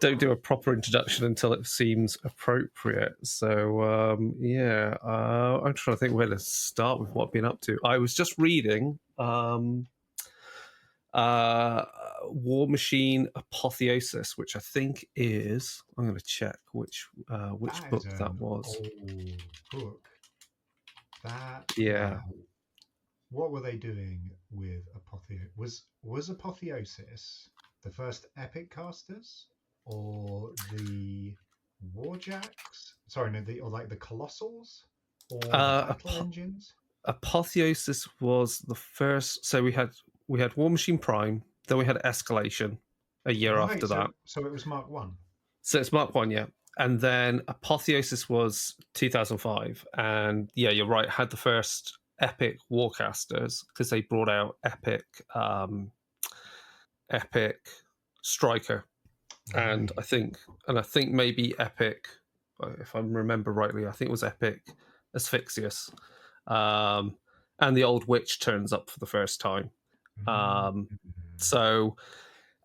don't do a proper introduction until it seems appropriate. So I'm trying to think where to start with what I've been up to. I was just reading Warmachine Apotheosis, which I think is, I'm going to check which book that was. Old book. Yeah. Wow. What were they doing with Apotheosis? Was Apotheosis the first epic casters, or the Warjacks? Sorry, no, or like the Colossals, or the battle engines? Apotheosis was the first. So we had Warmachine Prime, then we had Escalation a year after that. So it was Mark 1. So it's Mark 1, yeah. And then Apotheosis was 2005. And yeah, you're right, had the first epic Warcasters because they brought out epic Striker. Right. And I think maybe epic, if I remember rightly, I think it was epic Asphyxius. And the old witch turns up for the first time. So,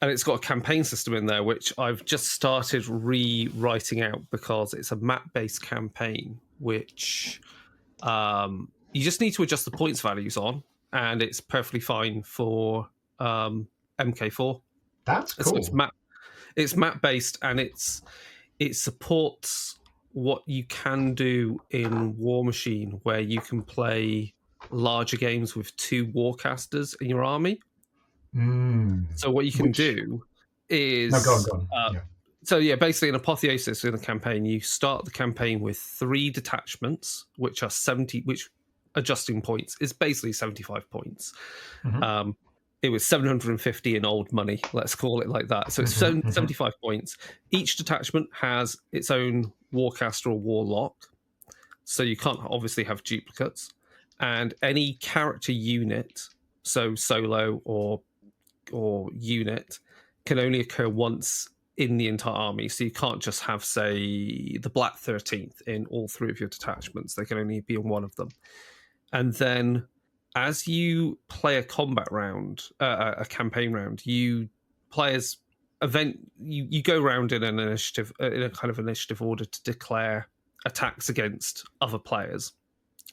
and it's got a campaign system in there, which I've just started rewriting out because it's a map-based campaign, which you just need to adjust the points values on, and it's perfectly fine for MK4. That's cool. So it's map-based, and it supports what you can do in Warmachine, where you can play larger games with 2 Warcasters in your army. So what you can do is... No, go on. Yeah. So yeah, basically in Apotheosis in the campaign, you start the campaign with 3 detachments, which are 70, which adjusting points is basically 75 points. It was 750 in old money, let's call it like that. So it's 75 points. Each detachment has its own Warcaster or Warlock, so you can't obviously have duplicates. And any character unit, so solo or unit, can only occur once in the entire army. So you can't just have, say, the Black 13th in all 3 of your detachments. They can only be in one of them. And then as you play a combat round, a campaign round, you players you go around in an initiative, in a kind of initiative order to declare attacks against other players.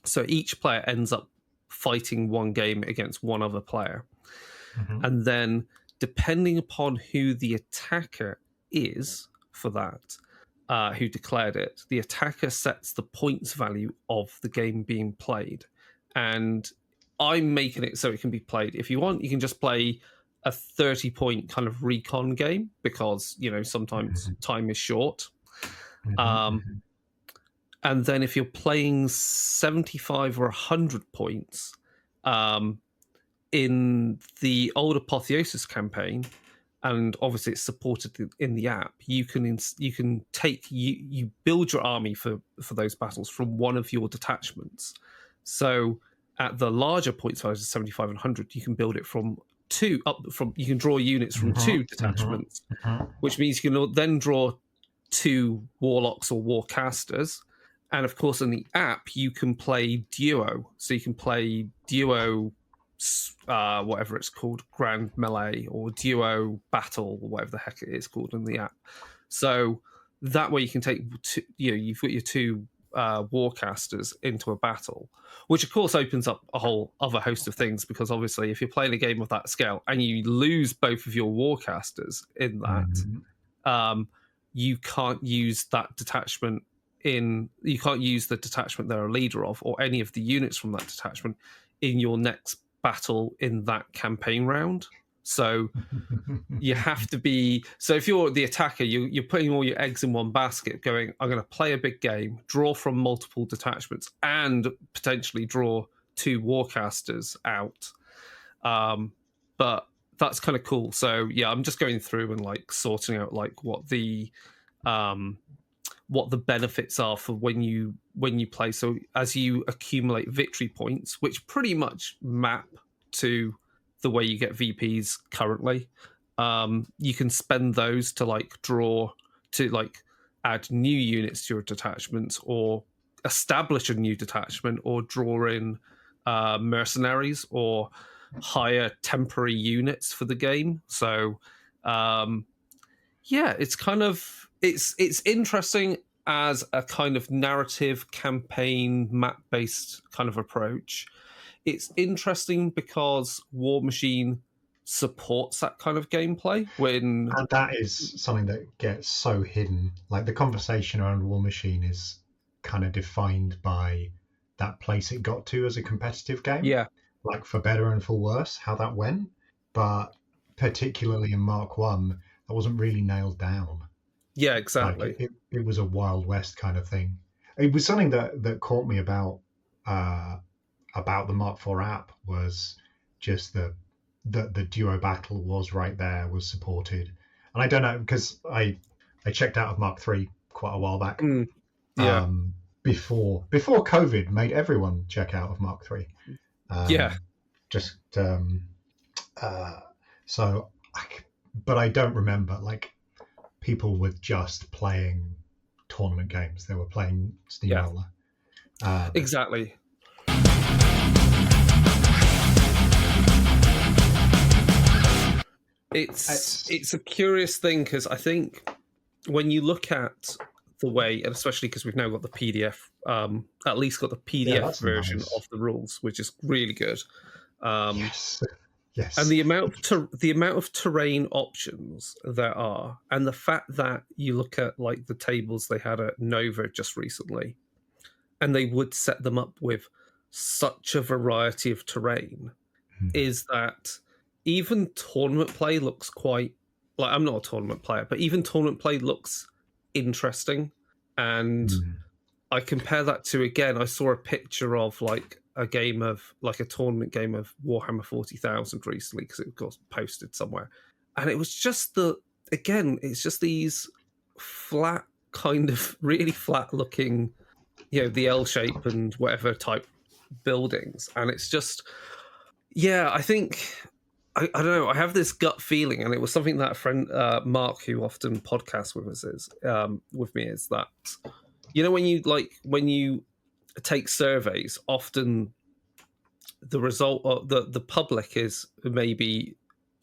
So each player ends up fighting one game against one other player. And then depending upon who the attacker is for that, who declared it, the attacker sets the points value of the game being played. And I'm making it so it can be played. If you want, you can just play a 30-point kind of recon game because, sometimes time is short. And then if you're playing 75 or 100 points, in the old Apotheosis campaign, and obviously it's supported in the app, you can build your army for those battles from one of your detachments. So at the larger point sizes of 75 and 100, you can build it from 2 you can draw units from 2 detachments, which means you can then draw 2 warlocks or warcasters. And of course in the app you can play duo, so you can play duo whatever it's called, Grand Melee or Duo Battle or whatever the heck it is called in the app. So that way you can take you've got your 2 Warcasters into a battle, which of course opens up a whole other host of things, because obviously if you're playing a game of that scale and you lose both of your Warcasters in that, you can't use that detachment you can't use the detachment they're a leader of or any of the units from that detachment in your next battle in that campaign round. So you have to be, so if you're the attacker, you're putting all your eggs in one basket going, I'm going to play a big game, draw from multiple detachments, and potentially draw 2 Warcasters out. But that's kind of cool. So yeah, I'm just going through and sorting out what the benefits are for when you play. So as you accumulate victory points, which pretty much map to the way you get VPs currently, you can spend those to draw to add new units to your detachments, or establish a new detachment, or draw in mercenaries or hire temporary units for the game. So Yeah, it's kind of it's interesting as a kind of narrative campaign map based kind of approach. It's interesting because Warmachine supports that kind of gameplay when And that is something that gets so hidden. Like the conversation around Warmachine is kind of defined by that place it got to as a competitive game. yeah, Like for better and for worse, how that went. But particularly in Mark One, that wasn't really nailed down. yeah, Like exactly. it was a Wild West kind of thing. It was something that caught me about the Mark IV app was just the duo battle was right there, was supported. And I don't know, because I checked out of Mark III quite a while back, Yeah, before COVID made everyone check out of Mark III. yeah, Just uh, so, but I don't remember like people were just playing tournament games. They were playing yeah, Steamroller. Um, exactly. It's a curious thing because I think when you look at the way, and especially because we've now got the PDF, at least got the PDF version nice. of the rules, which is really good. Yes, yes. And the amount of terrain options there are, and the fact that you look at like the tables they had at Nova just recently, and they would set them up with such a variety of terrain, is that even tournament play looks quite like I'm not a tournament player, but even tournament play looks interesting. And I compare that to again, I saw a picture of like a game of like a tournament game of Warhammer 40,000 recently because it got posted somewhere, and it was just it's just these flat kind of really flat looking, the L shape and whatever type buildings, and it's just I think I don't know. I have this gut feeling, and it was something that a friend, Mark, who often podcasts with us, with me, is that when you take surveys, often the result of the public is maybe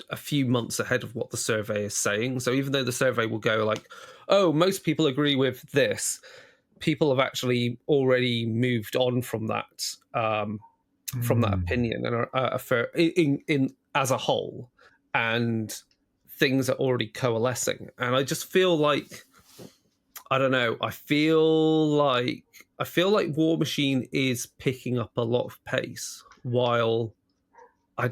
a few months ahead of what the survey is saying. So even though the survey will go like, "Oh, most people agree with this," people have actually already moved on from that. From that opinion and are in as a whole, and things are already coalescing. And I just feel like I don't know. I feel like Warmachine is picking up a lot of pace, while I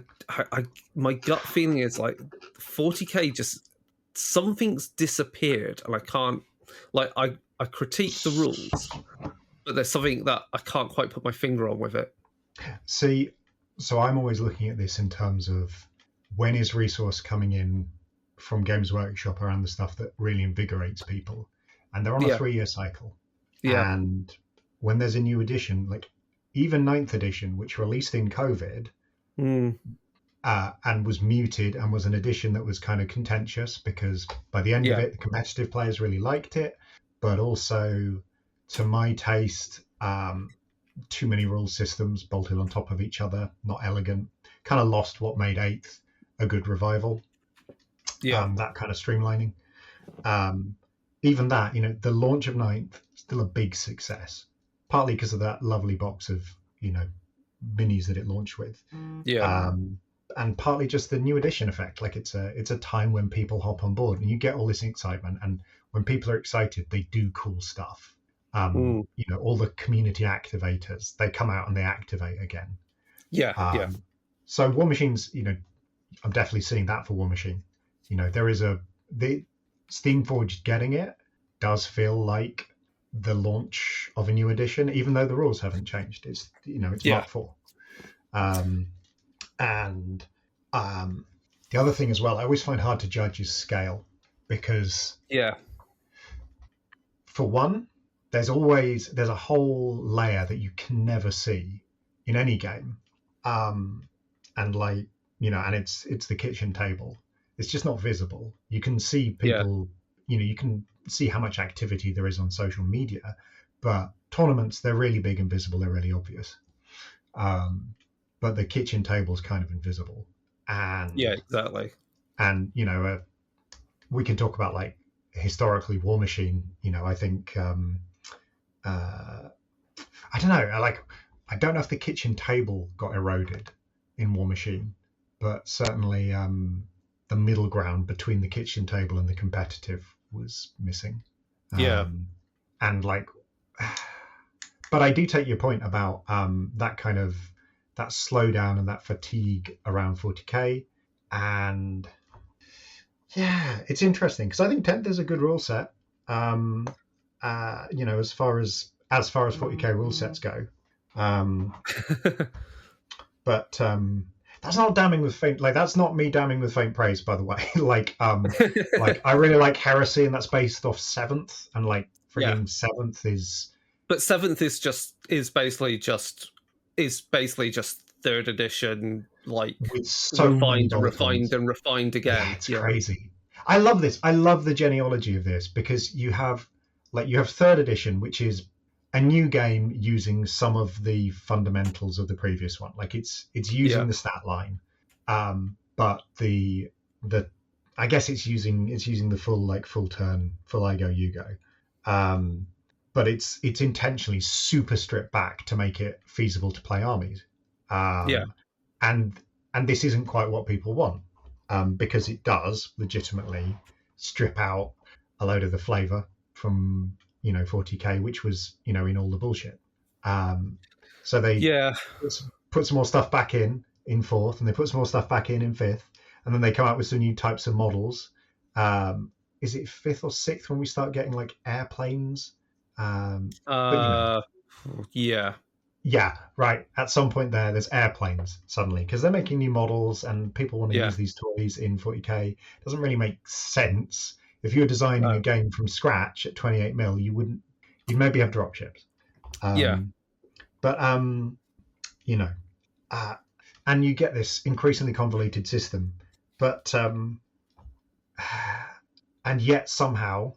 my gut feeling is like 40k just something's disappeared, and I can't I critique the rules, but there's something that I can't quite put my finger on with it. See, so I'm always looking at this in terms of when is resource coming in from Games Workshop around the stuff that really invigorates people, and they're on a 3-year cycle. Yeah. And when there's a new edition, like even 9th edition, which released in COVID and was muted and was an edition that was kind of contentious because by the end of it, the competitive players really liked it, but also to my taste, too many rule systems bolted on top of each other, not elegant, kind of lost what made 8th a good revival. That kind of streamlining. Even that, the launch of 9th, still a big success, partly because of that lovely box of, minis that it launched with. And partly just the new edition effect. Like it's a time when people hop on board and you get all this excitement. And when people are excited, they do cool stuff. All the community activators, they come out and they activate again. So Warmachine's, I'm definitely seeing that for Warmachine. There is the Steamforged getting it does feel like the launch of a new edition, even though the rules haven't changed. It's Mark IV. And the other thing as well, I always find hard to judge is scale, because for one, there's a whole layer that you can never see in any game, and it's the kitchen table. It's just not visible. You can see people, you can see how much activity there is on social media, but tournaments, they're really big and visible. They're really obvious. But the kitchen table's kind of invisible. And exactly. And we can talk about like historically Warmachine. I think I don't know. I don't know if the kitchen table got eroded in Warmachine, but certainly the middle ground between the kitchen table and the competitive was missing. Yeah. And but I do take your point about that kind of that slowdown and that fatigue around 40k, and yeah, it's interesting because I think 10th is a good rule set. As far as 40k rule sets go, but that's not damning with faint. That's not me damning with faint praise, by the way. I really like Heresy, and that's based off 7th, and frigging 7th is. But 7th is basically just 3rd edition, with so refined again. Yeah, it's crazy. I love this. I love the genealogy of this because you have 3rd edition, which is a new game using some of the fundamentals of the previous one. It's using the stat line, but the I guess it's using the full turn, full I go you go. But it's intentionally super stripped back to make it feasible to play armies. And this isn't quite what people want, because it does legitimately strip out a load of the flavor from 40k, which was in all the bullshit. So they put some more stuff back in 4th, and they put some more stuff back in 5th, and then they come out with some new types of models. Is it 5th or 6th when we start getting airplanes? Yeah, right. At some point there's airplanes suddenly because they're making new models and people want to use these toys in 40k. It doesn't really make sense. If you were designing a game from scratch at 28 mil, you'd maybe have dropships. But and you get this increasingly convoluted system, but and yet somehow,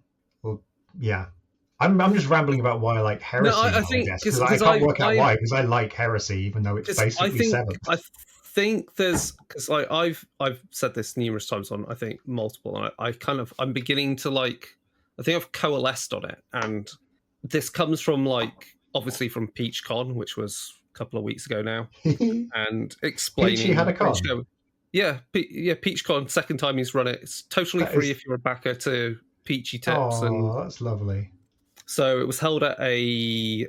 I'm just rambling about why I like Heresy. No, I think because I can't work out why, because I like Heresy, even though it's basically 7th. I think there's because I've said this numerous times on multiple, and I'm beginning to I think I've coalesced on it, and this comes from obviously from PeachCon, which was a couple of weeks ago now, and explaining. Peachy had a con. PeachCon, second time he's run it. It's totally free if you're a backer to Peachy Tips. That's lovely. So it was held at a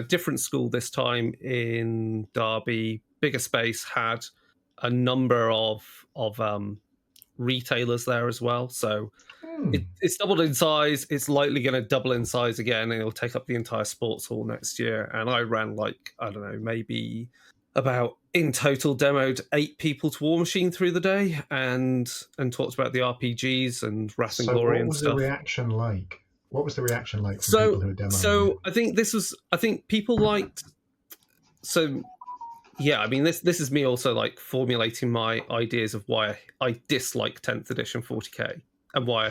different school this time in Derby. Bigger space, had a number of retailers there as well. So it's doubled in size. It's likely going to double in size again, and it'll take up the entire sports hall next year. And I ran I don't know, maybe about in total demoed 8 people to Warmachine through the day, and talked about the RPGs and Wrath and Glory and stuff. What was the reaction like? What was the reaction like from people who were demoing? So I think people liked. So yeah, I mean this is me also formulating my ideas of why I dislike 10th edition 40k and why I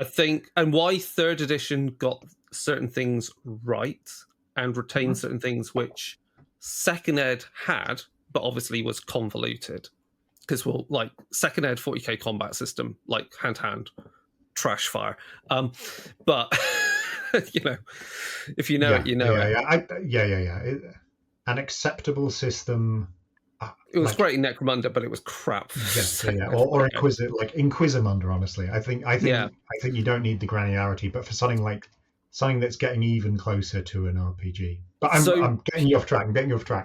think and why 3rd edition got certain things right and retained certain things which 2nd ed had, but obviously was convoluted because 2nd ed 40k combat system hand to hand. Trash fire, but if you know it, you know it. An acceptable system. It was great in Necromunda, but it was crap. Or Inquisimunda. Honestly, I think you don't need the granularity, but for something that's getting even closer to an RPG. But I'm getting you off track.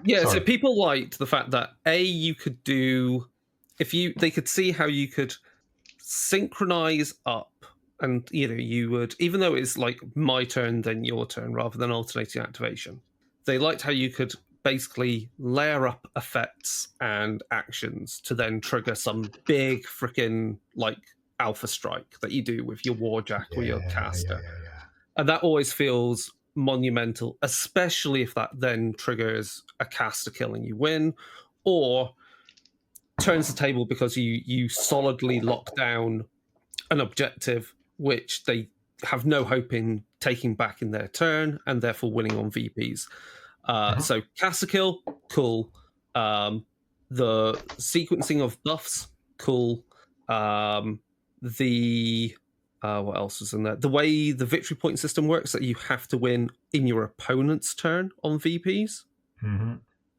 Yeah. Sorry. So people liked the fact that you could do they could see how you could synchronize up, and you would, even though it's my turn then your turn rather than alternating activation, they liked how you could basically layer up effects and actions to then trigger some big freaking alpha strike that you do with your warjack or your caster. And that always feels monumental, especially if that then triggers a caster kill and you win, or turns the table because you solidly lock down an objective which they have no hope in taking back in their turn and therefore winning on VPs. So caster kill, cool. The sequencing of buffs, cool. The What else was in there? The way the victory point system works, that you have to win in your opponent's turn on VPs,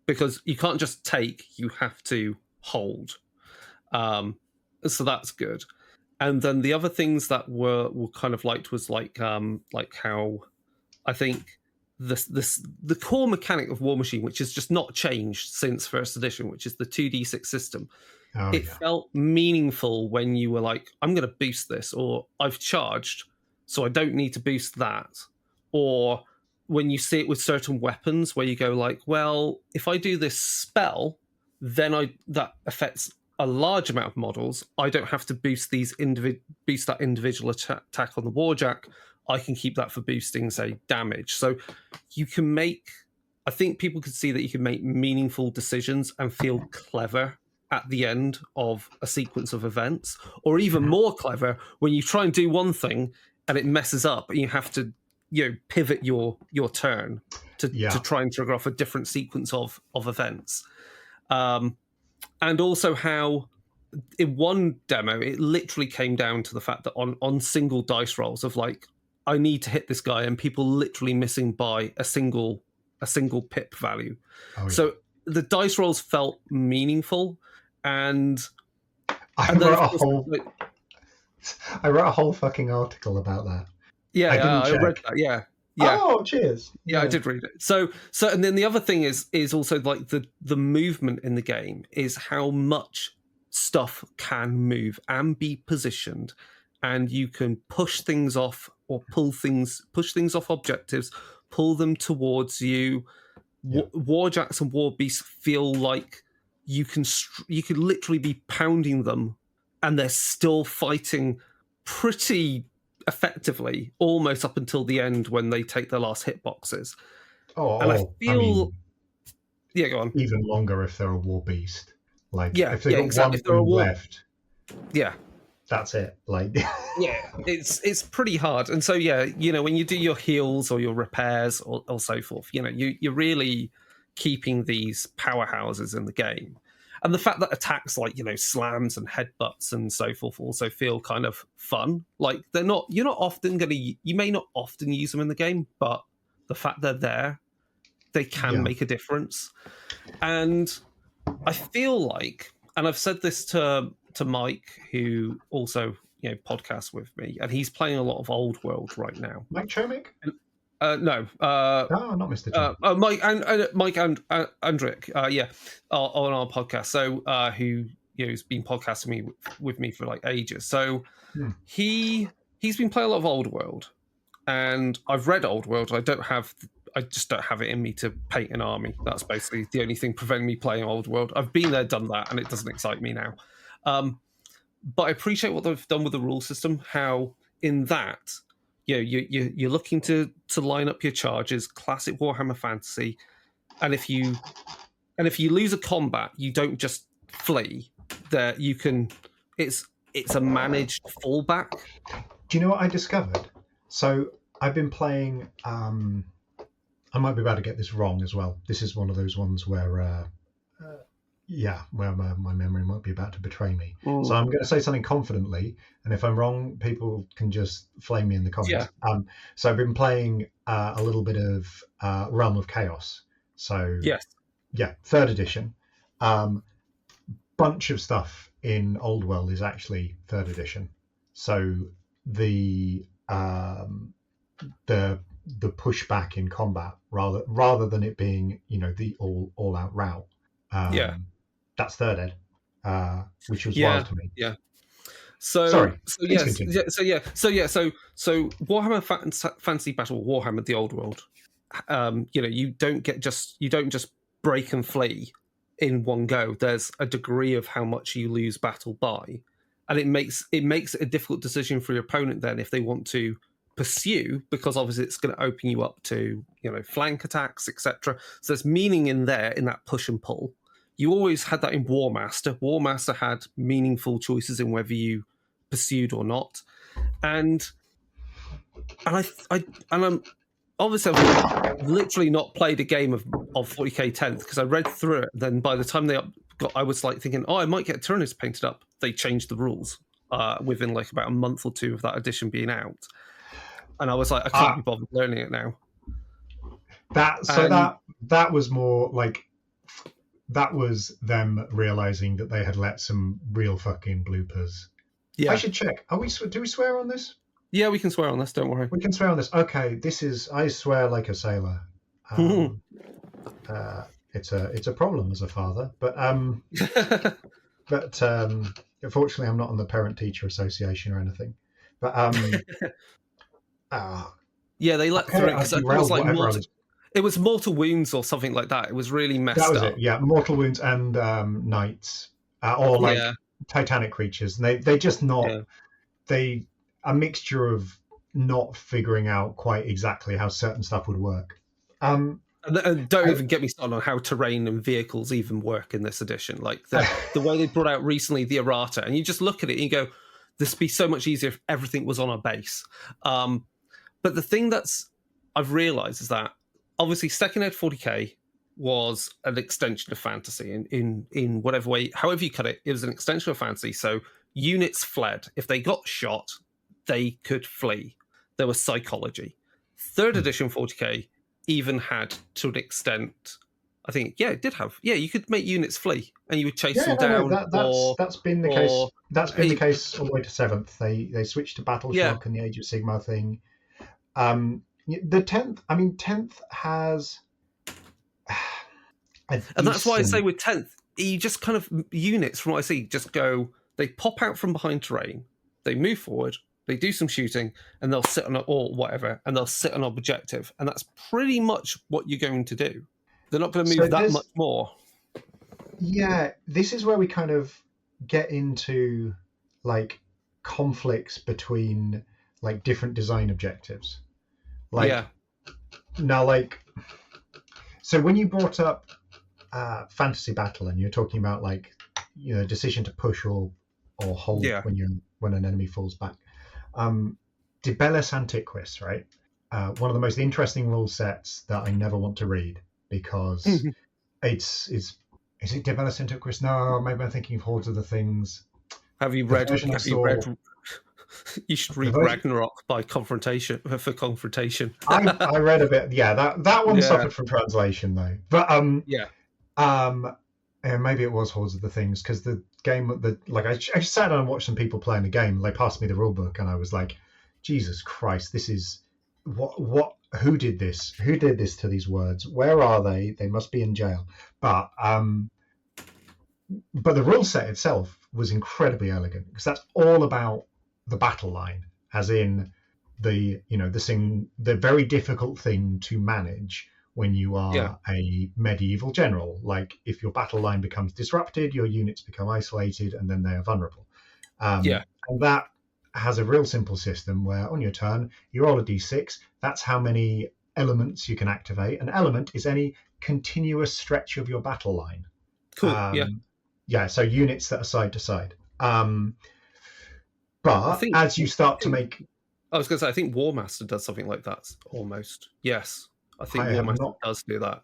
because you can't just take; you have to hold. So that's good. And then the other things that were kind of liked was like how I think the core mechanic of Warmachine, which has just not changed since first edition, which is the 2d6 system. It felt meaningful when you were like, I'm going to boost this, or I've charged, so I don't need to boost that. Or when you see it with certain weapons where you go like, well, if I do this spell, then that affects a large amount of models. I don't have to boost that individual attack on the Warjack. I can keep that for boosting, say, damage. So you can I think people could see that you can make meaningful decisions and feel clever at the end of a sequence of events, or even more clever when you try and do one thing and it messes up and you have to, pivot your turn to try and trigger off a different sequence of events. And also how in one demo, it literally came down to the fact that on single dice rolls of like, I need to hit this guy, and people literally missing by a single pip value. So the dice rolls felt meaningful. And I wrote a whole fucking article about that. Yeah, I read that. Yeah. Oh, cheers. Yeah, I did read it. So, and then the other thing is also like the movement in the game is how much stuff can move and be positioned, and you can push things off or push things off objectives, pull them towards you. Warjacks and Warbeasts feel like you can literally be pounding them and they're still fighting pretty effectively almost up until the end when they take their last hitboxes. I feel go on. Even longer if they're a Warbeast. Like if they've got one left. Yeah. That's it. Like it's pretty hard. And so when you do your heals or your repairs or so forth, you're really keeping these powerhouses in the game. And the fact that attacks like, slams and headbutts and so forth also feel kind of fun. Like you may not often use them in the game, but the fact they're there, they can make a difference. And I feel like, and I've said this to Mike, who also, podcasts with me, and he's playing a lot of Old World right now. Mike Chomik? No. Not Mr. John. Mike Andrick, on our podcast. So, who has been podcasting with me for like ages. So, he's been playing a lot of Old World, and I've read Old World. I just don't have it in me to paint an army. That's basically the only thing preventing me playing Old World. I've been there, done that, and it doesn't excite me now. But I appreciate what they've done with the rule system. How in that. You're looking to line up your charges, classic Warhammer fantasy, and if you lose a combat, you don't just flee. There you can. It's a managed fallback. Do you know what I discovered? So I've been playing. I might be about to get this wrong as well. This is one of those ones where. Where my memory might be about to betray me. So I'm going to say something confidently, and if I'm wrong, people can just flame me in the comments. So I've been playing a little bit of Realm of Chaos. So third edition. Bunch of stuff in Old World is actually third edition. So the pushback in combat rather than it being the all out route. That's third ed, which was wild to me. Yeah. So Warhammer Fantasy Battle Warhammer the Old World. You don't just break and flee in one go. There's a degree of how much you lose battle by, and it makes it a difficult decision for your opponent then if they want to pursue, because obviously it's going to open you up to flank attacks, etc. So there's meaning in there in that push and pull. You always had that in Warmaster. Warmaster had meaningful choices in whether you pursued or not, and I'm obviously I've literally not played a game of 40k 10th because I read through it. Then by the time I was like thinking, I might get Tyrannus painted up. They changed the rules. within like about a month or two of that edition being out, and I was like, I can't be bothered learning it now. That was more like, that was them realizing that they had let some real fucking bloopers. Yeah, I should check. Do we swear on this? Yeah, we can swear on this. Don't worry. We can swear on this. Okay, I swear like a sailor. It's a problem as a father, but unfortunately, I'm not on the Parent-Teacher Association or anything. But yeah, they let through it. It was like it was Mortal Wounds or something like that. It was really messed up. That was it. Yeah, Mortal Wounds and Knights, or like Titanic creatures. And they just not a mixture of not figuring out quite exactly how certain stuff would work. And don't even get me started on how terrain and vehicles even work in this edition. Like the way they brought out recently the errata, and you just look at it and you go, this would be so much easier if everything was on a base. But the thing I've realised is that obviously Second Ed 40k was an extension of fantasy in whatever way, however you cut it, it was an extension of fantasy. So units fled. If they got shot, they could flee. There was psychology. Third edition 40k even had, to an extent, I think, it did have. Yeah, you could make units flee and you would chase them down. That's been the case. That's been the case all the way to 7th. They switched to Battle Shock and the Age of Sigmar thing. The 10th has, and that's why I say with 10th, you just kind of units from what I see just go. They pop out from behind terrain, they move forward, they do some shooting, and they'll sit on it or whatever, and they'll sit on objective, and that's pretty much what you're going to do. They're not going to move that much more. Yeah, this is where we kind of get into like conflicts between like different design objectives. Now, so when you brought up fantasy battle and you're talking about like, decision to push or hold when an enemy falls back, Debellus Antiquis, right? One of the most interesting rule sets that I never want to read because is it Debellus Antiquis? No, maybe I'm thinking of Hordes of the Things. Have you read? You should read Ragnarok by Confrontation for Confrontation. I read a bit. Yeah, that one suffered from translation though. But and maybe it was Hordes of the Things because the game, I sat down and watched some people playing the game. And they passed me the rule book, and I was like, Jesus Christ, this is what? Who did this? Who did this to these words? Where are they? They must be in jail. But the rule set itself was incredibly elegant because that's all about the battle line, as in the very difficult thing to manage when you are a medieval general. Like if your battle line becomes disrupted, your units become isolated, and then they are vulnerable. And that has a real simple system where on your turn you roll a d6. That's how many elements you can activate. An element is any continuous stretch of your battle line. Cool. So units that are side to side. But as you start to make... I was going to say, I think Warmaster does something like that, almost. Yes, I think Warmaster does do that.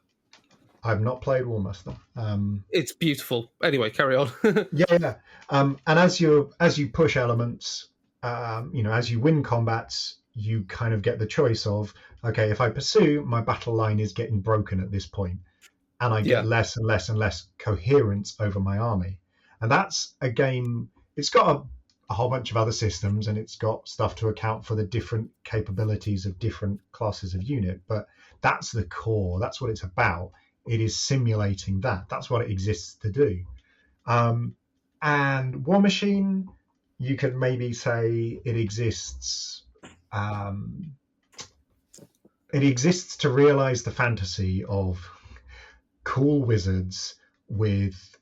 I've not played Warmaster. It's beautiful. Anyway, carry on. And as you push elements, as you win combats, you kind of get the choice of, okay, if I pursue, my battle line is getting broken at this point, and I get less and less and less coherence over my army. And that's a game... It's got a whole bunch of other systems, and it's got stuff to account for the different capabilities of different classes of unit, but that's the core. That's what it's about. It is simulating that. That's what it exists to do. And Warmachine, you could maybe say it exists to realize the fantasy of cool wizards with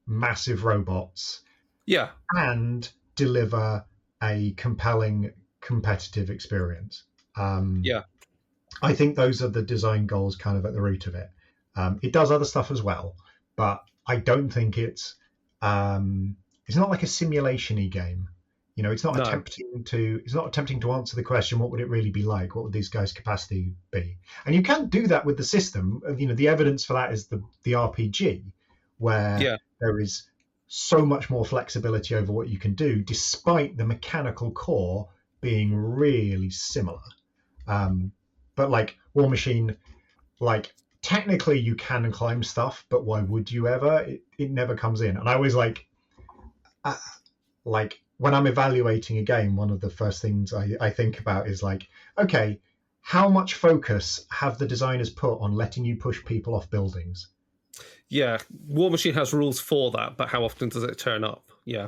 massive robots, and deliver a compelling competitive experience. I think those are the design goals kind of at the root of it. It does other stuff as well, but I don't think it's not like a simulation-y game. It's not attempting to answer the question, what would it really be like? What would these guys' capacity be? And you can't do that with the system. The evidence for that is the RPG, where there is so much more flexibility over what you can do, despite the mechanical core being really similar. But like Warmachine, like technically you can climb stuff, but why would you ever? It never comes in. And I always like when I'm evaluating a game, one of the first things I think about is like, okay, how much focus have the designers put on letting you push people off buildings? Yeah, Warmachine has rules for that, but how often does it turn up? Yeah.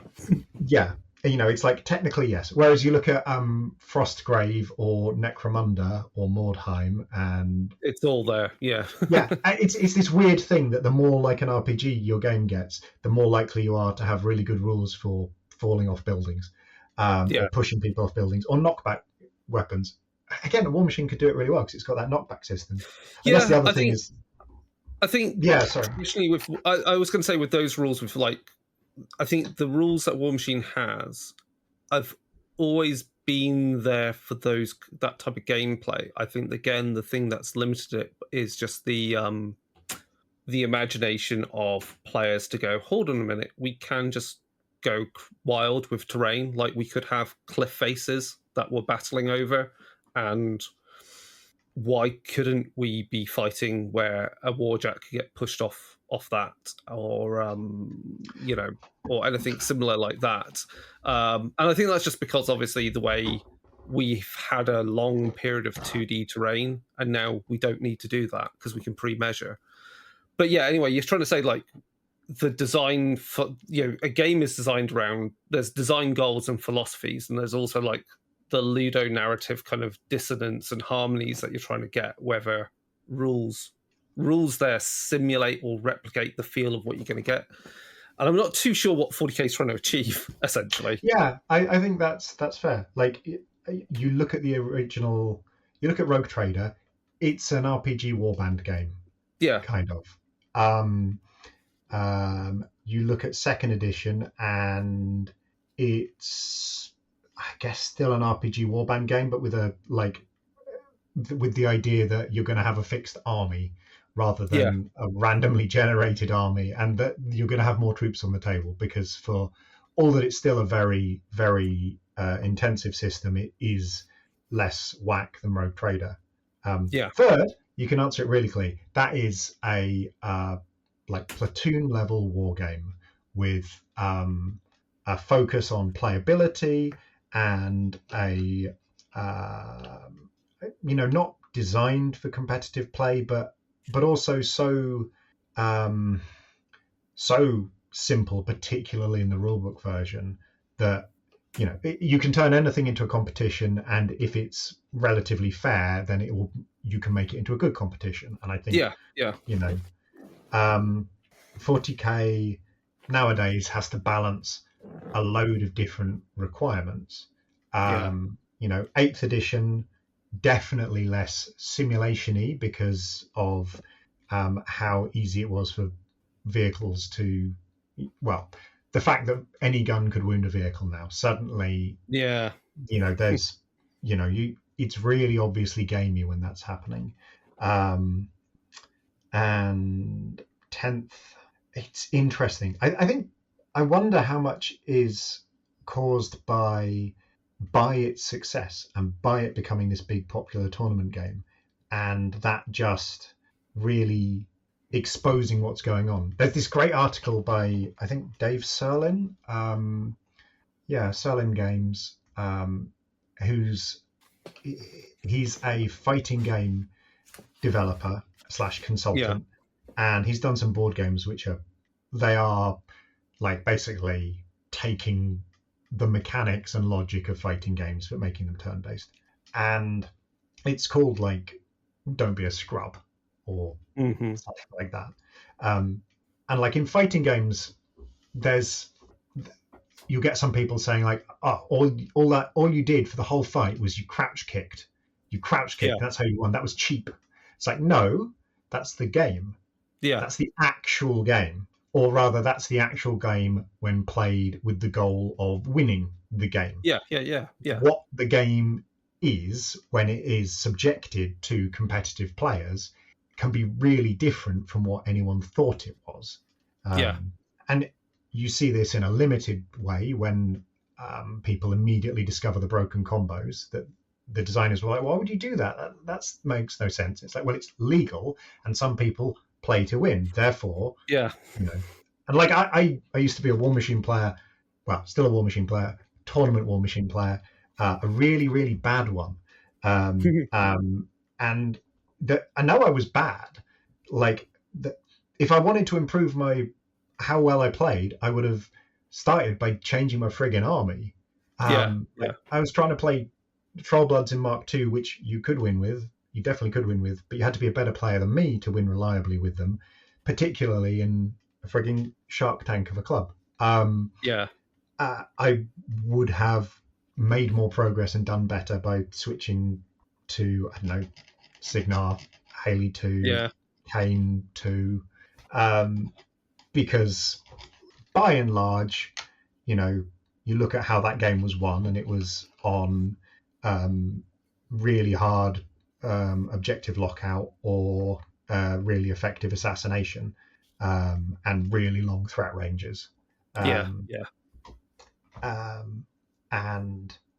Yeah. It's like technically yes. Whereas you look at Frostgrave or Necromunda or Mordheim, and it's all there. Yeah. Yeah, it's this weird thing that the more like an RPG your game gets, the more likely you are to have really good rules for falling off buildings, or pushing people off buildings, or knockback weapons. Again, a Warmachine could do it really well because it's got that knockback system. I guess the other thing is, I think traditionally with I was going to say with those rules with like, I think the rules that Warmachine has, I've always been there for that type of gameplay. I think again the thing that's limited it is just the imagination of players to go, hold on a minute, we can just go wild with terrain. Like we could have cliff faces that we're battling over, and why couldn't we be fighting where a warjack could get pushed off that, or or anything similar like that. And I think that's just because obviously the way we've had a long period of 2D terrain, and now we don't need to do that because we can pre-measure. But yeah, anyway, you're trying to say like the design for a game is designed around, there's design goals and philosophies, and there's also like the ludo narrative kind of dissonance and harmonies that you're trying to get, whether rules there simulate or replicate the feel of what you're going to get. And I'm not too sure what 40k is trying to achieve, essentially. Yeah, I think that's fair. Like, you look at the original, you look at Rogue Trader, it's an RPG warband game. Yeah. Kind of. You look at second edition, and it's, I guess, still an RPG warband game, but with with the idea that you're going to have a fixed army rather than a randomly generated army, and that you're going to have more troops on the table, because for all that it's still a very, very intensive system, it is less whack than Rogue Trader. Third, you can answer it really clearly. That is a platoon level war game with a focus on playability and not designed for competitive play, but also so simple, particularly in the rulebook version, that you can turn anything into a competition, and if it's relatively fair, then you can make it into a good competition. And I think 40k nowadays has to balance a load of different requirements. 8th edition, definitely less simulation-y because of how easy it was for vehicles to, the fact that any gun could wound a vehicle now, suddenly, there's, it's really obviously gamey when that's happening. And 10th, it's interesting. I wonder how much is caused by its success and by it becoming this big popular tournament game, and that just really exposing what's going on. There's this great article by, I think, Dave Serlin, Serlin Games, he's a fighting game developer / consultant, and he's done some board games which are like basically taking the mechanics and logic of fighting games but making them turn-based, and it's called like Don't Be a Scrub or something like that. And like in fighting games, you get some people saying like, all you did for the whole fight was you crouch kicked. That's how you won. That was cheap. It's like, no, that's the game. That's the actual game. Or rather, that's the actual game when played with the goal of winning the game. Yeah. What the game is when it is subjected to competitive players can be really different from what anyone thought it was. And you see this in a limited way when people immediately discover the broken combos that the designers were like, why would you do that? That makes no sense. It's like, well, it's legal, and some people play to win. Therefore, Yeah. you know, and like I used to be a Warmachine player, well, still a Warmachine player, tournament Warmachine player, a really, really bad one. And I know I was bad. Like, if I wanted to improve how well I played, I would have started by changing my friggin' army. I was trying to play Trollbloods in Mark II, which you could win with. You definitely could win with, but you had to be a better player than me to win reliably with them, particularly in a frigging shark tank of a club. I would have made more progress and done better by switching to, I don't know, Signar, Haley 2, Kane 2, because by and large, you know, you look at how that game was won, and it was on really hard objective lockout or really effective assassination and really long threat ranges. And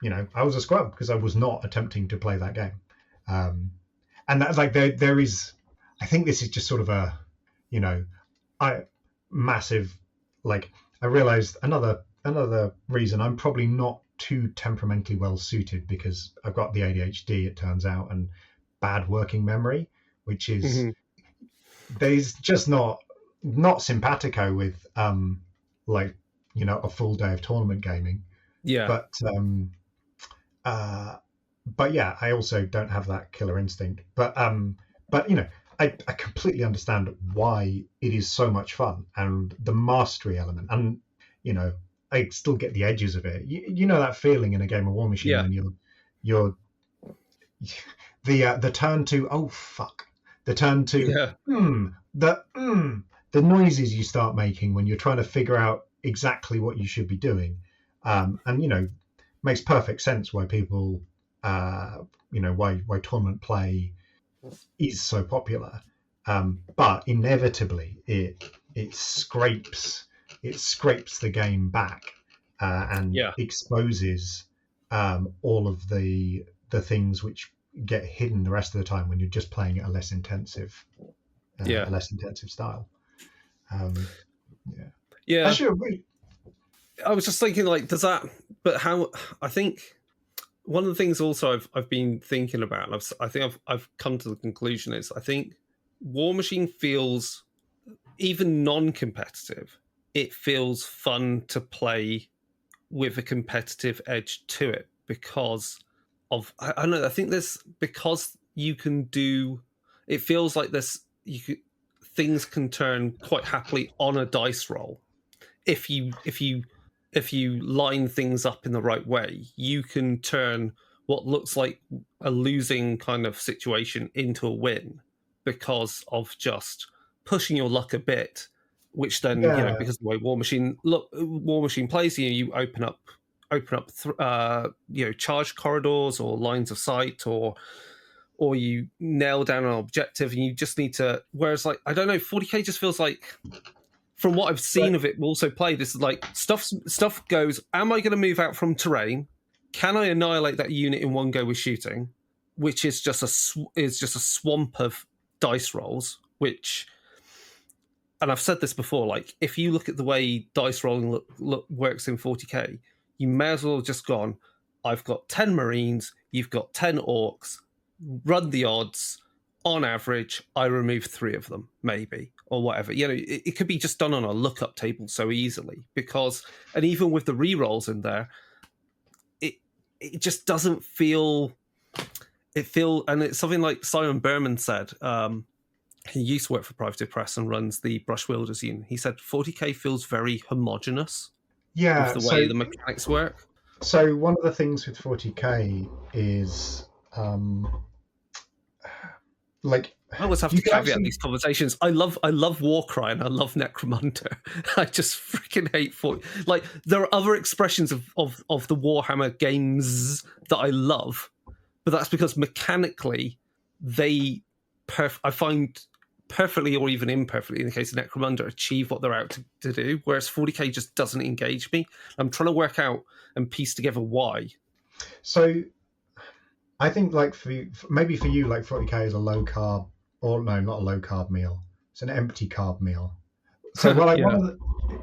you know, I was a scrub because I was not attempting to play that game. And that's like there is, I think this is just sort of a, you know, massive, like, I realized another reason I'm probably not too temperamentally well suited, because I've got the ADHD, it turns out, and bad working memory, which is there's just not simpatico with like, you know, a full day of tournament gaming. But yeah, I also don't have that killer instinct. But you know, I completely understand why it is so much fun, and the mastery element, and you know, I still get the edges of it. You know that feeling in a game of Warmachine when you're the turn to, oh fuck, the turn to the noises you start making when you're trying to figure out exactly what you should be doing, and you know, makes perfect sense why people you know, why tournament play is so popular, but inevitably it scrapes the game back and exposes all of the things which get hidden the rest of the time when you're just playing at a less intensive style. Actually, I was just thinking, like, does that? But how? I think one of the things also I've been thinking about, and I think I've come to the conclusion, is I think Warmachine feels, even non-competitive, it feels fun to play with a competitive edge to it because of, I don't know, I think there's, because you can do, it feels like things can turn quite happily on a dice roll. If you line things up in the right way, you can turn what looks like a losing kind of situation into a win because of just pushing your luck a bit, which then, you know, because of the way Warmachine plays, you open up you know, charge corridors or lines of sight, or you nail down an objective, and you just need to. Whereas, like, I don't know, 40k just feels like, from what I've seen of it also played, this is like stuff goes, am I going to move out from terrain? Can I annihilate that unit in one go with shooting? Which is just a swamp of dice rolls, which, and I've said this before, like, if you look at the way dice rolling works in 40k, you may as well have just gone, I've got 10 Marines, you've got 10 Orcs, run the odds, on average, I remove 3 of them, maybe, or whatever. You know, it could be just done on a lookup table so easily, because, and even with the rerolls in there, it just doesn't feel, and it's something like Simon Berman said, he used to work for Private Press and runs the Brush Wielders Union. He said 40k feels very homogenous with the way the mechanics work. So one of the things with 40k is like, I always have to caveat these conversations. I love Warcry and I love Necromunda. I just freaking hate 40. Like, there are other expressions of the Warhammer games that I love, but that's because mechanically I find perfectly or even imperfectly, in the case of Necromunda, achieve what they're out to do, whereas 40k just doesn't engage me. I'm trying to work out and piece together why. So I think like maybe for you, like 40k is a low carb, or no, not a low carb meal. It's an empty carb meal. So well, like Yeah.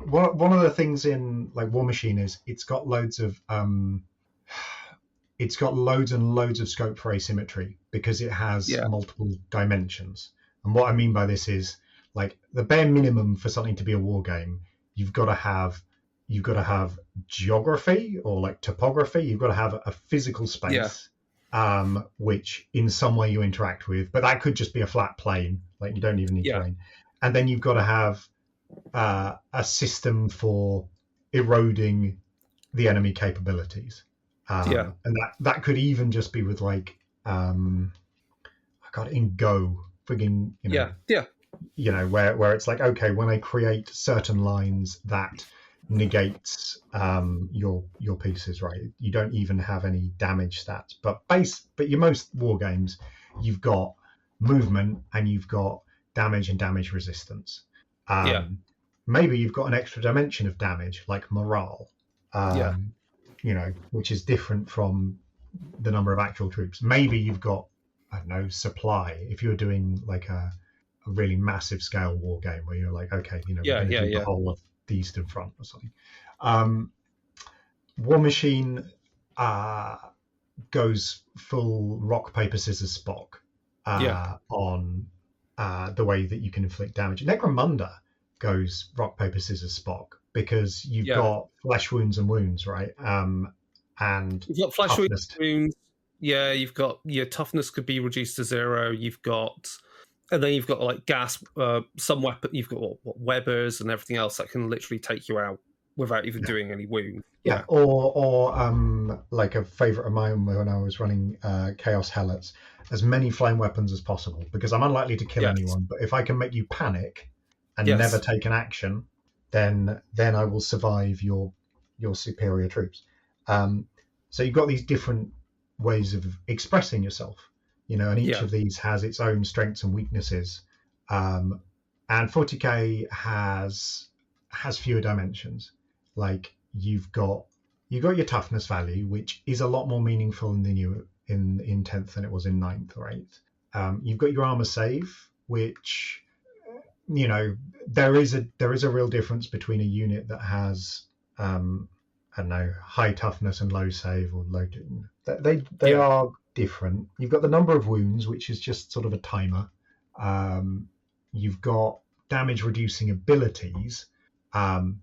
one of the things in like Warmachine is it's got loads and loads of scope for asymmetry because it has multiple dimensions. And what I mean by this is like the bare minimum for something to be a war game, you've got to have geography or like topography. You've got to have a physical space, which in some way you interact with, but that could just be a flat plane. Like you don't even need terrain. And then you've got to have a system for eroding the enemy capabilities. And that could even just be with like in Go, frigging, where it's like, okay, when I create certain lines that negates your pieces, right? You don't even have any damage stats, but your most war games, you've got movement and you've got damage and damage resistance. Maybe you've got an extra dimension of damage, like morale. Which is different from the number of actual troops. Maybe you've got, I don't know, supply. If you're doing like a really massive scale war game where you're like, okay, we're going to do the whole of the Eastern Front or something. Warmachine goes full rock, paper, scissors, Spock on the way that you can inflict damage. Necromunda goes rock, paper, scissors, Spock, because you've got flesh wounds and wounds, right? And you've got flesh wounds, you've got your toughness could be reduced to 0. And then you've got like gas, some weapon. You've got webbers and everything else that can literally take you out without even doing any wound. Or like a favorite of mine when I was running Chaos Helots, as many flame weapons as possible, because I'm unlikely to kill anyone. But if I can make you panic and never take an action, then I will survive your superior troops. So you've got these different ways of expressing yourself, and each of these has its own strengths and weaknesses. And 40k has fewer dimensions. Like you've got your toughness value, which is a lot more meaningful in 10th than it was in 9th or 8th. You've got your armor save, which there is a real difference between a unit that has I don't know, high toughness and low save, or low. They are different. You've got the number of wounds, which is just sort of a timer. You've got damage reducing abilities, but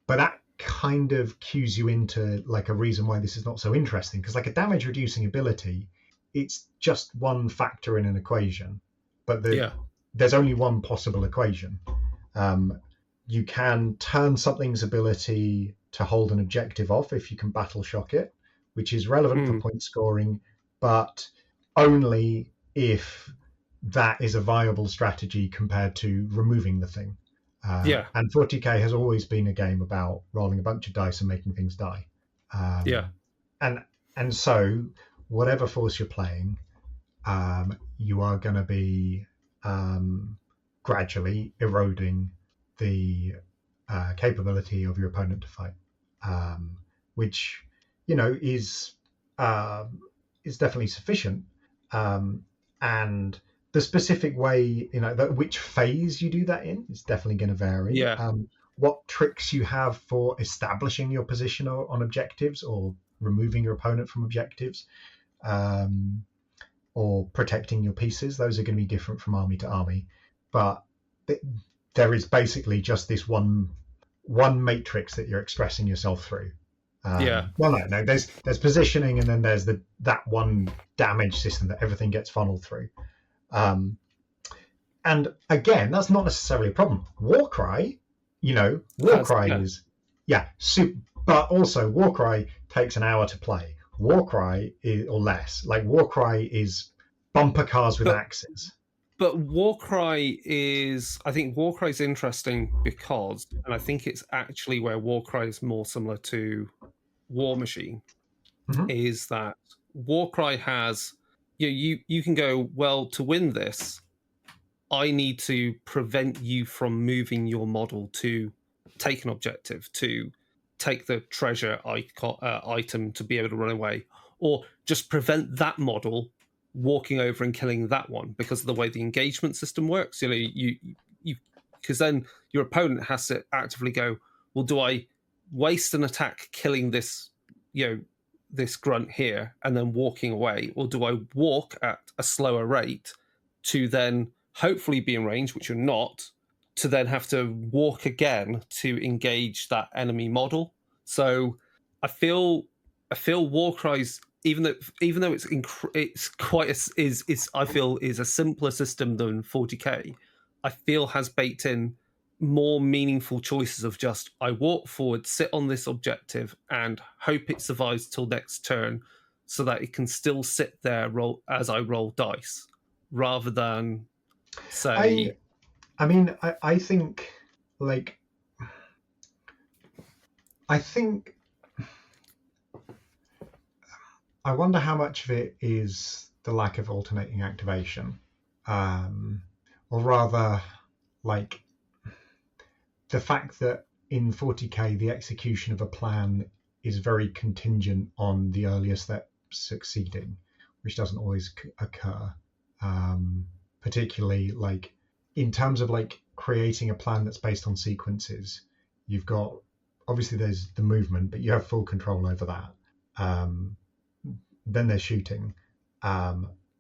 that kind of cues you into like a reason why this is not so interesting, because like a damage reducing ability, it's just one factor in an equation, but there's only one possible equation. You can turn something's ability to hold an objective off if you can battle shock it, which is relevant for point scoring, but only if that is a viable strategy compared to removing the thing. And 40k has always been a game about rolling a bunch of dice and making things die. And so whatever force you're playing, you are going to be gradually eroding the capability of your opponent to fight, which is definitely sufficient. And the specific way, which phase you do that in is definitely going to vary. What tricks you have for establishing your position on objectives, or removing your opponent from objectives, or protecting your pieces, those are going to be different from army to army. But there is basically just this one matrix that you're expressing yourself through. Well, no. There's positioning, and then there's that one damage system that everything gets funneled through. And again, that's not necessarily a problem. Warcry, is but also Warcry takes an hour to play. Warcry is, or less. Like Warcry is bumper cars with axes. But Warcry is interesting because, and I think it's actually where Warcry is more similar to Warmachine, is that Warcry has, you can go, well, to win this, I need to prevent you from moving your model to take an objective, to take the treasure item to be able to run away, or just prevent that model walking over and killing that one because of the way the engagement system works. You because then your opponent has to actively go, well, do I waste an attack killing this, this grunt here and then walking away, or do I walk at a slower rate to then hopefully be in range, which you're not, to then have to walk again to engage that enemy model? So I feel Warcry's, even though it's quite I feel is a simpler system than 40k, I feel has baked in more meaningful choices of just, I walk forward, sit on this objective, and hope it survives till next turn, so that it can still sit there as I roll dice, rather than say. I think I wonder how much of it is the lack of alternating activation, or rather, like, the fact that in 40k the execution of a plan is very contingent on the earlier step succeeding, which doesn't always occur. Particularly, like, in terms of like creating a plan that's based on sequences, you've got, obviously there's the movement, but you have full control over that. Then there's shooting,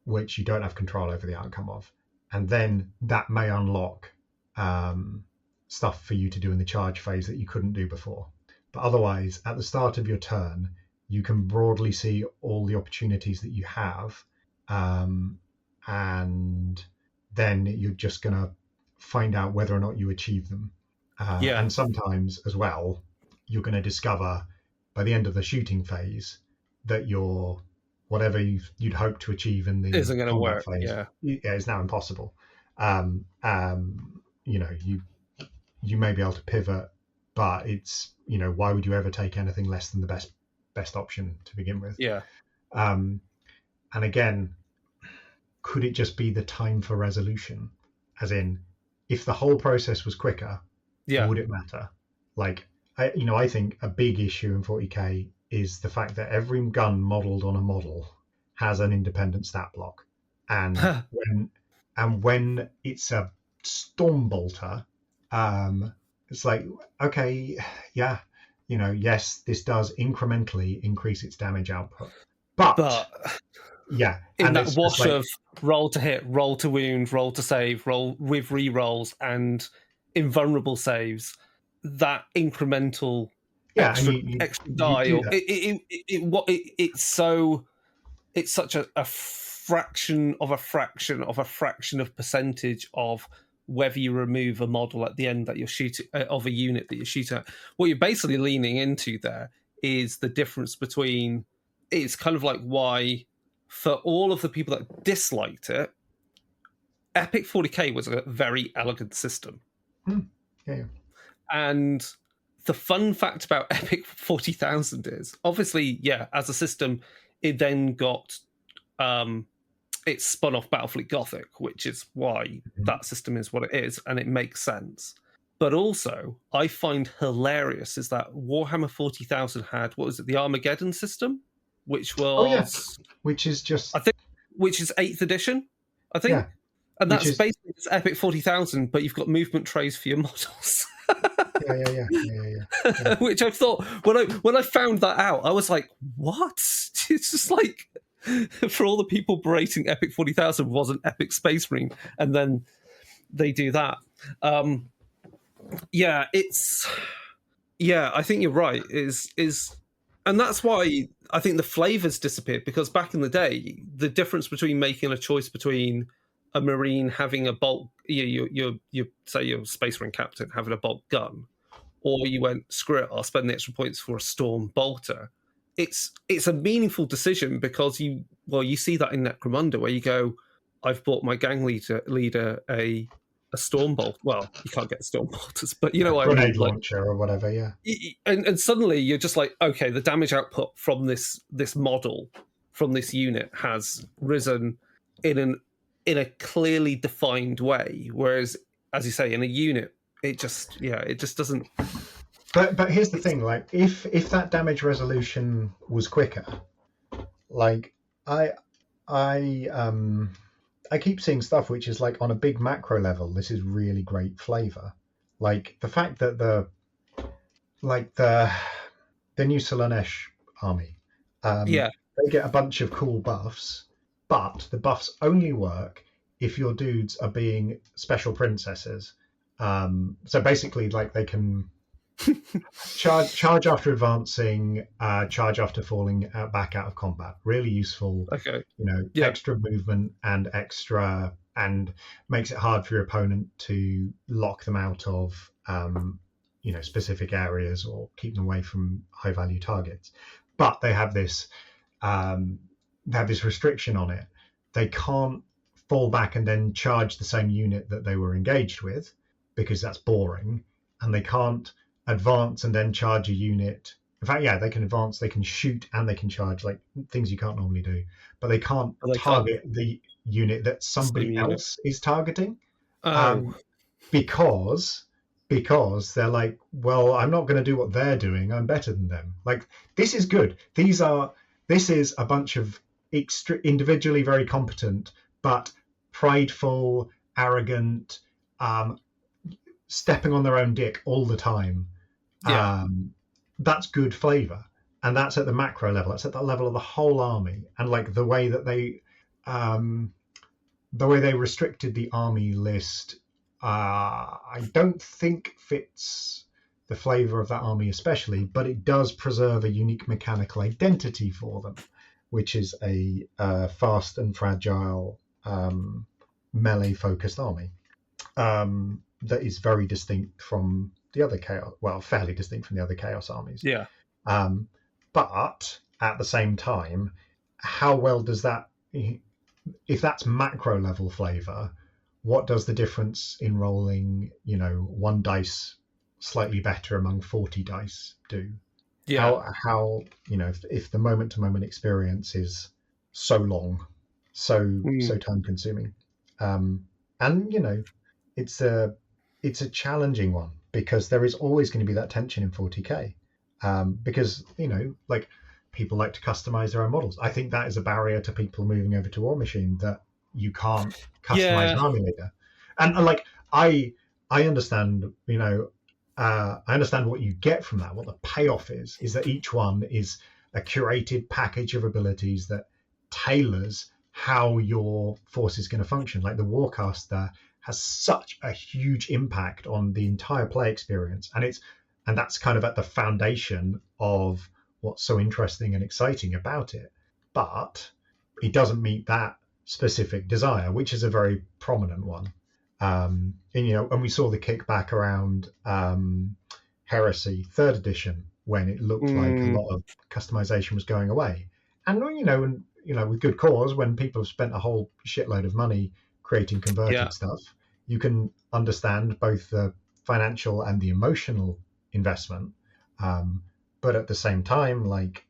which you don't have control over the outcome of, and then that may unlock stuff for you to do in the charge phase that you couldn't do before. But otherwise, at the start of your turn, you can broadly see all the opportunities that you have, and then you're just going to find out whether or not you achieve them. And sometimes as well, you're going to discover by the end of the shooting phase that your whatever you'd hoped to achieve in the isn't going to work phase, is now impossible. You may be able to pivot, but it's, why would you ever take anything less than the best option to begin with? And again, could it just be the time for resolution? As in, if the whole process was quicker, would it matter? Like, I think a big issue in 40k is the fact that every gun modeled on a model has an independent stat block, and when it's a storm bolter, it's like, okay, yes, this does incrementally increase its damage output, but in that wash of roll to hit, roll to wound, roll to save, roll with re-rolls and invulnerable saves, that incremental extra die, it's such a fraction of a percentage of whether you remove a model at the end that you're shooting of a unit that you're shooting at. What you're basically leaning into there is the difference between, it's kind of like why, for all of the people that disliked it, Epic 40k was a very elegant system. And the fun fact about Epic 40,000 is, obviously, as a system, it then got it spun off Battlefleet Gothic, which is why that system is what it is, and it makes sense. But also, I find hilarious is that Warhammer 40,000 had, what was it, the Armageddon system, which was which is just, I think, which is 8th edition, I think, and that's basically this Epic 40,000, but you've got movement trays for your models. Which I thought, when I found that out, I was like, what? It's just like, for all the people berating Epic 40,000 wasn't Epic Space Marine, and then they do that. I think you're right. And that's why I think the flavors disappeared, because back in the day, the difference between making a choice between a Marine having a bolt, you say you're a Space Marine captain having a bolt gun, or you went, screw it, I'll spend the extra points for a Storm bolter. It's a meaningful decision, because you see that in Necromunda, where you go, I've bought my gang leader a Storm bolt. Well, you can't get Storm bolters, but you know what I mean, grenade launcher or whatever, And suddenly you're just like, okay, the damage output from this model, from this unit, has risen in an in a clearly defined way. Whereas, as you say, in a unit, it just doesn't. But here's the thing: like, if that damage resolution was quicker, like I keep seeing stuff which is like on a big macro level. This is really great flavor. Like the fact that the new Solanesh army, they get a bunch of cool buffs, but the buffs only work if your dudes are being special princesses. So basically, like they can charge after advancing, charge after falling back out of combat. Really useful. Okay. Extra movement and makes it hard for your opponent to lock them out of specific areas or keep them away from high value targets. But they have this restriction on it. They can't fall back and then charge the same unit that they were engaged with, because that's boring, and they can't advance and then charge a unit. In fact, they can advance, they can shoot, and they can charge, like things you can't normally do. But they can't target the unit that somebody else is targeting, because they're like, well, I'm not going to do what they're doing. I'm better than them. Like, this is good. This is a bunch of individually very competent, but prideful, arrogant, stepping on their own dick all the time. That's good flavor, and that's at the macro level. It's at the level of the whole army, and like the way they restricted the army list, I don't think fits the flavor of that army especially, but it does preserve a unique mechanical identity for them, which is a fast and fragile melee focused army that is very distinct from the other chaos, fairly distinct from the other chaos armies. But at the same time, how well does that, if that's macro level flavor, what does the difference in rolling, one dice slightly better among 40 dice do? How if the moment to moment experience is so long, so time consuming, and it's a challenging one, because there is always going to be that tension in 40k, because like people like to customize their own models. I think that is a barrier to people moving over to Warmachine, that you can't customize an army leader. And like I understand, I understand what you get from that. What the payoff is that each one is a curated package of abilities that tailors how your force is going to function. Like the Warcaster has such a huge impact on the entire play experience, and that's kind of at the foundation of what's so interesting and exciting about it. But it doesn't meet that specific desire, which is a very prominent one. And we saw the kickback around Heresy 3rd edition, when it looked like a lot of customization was going away, and with good cause. When people have spent a whole shitload of money creating converted stuff, you can understand both the financial and the emotional investment, but at the same time, like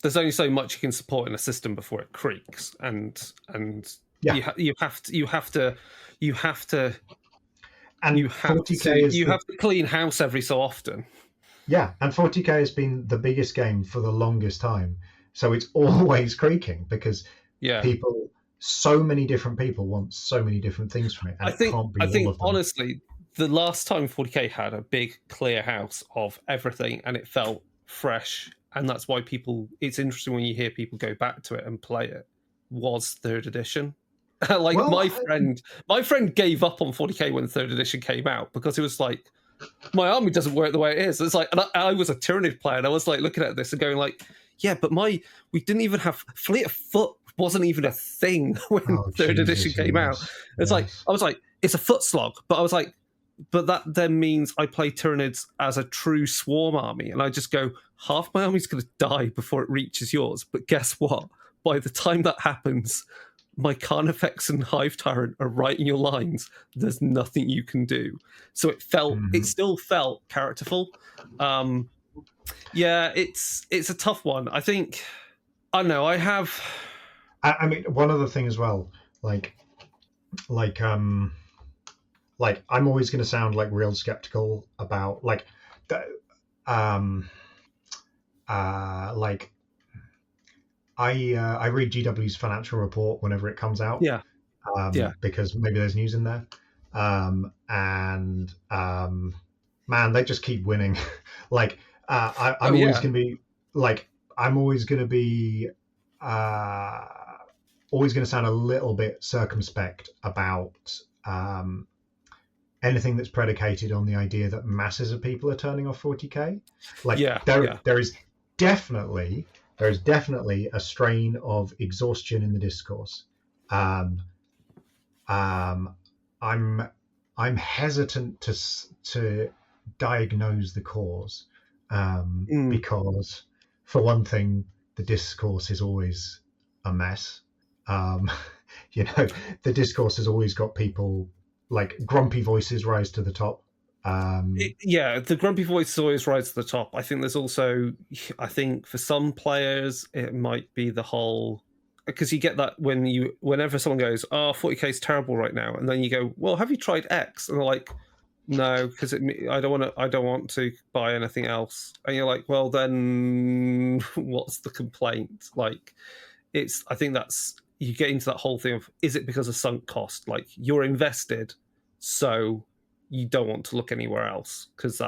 there's only so much you can support in a system before it creaks, and you have to clean house every so often. And 40k has been the biggest game for the longest time, so it's always creaking, because so many different people want so many different things from it, and I think honestly, the last time 40k had a big clear house of everything and it felt fresh, and that's why it's interesting when you hear people go back to it and play it, was 3rd edition. My friend gave up on 40k when 3rd edition came out, because it was like, my army doesn't work the way it is. It's like, and I was a Tyranid player, and I was like looking at this and going like, but we didn't even have Fleet of Foot, wasn't even a thing when 3rd edition came out. It's like, I was like, it's a foot slog, but I was like, but that then means I play Tyranids as a true swarm army, and I just go, half my army's going to die before it reaches yours. But guess what? By the time that happens, my Carnifex and Hive Tyrant are right in your lines. There's nothing you can do. So it still felt characterful. It's a tough one. I think, I don't know, I have I mean, one other thing as well, like like um like I'm always going to sound like real skeptical about like the, um like I read GW's financial report whenever it comes out, Yeah, yeah, because maybe there's news in there, and man, they just keep winning. Like oh I'm always yeah, going to be like I'm always going to be uh, always going to sound a little bit circumspect about anything that's predicated on the idea that masses of people are turning off 40k. Like yeah, there yeah, there is definitely a strain of exhaustion in the discourse. Um, um, I'm I'm hesitant to diagnose the cause, mm, because for one thing, the discourse is always a mess. Um, you know, the discourse has always got people like grumpy voices rise to the top. yeah. The grumpy voice always rises to the top. I think there's also, I think for some players, it might be the whole, because you get that whenever someone goes, "Oh, 40k is terrible right now," and then you go, "Well, have you tried X?" And they're like, "No, because I don't want to buy anything else." And you're like, "Well, then what's the complaint?" Like, I think that's, you get into that whole thing of, is it because of sunk cost? Like, you're invested, so you don't want to look anywhere else, because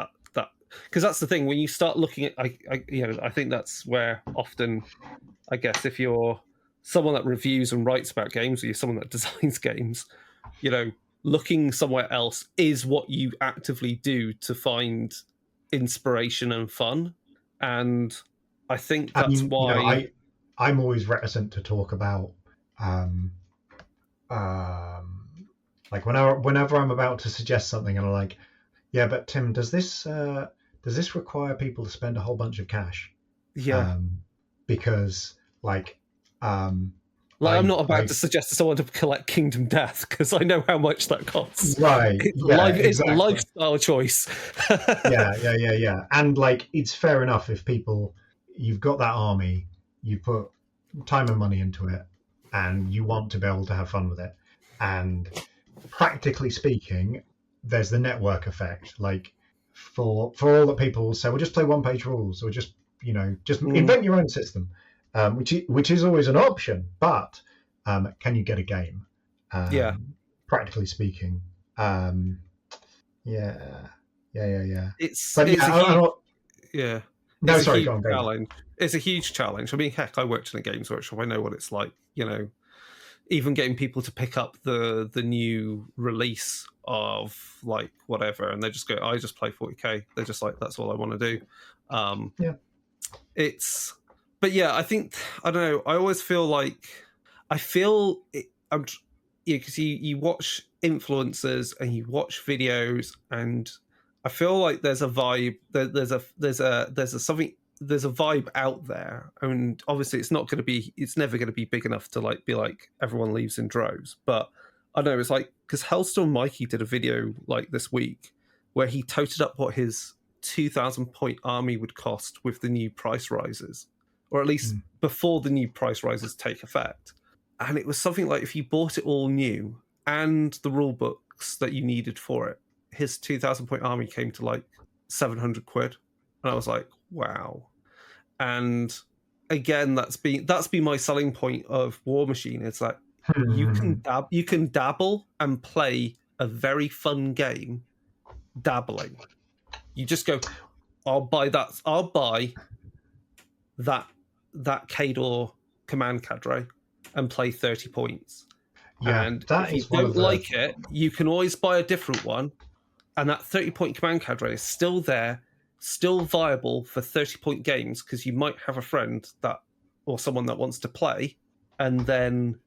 because that's the thing when you start looking at, I think that's where often, I guess, if you're someone that reviews and writes about games, or you're someone that designs games, looking somewhere else is what you actively do to find inspiration and fun. And I think I that's mean, why, I'm always reticent to talk about um, um, like whenever I'm about to suggest something, and I'm like, yeah, but Tim, does this require people to spend a whole bunch of cash? yeah, Um, because like um, like, I'm not about to suggest to someone to collect Kingdom Death, because I know how much that costs. right, yeah, It's a exactly. lifestyle choice. Yeah. And like, it's fair enough if people, you've got that army, you put time and money into it, and you want to be able to have fun with it. And practically speaking, there's the network effect. Like, for all that people will say, well, just play one page rules, or just Mm, invent your own system, which is always an option. But can you get a game? yeah, Practically speaking, um, yeah, yeah. But it's yeah, a I huge, don't. yeah, No, it's a sorry, huge go on, go on. challenge. It's a huge challenge. I mean, heck, I worked in a games workshop. I know what it's like. Even getting people to pick up the new release of like whatever, and they just go, "I just play 40k." They're just like, "That's all I want to do." Um, Yeah. it's, but yeah, I think, I don't know. I always feel like, I feel it, I'm, because you watch influencers and you watch videos, and I feel like there's a vibe. There's a something. There's a vibe out there, and obviously it's not going to be. It's never going to be big enough to like be like everyone leaves in droves. But I don't know. It's like, because Hellstorm Mikey did a video like this week where he toted up what his 2,000 point army would cost with the new price rises, or at least Mm. before the new price rises take effect. And it was something like, if you bought it all new and the rule books that you needed for it, his 2,000 point army came to like 700 quid. And I was like, wow. And again, that's been my selling point of Warmachine. It's like, you can dabble and play a very fun game dabbling. You just go, I'll buy that Kador command cadre and play 30 points. Yeah, And if that you is one of don't the. like it, you can always buy a different one. And that 30-point command cadre is still there, still viable for 30-point games, because you might have a friend that, or someone that wants to play, and then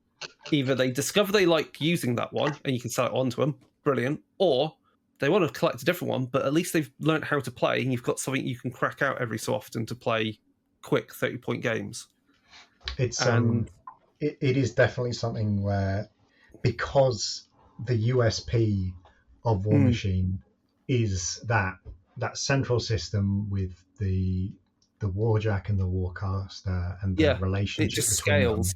either they discover they like using that one and you can sell it on to them, brilliant, or they want to collect a different one, but at least they've learned how to play, and you've got something you can crack out every so often to play quick 30-point games. It's And it is definitely something where, because the USP of War mm, Machine is that central system with the Warjack and the Warcaster, and the yeah, it relationship just between them. scales.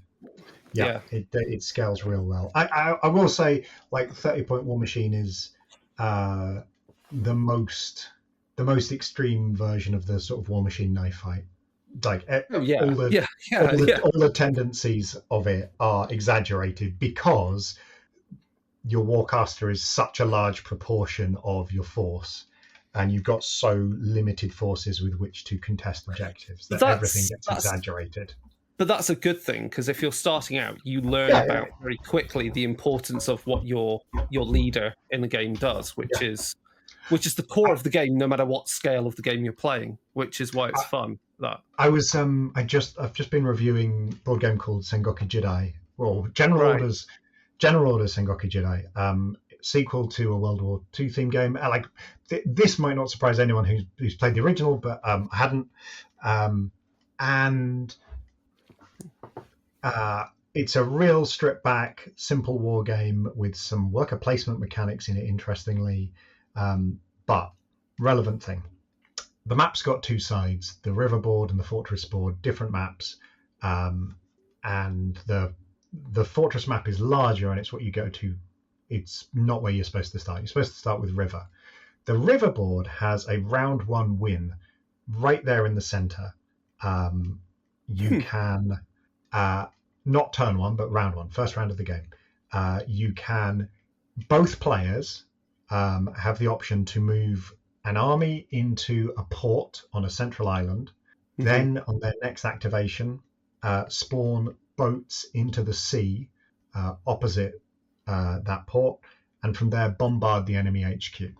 Yeah. It scales real well. I will say, like, 30-point Warmachine is the most extreme version of the sort of Warmachine knife fight. Like Oh yeah. all the Yeah. Yeah. Yeah. all the tendencies of it are exaggerated because your Warcaster is such a large proportion of your force, and you've got so limited forces with which to contest objectives that everything gets exaggerated. But that's a good thing, because if you're starting out, you learn about very quickly the importance of what your leader in the game does, which is the core of the game, no matter what scale of the game you're playing, which is why it's fun. I've just been reviewing a board game called Sengoku Jidai, or General Orders Sengoku Jidai, sequel to a World War II theme game. This might not surprise anyone who's played the original, but I hadn't. And it's a real stripped back, simple war game with some worker placement mechanics in it, interestingly. But relevant thing. The map's got two sides, the river board and the fortress board, different maps. And the fortress map is larger, and it's what you go to. It's not where you're supposed to start. You're supposed to start with river. The river board has a round one win right there in the center. You can, not turn one, but round one, first round of the game. You can, both players have the option to move an army into a port on a central island. Mm-hmm. Then on their next activation, spawn boats into the sea opposite that port, and from there bombard the enemy HQ.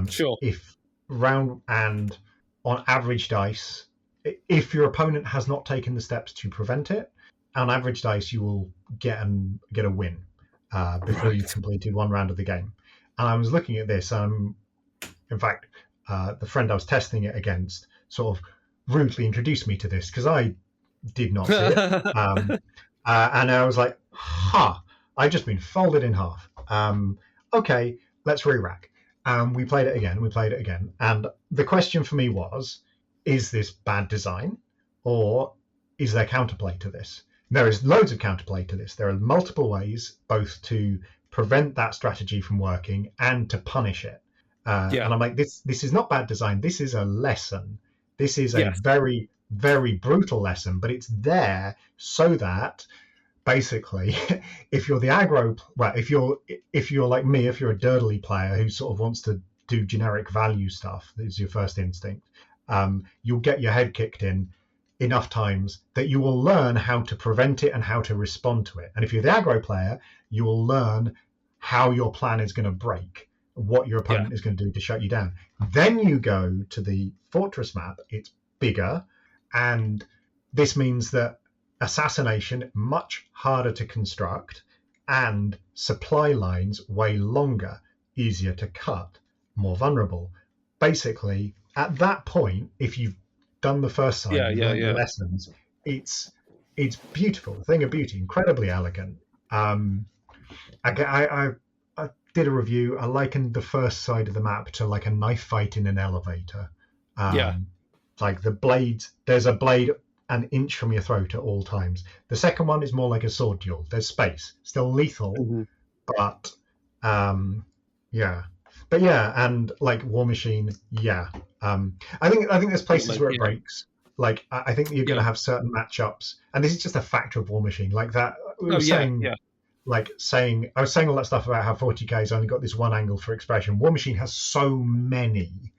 Sure. If round and on average dice, if your opponent has not taken the steps to prevent it, on average dice you will get a win before you've completed one round of the game. And I was looking at this, in fact, the friend I was testing it against sort of rudely introduced me to this because I did not see it. And I was like, I've just been folded in half. Okay, let's re-rack. We played it again. And the question for me was, is this bad design, or is there counterplay to this? There is loads of counterplay to this. There are multiple ways both to prevent that strategy from working and to punish it. And I'm like, this is not bad design. This is a lesson. This is a very, very brutal lesson, but it's there so that basically, if you're the aggro, well, if you're like me, if you're a dirtly player who sort of wants to do generic value stuff, that is your first instinct, you'll get your head kicked in enough times that you will learn how to prevent it and how to respond to it. And if you're the aggro player, you will learn how your plan is going to break, what your opponent is going to do to shut you down. Then you go to the fortress map. It's bigger, and this means that assassination much harder to construct, and supply lines way longer, easier to cut, more vulnerable. Basically, at that point, if you've done the first side, the lessons, it's beautiful, a thing of beauty, incredibly elegant. I did a review. I likened the first side of the map to like a knife fight in an elevator. Like the blades, there's a blade an inch from your throat at all times. The second one is more like a sword duel. There's space, still lethal, but and like Warmachine, I think there's places where it breaks. Like I think you're going to have certain matchups, and this is just a factor of Warmachine. Like that, I was saying all that stuff about how 40k's only got this one angle for expression. Warmachine has so many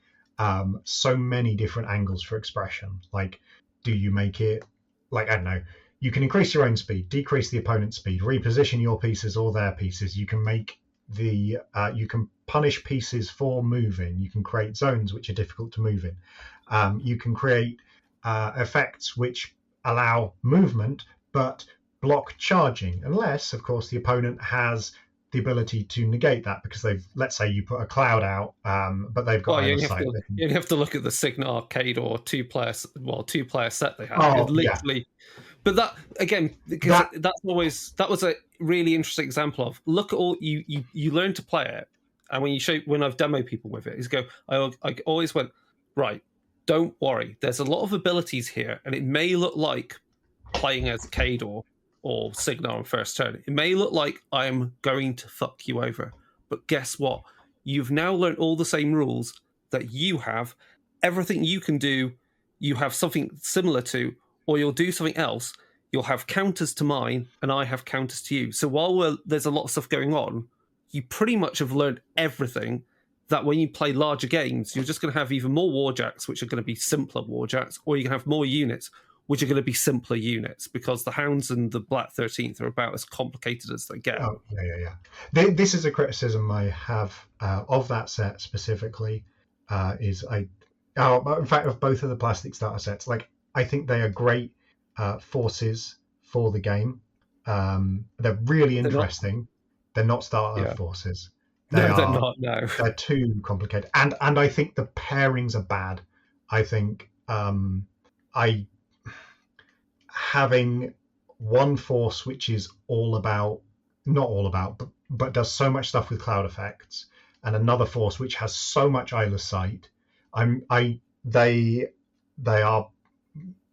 different angles for expression. Like, do you make it like, I don't know, you can increase your own speed, decrease the opponent's speed, reposition your pieces or their pieces. You can make you can punish pieces for moving. You can create zones which are difficult to move in. You can create effects which allow movement but block charging, unless, of course, the opponent has the ability to negate that, because let's say you put a cloud out, but they've got you have to look at the Signa Arcade or two-player set they have. But that again, because that was a really interesting example of, look at all you learn to play it, and when I've demoed people with it, I always went, right, don't worry, there's a lot of abilities here, and it may look like playing as Kador, or Signar on first turn. It may look like I'm going to fuck you over, but guess what? You've now learned all the same rules that you have. Everything you can do, you have something similar to, or you'll do something else. You'll have counters to mine, and I have counters to you. So while there's a lot of stuff going on, you pretty much have learned everything that when you play larger games, you're just going to have even more warjacks, which are going to be simpler warjacks, or you can have more units, which are going to be simpler units, because the Hounds and the Black 13th are about as complicated as they get. Oh, yeah. This is a criticism I have of that set specifically, in fact, of both of the plastic starter sets. Like, I think they are great forces for the game. They're really interesting. They're not starter forces. They're not. No, they're too complicated, and I think the pairings are bad. I think having one force which is not all about, but does so much stuff with cloud effects, and another force which has so much eyeless sight. They are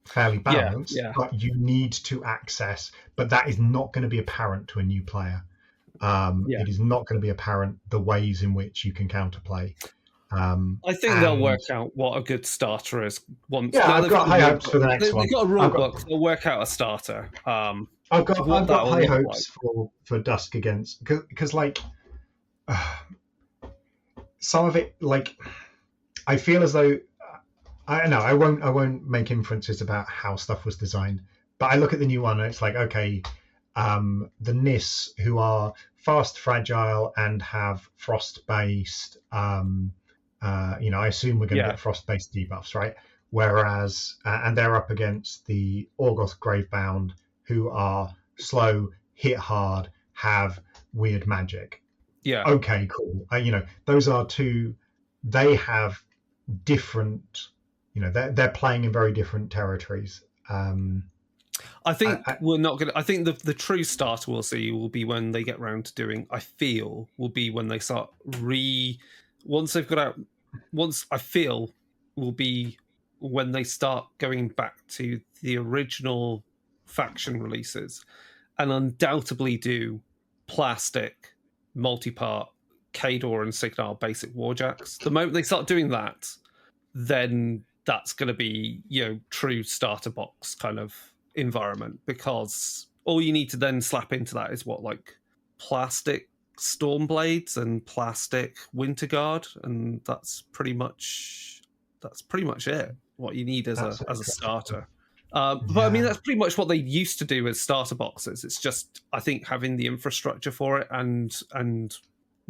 fairly balanced, but you need to access. But that is not going to be apparent to a new player. It is not going to be apparent the ways in which you can counterplay. I think they'll work out what a good starter is once. Yeah, I've got high hopes for the next one. They've got a rule book. They'll work out a starter. I've got high hopes for Dusk Against, because like some of it, like I feel as though I won't make inferences about how stuff was designed, but I look at the new one and it's like, okay, the Nis, who are fast, fragile, and have frost-based. I assume we're going to get frost-based debuffs, right? Whereas, and they're up against the Orgoth Gravebound, who are slow, hit hard, have weird magic. Yeah. Okay, cool. Those are two. They have different. They're playing in very different territories. I think we're not going to. I think the true starter we'll see will be when they get round to doing. I feel will be when they start once they've got out. Once I feel will be when they start going back to the original faction releases, and undoubtedly do plastic, multi-part, Kador and Signar basic warjacks. The moment they start doing that, then that's going to be true starter box kind of environment, because all you need to then slap into that is plastic Stormblades and plastic Winter Guard, and that's pretty much it. What you need as a starter. But I mean, that's pretty much what they used to do as starter boxes. It's just, I think, having the infrastructure for it and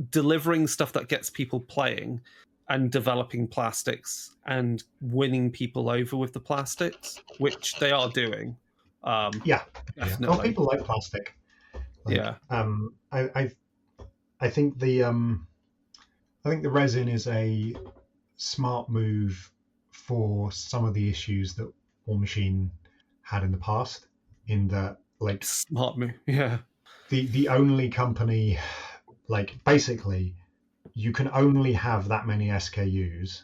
delivering stuff that gets people playing and developing plastics and winning people over with the plastics, which they are doing. Definitely. Well, people like plastic. I think the resin is a smart move for some of the issues that Warmachine had in the past. In that, smart move, yeah. The only company, basically, you can only have that many SKUs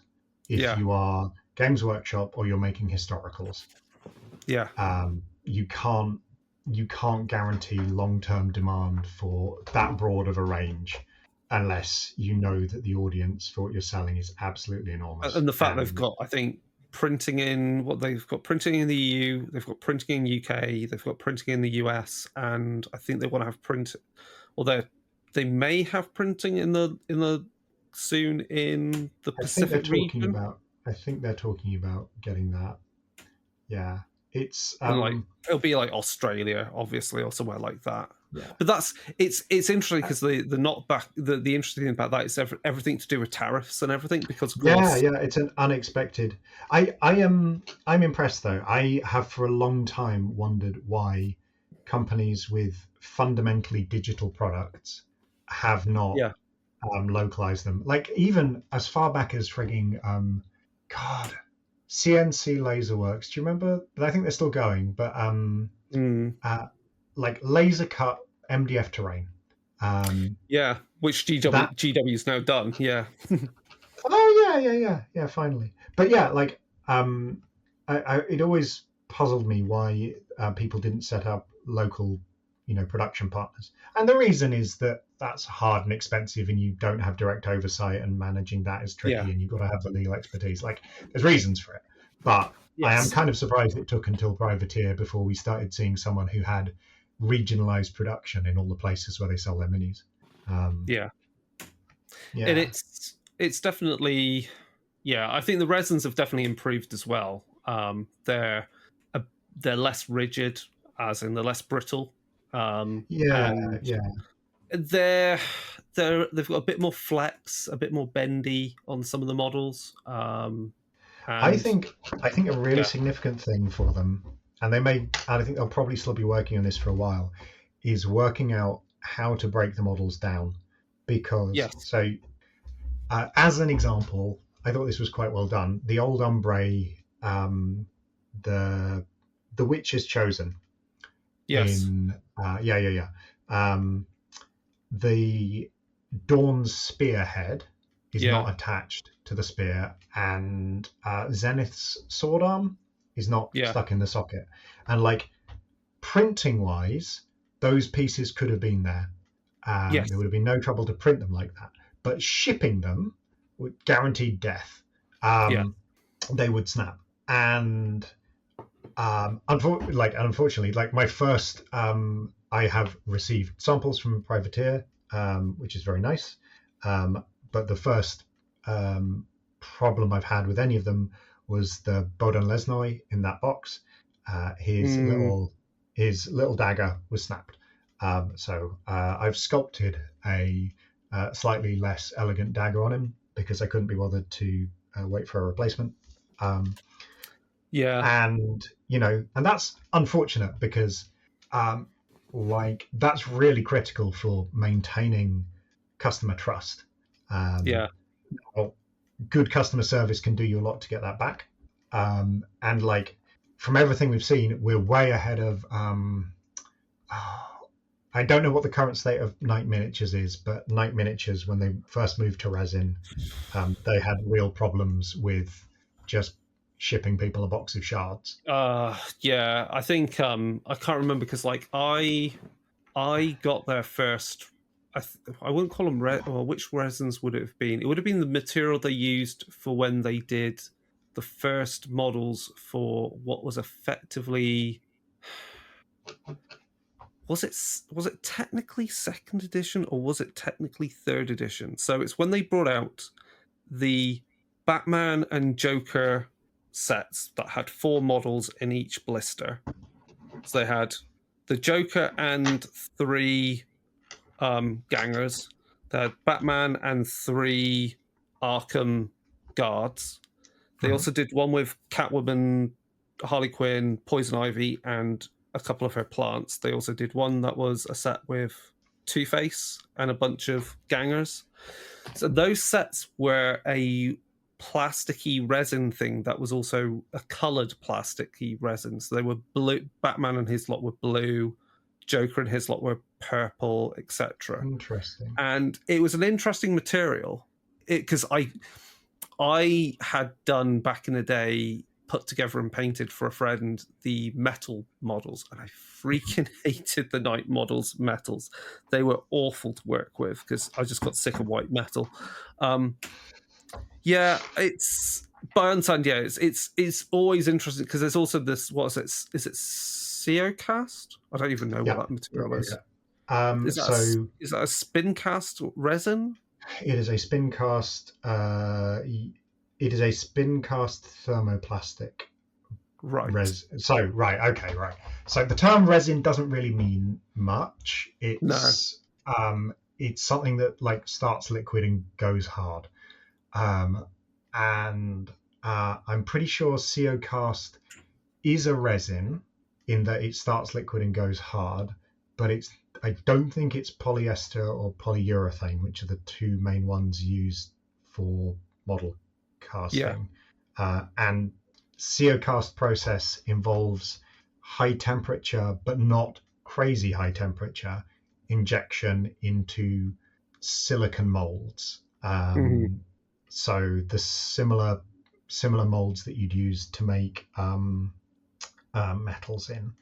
if you are Games Workshop or you're making historicals. Yeah. You can't guarantee long-term demand for that broad of a range unless you know that the audience for what you're selling is absolutely enormous. And the fact they've got, I think, printing in printing in the EU, they've got printing in UK, they've got printing in the US, and I think they want to have print, or they may have printing in the soon in the Pacific region. I think they're talking about getting that. Yeah. It's it'll be like Australia, obviously, or somewhere like that. Yeah. But it's interesting because the interesting thing about that is everything to do with tariffs and everything, because it's an unexpected. I'm impressed though. I have for a long time wondered why companies with fundamentally digital products have not localized them. Like even as far back as frigging CNC Laserworks. Do you remember? I think they're still going, but laser cut MDF terrain. Which GW's now done. Yeah. Oh yeah. Finally, but it always puzzled me why people didn't set up local, production partners. And the reason is that that's hard and expensive, and you don't have direct oversight, and managing that is tricky, and you've got to have the legal expertise. Like, there's reasons for it. But I am kind of surprised it took until Privateer before we started seeing someone who had regionalized production in all the places where they sell their minis. And it's definitely, I think the resins have definitely improved as well. They're less rigid, as in they're less brittle. They've got a bit more flex, a bit more bendy on some of the models. I think a really significant thing for them, and I think they'll probably still be working on this for a while, is working out how to break the models down. Because as an example, I thought this was quite well done. The old Umbre, the Witch's Chosen. Yes. The Dawn's spearhead is not attached to the spear, and Zenith's sword arm is not stuck in the socket. And like, printing wise, those pieces could have been there. There would have been no trouble to print them like that. But shipping them would guaranteed death. They would snap. And unfortunately, like my first, I have received samples from Privateer, which is very nice. But the first problem I've had with any of them was the Bodan Lesnoy in that box. His little dagger was snapped. So I've sculpted a slightly less elegant dagger on him because I couldn't be bothered to wait for a replacement. And that's unfortunate because that's really critical for maintaining customer trust. Good customer service can do you a lot to get that back. And like, from everything we've seen, we're way ahead of I don't know what the current state of Night Miniatures is, but Night Miniatures, when they first moved to resin, they had real problems with just shipping people a box of shards. I think I can't remember because like I got there first. I wouldn't call them which resins would it have been? It would have been the material they used for when they did the first models for what was effectively. Was it technically second edition or was it technically third edition? So it's when they brought out the Batman and Joker sets that had 4 models in each blister. So they had the Joker and 3 gangers. They had Batman and 3 Arkham guards. They also did one with Catwoman, Harley Quinn, Poison Ivy, and a couple of her plants. They also did one that was a set with Two-Face and a bunch of gangers. So those sets were a plasticky resin thing that was also a coloured plasticky resin. So they were blue. Batman and his lot were blue. Joker and his lot were purple, etc. Interesting. And it was an interesting material because I had done back in the day, put together and painted for a friend the metal models, and I freaking hated the Night models metals. They were awful to work with because I just got sick of white metal. It's always interesting because there's also this, what is it? Is it CO cast? I don't even know what that material is. Is that a spin cast resin? It is a spin cast. It is a spin cast thermoplastic. Right. So the term resin doesn't really mean much. It's something that like starts liquid and goes hard. And I'm pretty sure CO cast is a resin in that it starts liquid and goes hard, but I don't think it's polyester or polyurethane, which are the 2 main ones used for model casting. And CO cast process involves high temperature, but not crazy high temperature, injection into silicon molds. So the similar molds that you'd use to make metals in.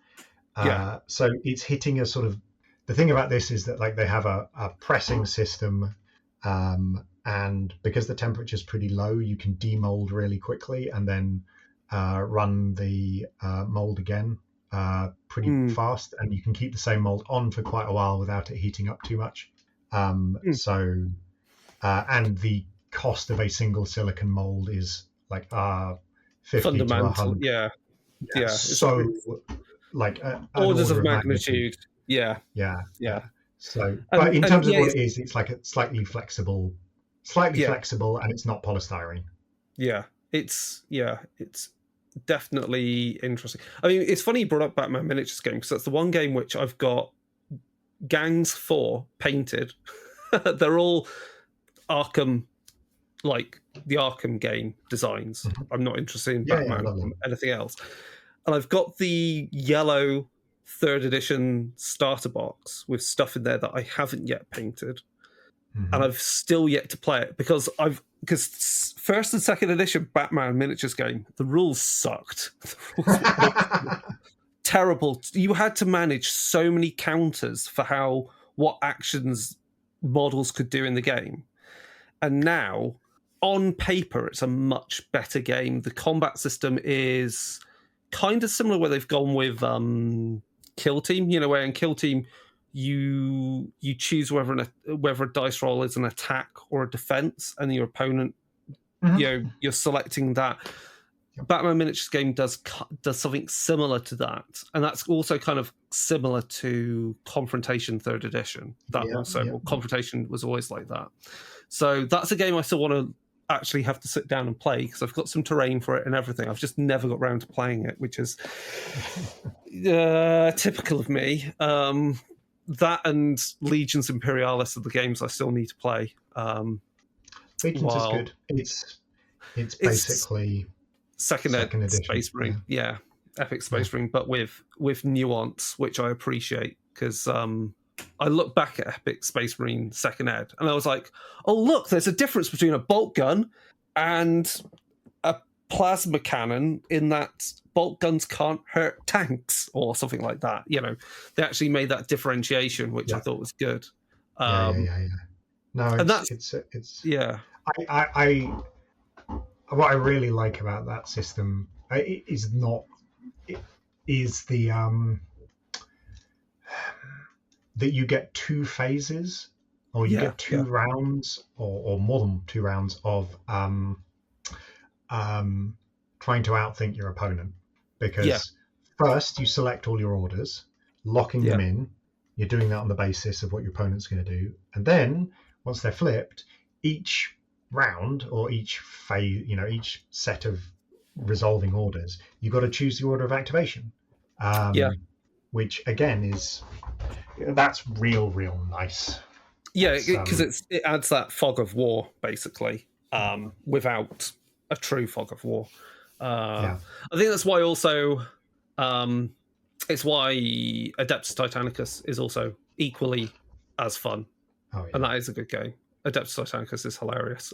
Yeah. So it's hitting a sort of, the thing about this is that like they have a pressing system, and because the temperature is pretty low, you can demold really quickly and then run the mold again pretty fast, and you can keep the same mold on for quite a while without it heating up too much. So and the cost of a single silicon mold is like 50 fundamental. to 100. Yeah. So like an orders of magnitude. magnitude. Yeah. So, but in terms of what it is, it's like a slightly flexible, and it's not polystyrene. Yeah, it's definitely interesting. I mean, it's funny you brought up Batman Miniatures game, because that's the one game which I've got gangs for painted. They're all Arkham, like the Arkham game designs. I'm not interested in Batman or anything else. And I've got the yellow 3rd edition starter box with stuff in there that I haven't yet painted, and I've still yet to play it because 1st and 2nd edition Batman Miniatures game, the rules sucked. The rules were terrible. You had to manage so many counters for what actions models could do in the game, and now on paper it's a much better game. The combat system is kind of similar, where they've gone with Kill Team, where in Kill Team you choose whether a dice roll is an attack or a defense, and your opponent, you're selecting that. Batman Miniatures game does something similar to that, and that's also kind of similar to Confrontation 3rd edition. Confrontation was always like that. So that's a game I still want to actually have to sit down and play, because I've got some terrain for it and everything. I've just never got around to playing it, which is typical of me. That and Legions Imperialis are the games I still need to play. Legions is good. It's basically second edition. Space Marine, Epic Space Marine, but with nuance, which I appreciate, because I look back at Epic Space Marine 2nd Ed, and I was like, oh, look, there's a difference between a bolt gun and a plasma cannon, in that bolt guns can't hurt tanks or something like that. They actually made that differentiation, which I thought was good. No, and it's what I really like about that system is the that you get 2 phases, or you get 2 rounds, or more than 2 rounds of trying to outthink your opponent. Because first you select all your orders, locking them in. You're doing that on the basis of what your opponent's going to do, and then once they're flipped, each round or each phase, each set of resolving orders, you've got to choose the order of activation. Which again that's real nice. Because it adds that fog of war, basically, without a true fog of war. I think that's why also it's why Adeptus Titanicus is also equally as fun. And that is a good game. Adeptus Titanicus is hilarious.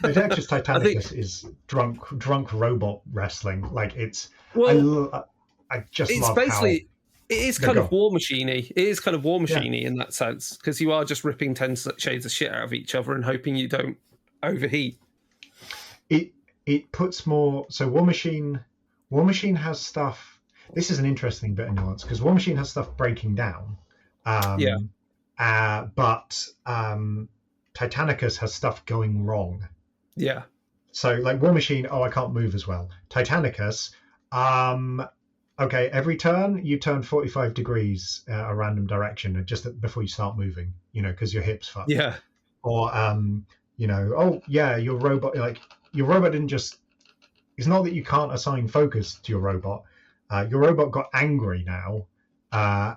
Adeptus Titanicus is drunk robot wrestling. Like it's I just love basically it is kind of Warmachine-y. It is kind of Warmachine-y in that sense, because you are just ripping 10 shades of shit out of each other and hoping you don't overheat. It puts more. So Warmachine has stuff. This is an interesting bit of nuance, because Warmachine has stuff breaking down. But Titanicus has stuff going wrong. Yeah. So like Warmachine, I can't move as well. Titanicus, okay, every turn you turn 45 degrees a random direction just before you start moving, because your hips fucked. Yeah. Or your robot didn't just. It's not that you can't assign focus to your robot. Your robot got angry now,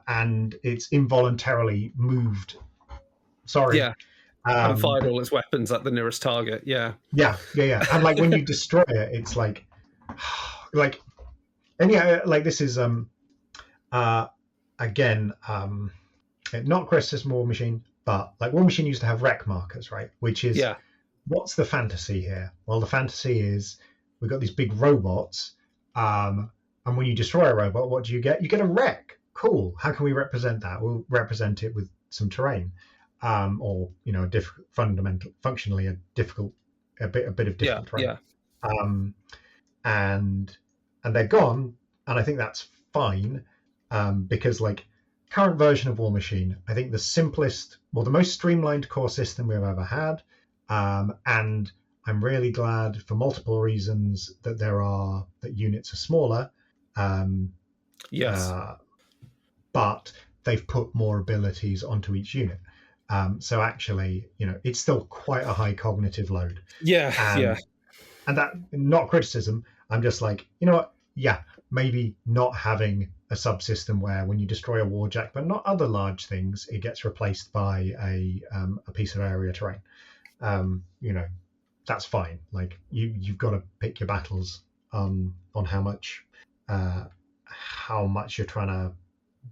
and it's involuntarily moved. Sorry. Yeah. And fired all its weapons at the nearest target. Yeah. Yeah. And like when you destroy it, it's like this is again not Chris's Warmachine, but like Warmachine used to have wreck markers, right? Which is what's the fantasy here? Well, the fantasy is we've got these big robots And when you destroy a robot, what do you get? You get a wreck. Cool. How can we represent that? We'll represent it with some terrain, or functionally a bit of difficult terrain. And they're gone, and I think that's fine, because like current version of Warmachine, I think the most streamlined core system we've ever had, and I'm really glad for multiple reasons that units are smaller. Yes. But they've put more abilities onto each unit. So actually, it's still quite a high cognitive load. Yeah. And that, not criticism. I'm just like, you know what? Yeah, maybe not having a subsystem where when you destroy a warjack, but not other large things, it gets replaced by a piece of area terrain. That's fine. Like you've got to pick your battles on how much you're trying to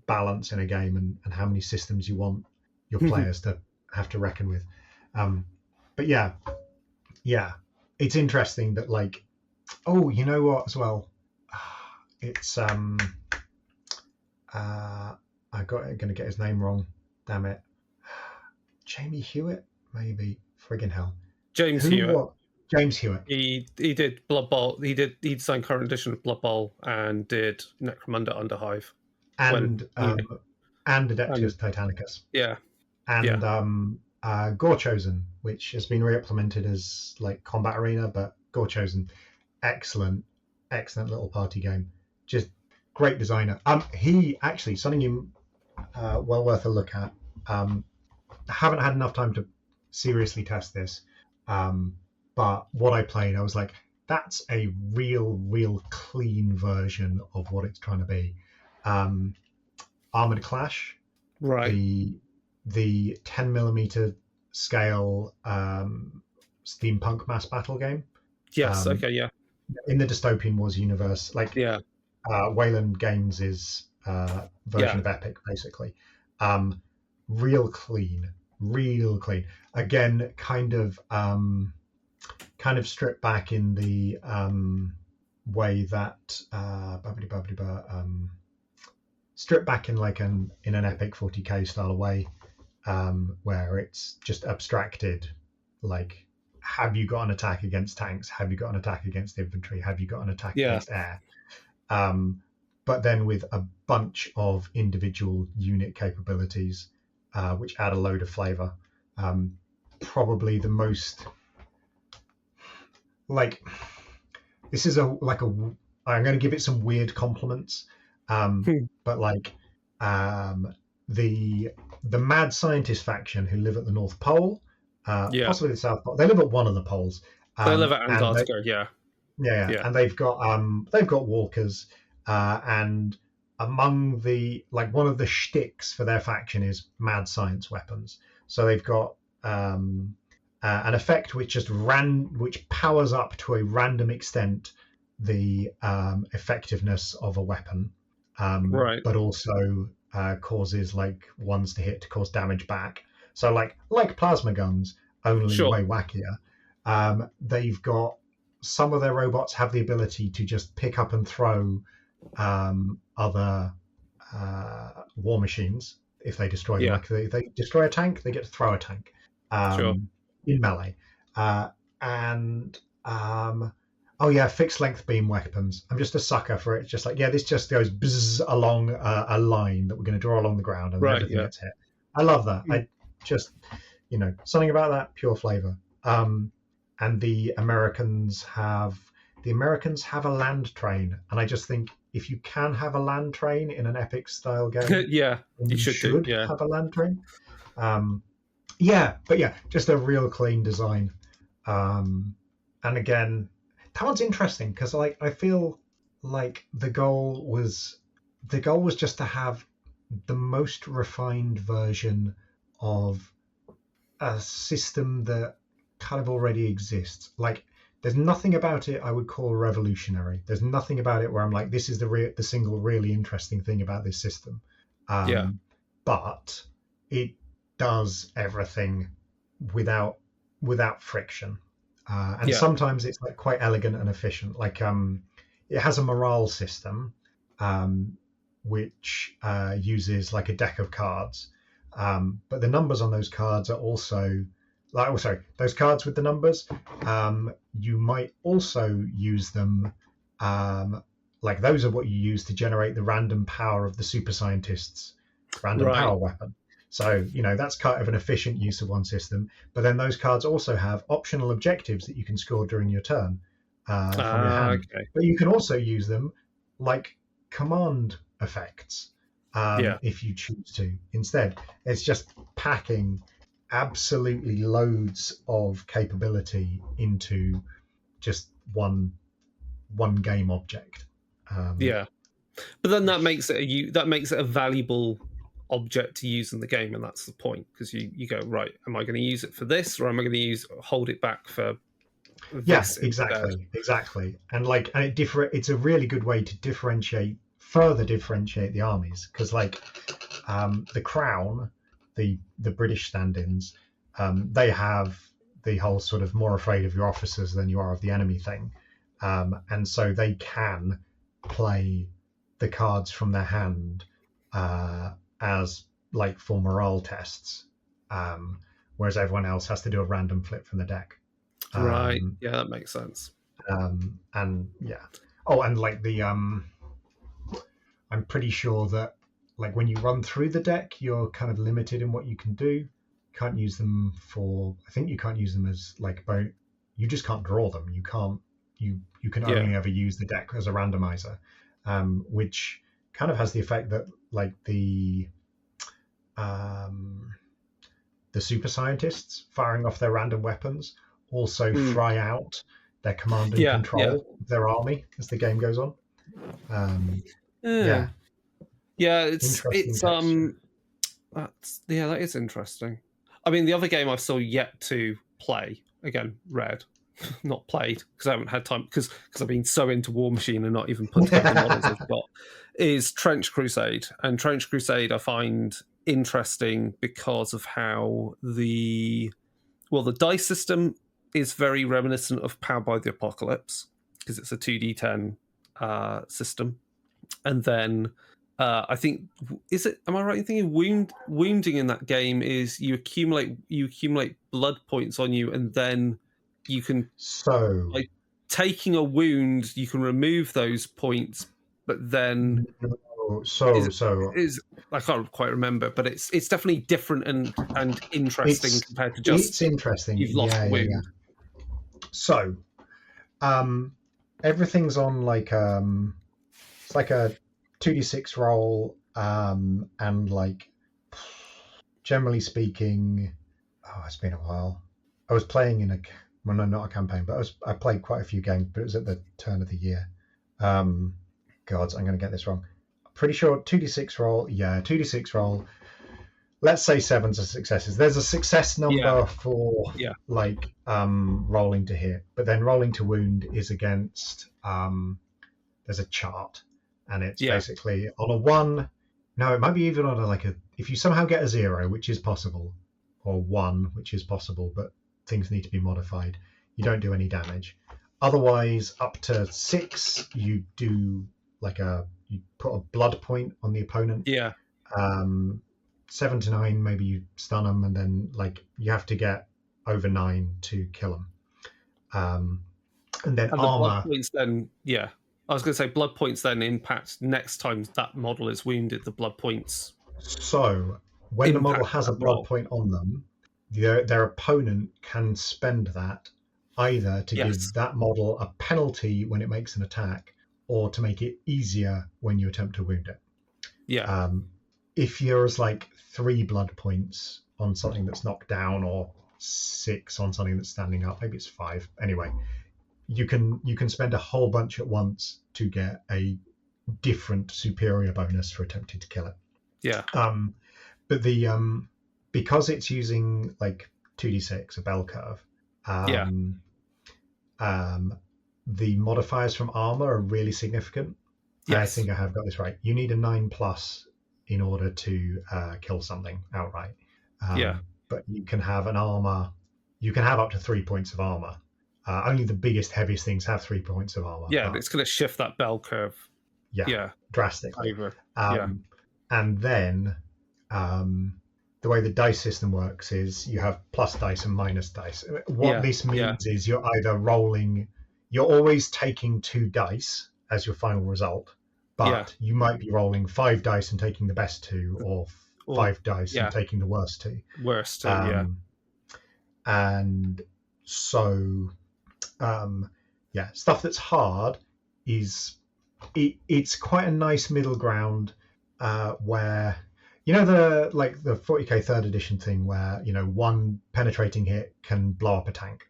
balance in a game, and how many systems you want your players to have to reckon with. But yeah, it's interesting that like, oh, you know what as well, it's I'm gonna get his name wrong, damn it. Jamie Hewitt, maybe. Friggin' hell. James Hewitt. James Hewitt. He did Blood Bowl. He designed current edition of Blood Bowl and did Necromunda Underhive. And Adeptus Titanicus. Yeah. And Gore Chosen, which has been re-implemented as like Combat Arena, but Gore Chosen, excellent little party game. Just great designer. He actually, something you well worth a look at. I haven't had enough time to seriously test this, but what I played, I was like, that's a real clean version of what it's trying to be. Armored Clash, right? The 10mm scale steampunk mass battle game. Yes. Okay. Yeah. In the Dystopian Wars universe, like Wayland Games' version of Epic, basically. Real clean. Again, kind of stripped back in the way that stripped back in like in an Epic 40k style way, where it's just abstracted, like, have you got an attack against tanks? Have you got an attack against infantry? Have you got an attack against air? But then with a bunch of individual unit capabilities, which add a load of flavor. Probably the most, like, this is I'm going to give it some weird compliments, but like the mad scientist faction who live at the North Pole, possibly the South Pole. They live at one of the poles. They live at Antarctica. Yeah, and they've got walkers, and among the, like, one of the shticks for their faction is mad science weapons. So they've got an effect which which powers up to a random extent the effectiveness of a weapon, right? But also causes like ones to hit to cause damage back. So like plasma guns, only way wackier. They've got, some of their robots have the ability to just pick up and throw other war machines if they destroy them. Like they destroy a tank, they get to throw a tank in melee. Fixed length beam weapons. I'm just a sucker for it. It's just like, this just goes bzzz along a line that we're going to draw along the ground, and everything gets hit. I love that. I just, something about that, pure flavor. And the Americans have a land train, and I just think if you can have a land train in an Epic style game, you should have a land train. Just a real clean design. And again, that one's interesting because I feel like the goal was just to have the most refined version of a system that kind of already exists. Like, there's nothing about it I would call revolutionary. There's nothing about it where I'm like, this is the single really interesting thing about this system. But it does everything without friction. And sometimes it's like quite elegant and efficient. Like, it has a morale system which uses like a deck of cards. But the numbers on those cards are also those cards with the numbers. You might also use them. Like those are what you use to generate the random power of the super scientist's random power weapon. So, that's kind of an efficient use of one system. But then those cards also have optional objectives that you can score during your turn from your hand. Okay. But you can also use them like command effects if you choose to. Instead, it's just packing absolutely loads of capability into just one game object. But then that makes it a valuable object to use in the game, and that's the point, because you go, right, am I going to use it for this, or am I going to hold it back for this? Yes, exactly. And it's a really good way to further differentiate the armies, because the Crown, the British stand-ins, they have the whole sort of more afraid of your officers than you are of the enemy thing, and so they can play the cards from their hand as for morale tests, whereas everyone else has to do a random flip from the deck. Right. Yeah, that makes sense. And yeah. Oh, and I'm pretty sure that when you run through the deck, you're kind of limited in what you can do. I think you can't use them as you just can't draw them. You can't. You can only ever use the deck as a randomizer, which kind of has the effect that the super scientists firing off their random weapons also fry out their command and control of their army as the game goes on. That is interesting. I mean, the other game I've still yet to play, again, read, not played because I haven't had time, because I've been so into Warmachine and not even put together the models I've got, is Trench Crusade. And Trench Crusade I find interesting because of how the dice system is very reminiscent of Powered by the Apocalypse, because it's a 2d10 system. And then I think, am I right in thinking wounding in that game is you accumulate blood points on you, and then you can, taking a wound, you can remove those points, but then I can't quite remember, but it's definitely different and interesting compared to just it's interesting. You've lost a wound. Yeah. So, everything's on it's like a 2d6 roll, and generally speaking, it's been a while. I was playing in not a campaign, but I played quite a few games, but it was at the turn of the year. I'm going to get this wrong. I'm pretty sure 2d6 roll. Yeah, 2d6 roll. Let's say 7s are successes. There's a success number for rolling to hit, but then rolling to wound is against. There's a chart, and it's basically on a 1. No, it might be even on if you somehow get a 0, which is possible, or 1, which is possible, but things need to be modified, you don't do any damage. Otherwise, up to 6, you do you put a blood point on the opponent. 7 to 9, maybe you stun them, and then you have to get over 9 to kill them. And then armor. The blood points then, I was going to say blood points then impact next time that model is wounded. The blood points. So when the model has a blood point on them, their opponent can spend that either to give that model a penalty when it makes an attack, or to make it easier when you attempt to wound it. If yours 3 blood points on something that's knocked down, or 6 on something that's standing up, maybe it's 5. Anyway, you can spend a whole bunch at once to get a different superior bonus for attempting to kill it. But because it's using 2d6, a bell curve, the modifiers from armor are really significant. I think I have got this right. You need a 9+ in order to kill something outright. But you can have an armor. You can have up to 3 points of armor. Only the biggest, heaviest things have 3 points of armor. But it's going to shift that bell curve. drastically. Over. And then the way the dice system works is you have plus dice and minus dice. What this means is you're always taking 2 dice as your final result, but you might be rolling 5 dice and taking the best 2, or 5 dice and taking the worst 2. And so, stuff that's hard it's quite a nice middle ground where, the 40k 3rd edition thing where, one penetrating hit can blow up a tank.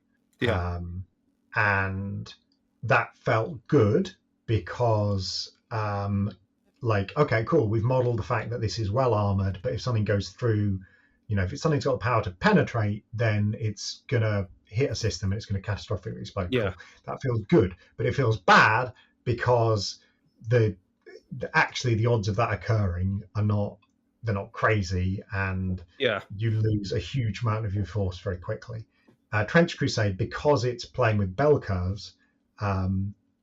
And that felt good because, okay, cool, we've modeled the fact that this is well armored, but if something goes through, if something's got the power to penetrate, then it's going to hit a system and it's going to catastrophically explode. Cool. That feels good, but it feels bad because actually the odds of that occurring they're not crazy, and you lose a huge amount of your force very quickly. Trench Crusade, because it's playing with bell curves,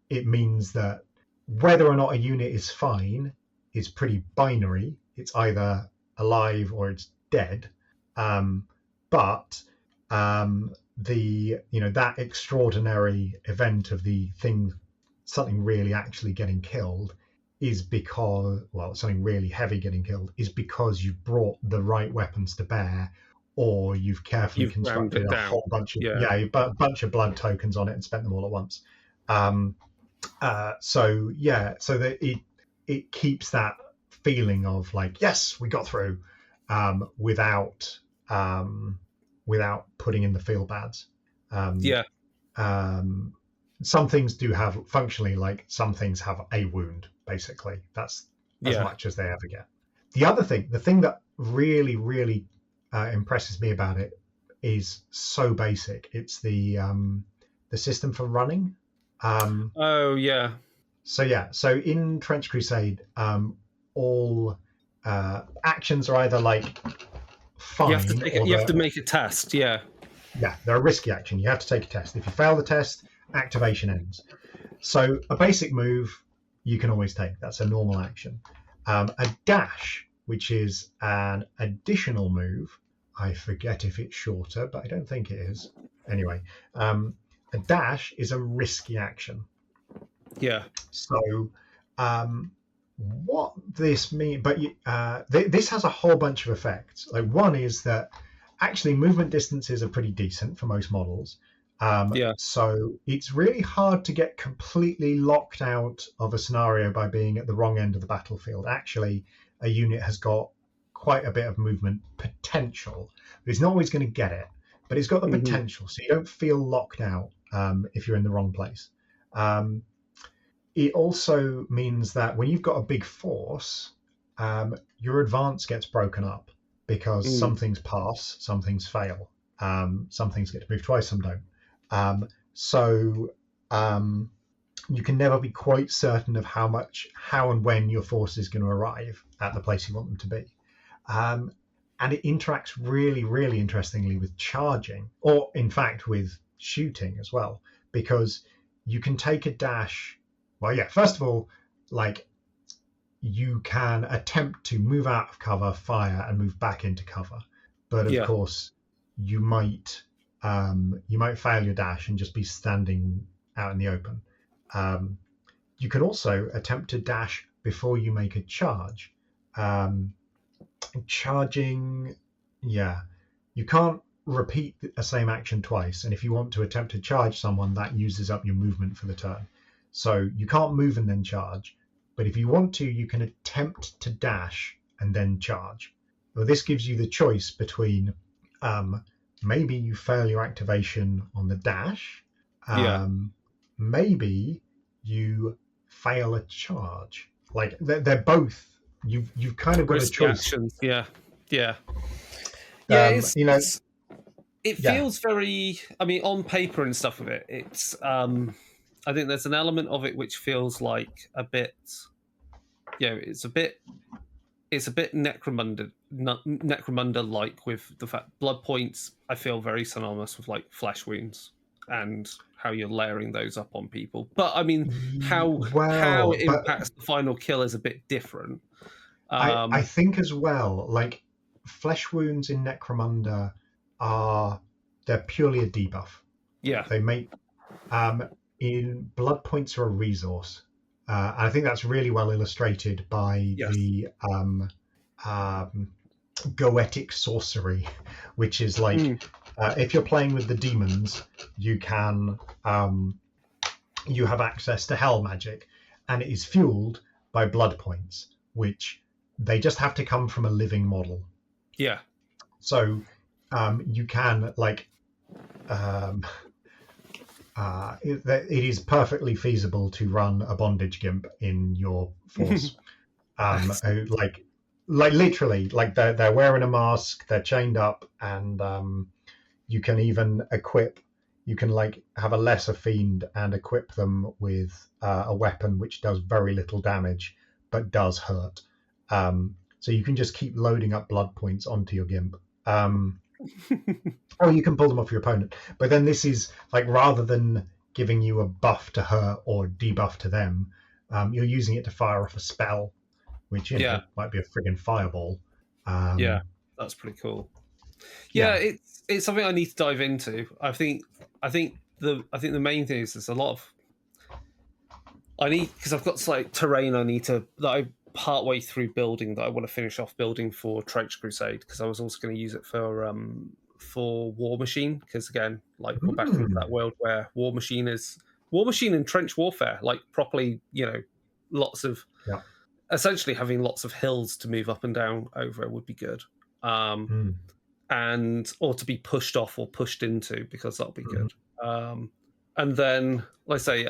it means that whether or not a unit is fine is pretty binary. It's either alive or it's dead. But that extraordinary event of something really actually getting killed is because, something really heavy getting killed is because you've brought the right weapons to bear, or you've carefully constructed a whole bunch of a bunch of blood tokens on it and spent them all at once. So that it keeps that feeling of like, yes, we got through, without putting in the feel bads. Some things do have functionally, like some things have a wound, basically. That's as much as they ever get. The thing that really, really impresses me about it is so basic. It's the system for running. So in Trench Crusade, all actions are either like fine. You have to make a test. Yeah, they're a risky action. You have to take a test. If you fail the test, activation ends. So a basic move you can always take. That's a normal action. A dash, which is an additional move. I forget if it's shorter, but I don't think it is. Anyway, a dash is a risky action. Yeah. So what this means, but this has a whole bunch of effects. Like, one is that actually movement distances are pretty decent for most models. So it's really hard to get completely locked out of a scenario by being at the wrong end of the battlefield. Actually, a unit has got quite a bit of movement potential. It's not always going to get it, but it's got the potential, so you don't feel locked out if you're in the wrong place. It also means that when you've got a big force, your advance gets broken up because some things pass, some things fail, some things get to move twice, some don't. So you can never be quite certain of how and when your force is going to arrive at the place you want them to be. And it interacts really, really interestingly with charging, or in fact with shooting as well, because you can take a dash. Well, first of all, like, you can attempt to move out of cover, fire, and move back into cover. But of course, you might fail your dash and just be standing out in the open. You can also attempt to dash before you make a charge. Charging, you can't repeat the same action twice. And if you want to attempt to charge someone, that uses up your movement for the turn. So you can't move and then charge. But if you want to, you can attempt to dash and then charge. Well, this gives you the choice between maybe you fail your activation on the dash. Maybe you fail a charge. Like, they're both. You've kind of got a choice. Actions. Yeah. It feels very. I mean, on paper and stuff of it, it's. I think there's an element of it which feels like a bit. It's a bit Necromunda like, with the fact blood points. I feel very synonymous with like flesh wounds and how you're layering those up on people. But I mean, how it impacts the final kill is a bit different. I think as well, like flesh wounds in Necromunda they're purely a debuff. Yeah, they make in blood points are a resource, and I think that's really well illustrated by the goetic sorcery, which is like if you're playing with the demons, you can you have access to hell magic, and it is fueled by blood points, which they just have to come from a living model. Yeah. So you can like it is perfectly feasible to run a bondage gimp in your force. like literally, like they're wearing a mask, they're chained up, and you can even equip. You can like have a lesser fiend and equip them with a weapon which does very little damage but does hurt. So you can just keep loading up blood points onto your gimp. Or you can pull them off your opponent. But then this is like, rather than giving you a buff to her or debuff to them, you're using it to fire off a spell, which might be a friggin' fireball. Yeah, that's pretty cool. Yeah, it's something I need to dive into. I think the main thing is there's a lot of because I've got like terrain that I partway through building that I want to finish off building for Trench Crusade, because I was also going to use it for Warmachine, because again, like we're back into that world where Warmachine and trench warfare, like properly, lots of essentially having lots of hills to move up and down over would be good. And or to be pushed off or pushed into, because that'll be good. And then, like I say,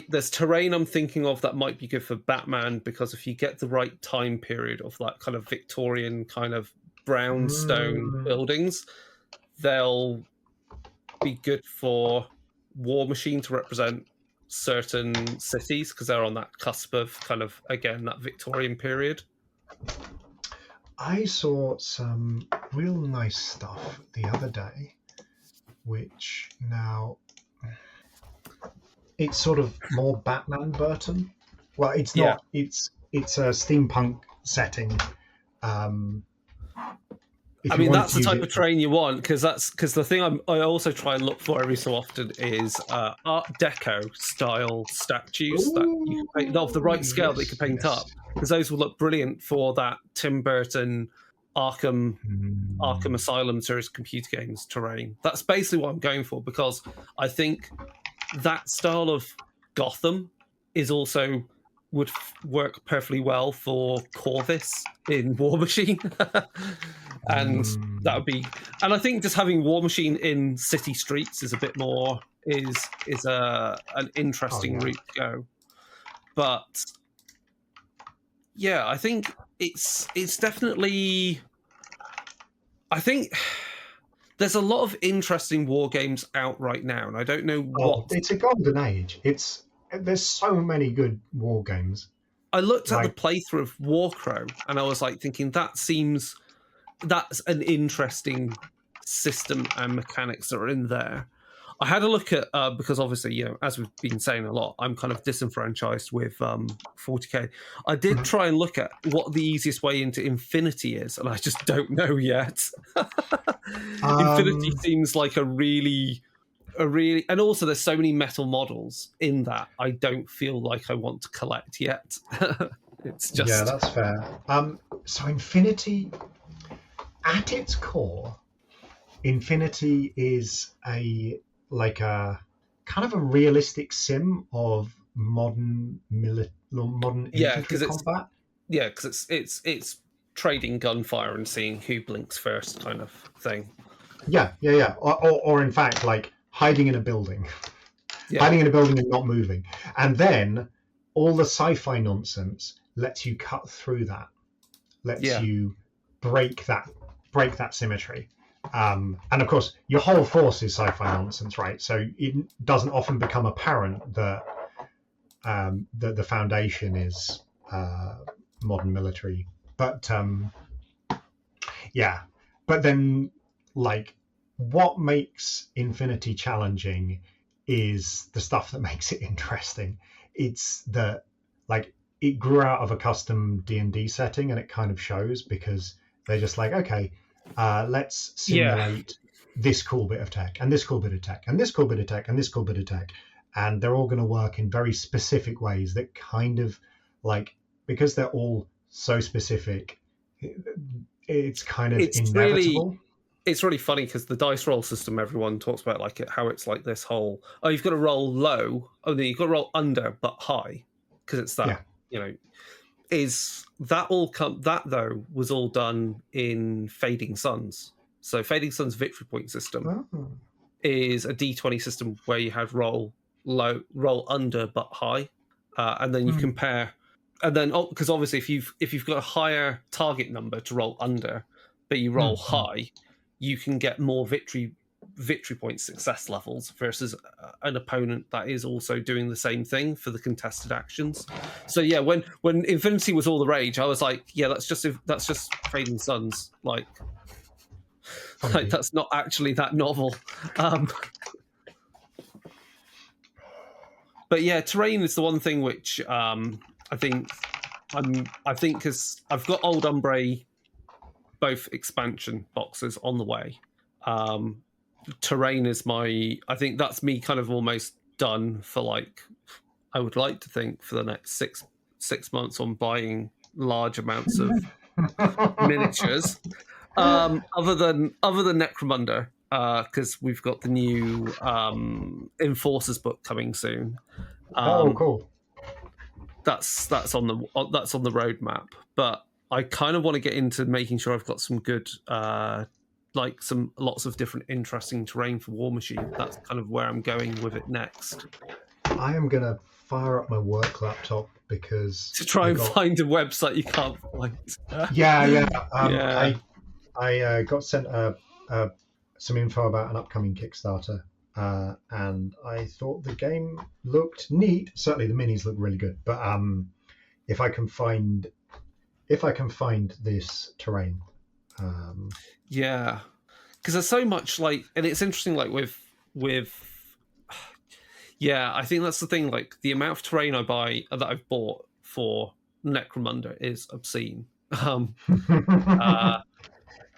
there's terrain I'm thinking of that might be good for Batman, because if you get the right time period of that kind of Victorian kind of brownstone buildings, they'll be good for Warmachine to represent certain cities, because they're on that cusp of kind of, again, that Victorian period. I saw some real nice stuff the other day, which now it's sort of more Batman Burton. Well, it's not. It's a steampunk setting. I mean, that's the type of terrain you want, because the thing I also try and look for every so often is Art Deco style statues that you can paint of the right scale that you can paint up, because those will look brilliant for that Tim Burton Arkham Asylum series computer games terrain. That's basically what I'm going for, because I think that style of Gotham would work perfectly well for Corvus in Warmachine. And that would be, and I think just having Warmachine in city streets is a bit more is an interesting route to go. But yeah, I think it's definitely, I think there's a lot of interesting war games out right now, and I don't know what. It's a golden age. There's so many good war games. I looked at the playthrough of Warcrow, and I was like thinking that's an interesting system and mechanics that are in there. I had a look at because obviously, as we've been saying a lot, I'm kind of disenfranchised with 40k. I did try and look at what the easiest way into Infinity is, and I just don't know yet. Infinity seems like a really, and also there's so many metal models in that I don't feel like I want to collect yet. It's just that's fair. So Infinity, at its core, Infinity is a kind of a realistic sim of modern infantry combat. Because it's trading gunfire and seeing who blinks first, kind of thing. Yeah. Or in fact, like hiding in a building, and not moving, and then all the sci-fi nonsense lets you cut through that, you break that symmetry. And of course, your whole force is sci-fi nonsense, right? So it doesn't often become apparent that the foundation is modern military. But but then, like, what makes Infinity challenging is the stuff that makes it interesting. It's that, like, it grew out of a custom D&D setting, and it kind of shows, because they're just like, okay, let's simulate this cool bit of tech, and this cool bit of tech, and this cool bit of tech, and this cool bit of tech, and they're all going to work in very specific ways that kind of, like, because they're all so specific, it's kind of inevitable. It's really funny because the dice roll system, everyone talks about like how it's like this whole, oh, you've got to roll low, oh, then you've got to roll under but high, because it's that, is that all that though was all done in Fading Suns. So Fading Suns victory point system is a D20 system where you have roll low, roll under but high, and then you compare, and then because obviously if you've got a higher target number to roll under, but you roll high, you can get more victory point success levels versus an opponent that is also doing the same thing for the contested actions. So yeah, when Infinity was all the rage, I was like, yeah, that's just Fading Suns. Like that's not actually that novel. But yeah, terrain is the one thing which I think because I've got Old Umbre, both expansion boxes on the way. Terrain is I think that's me kind of almost done for, like, I would like to think for the next six months on buying large amounts of miniatures. Other than Necromunda, because we've got the new Enforcers book coming soon. Cool. That's on the roadmap, but I kind of want to get into making sure I've got some good, lots of different interesting terrain for Warmachine. That's kind of where I'm going with it next. I am going to fire up my work laptop because to try and find a website you can't find. I got sent some info about an upcoming Kickstarter, and I thought the game looked neat. Certainly, the minis look really good. But if I can find this terrain, because there's so much, like, and it's interesting, like with I think that's the thing. Like, the amount of terrain that I've bought for Necromunda is obscene. And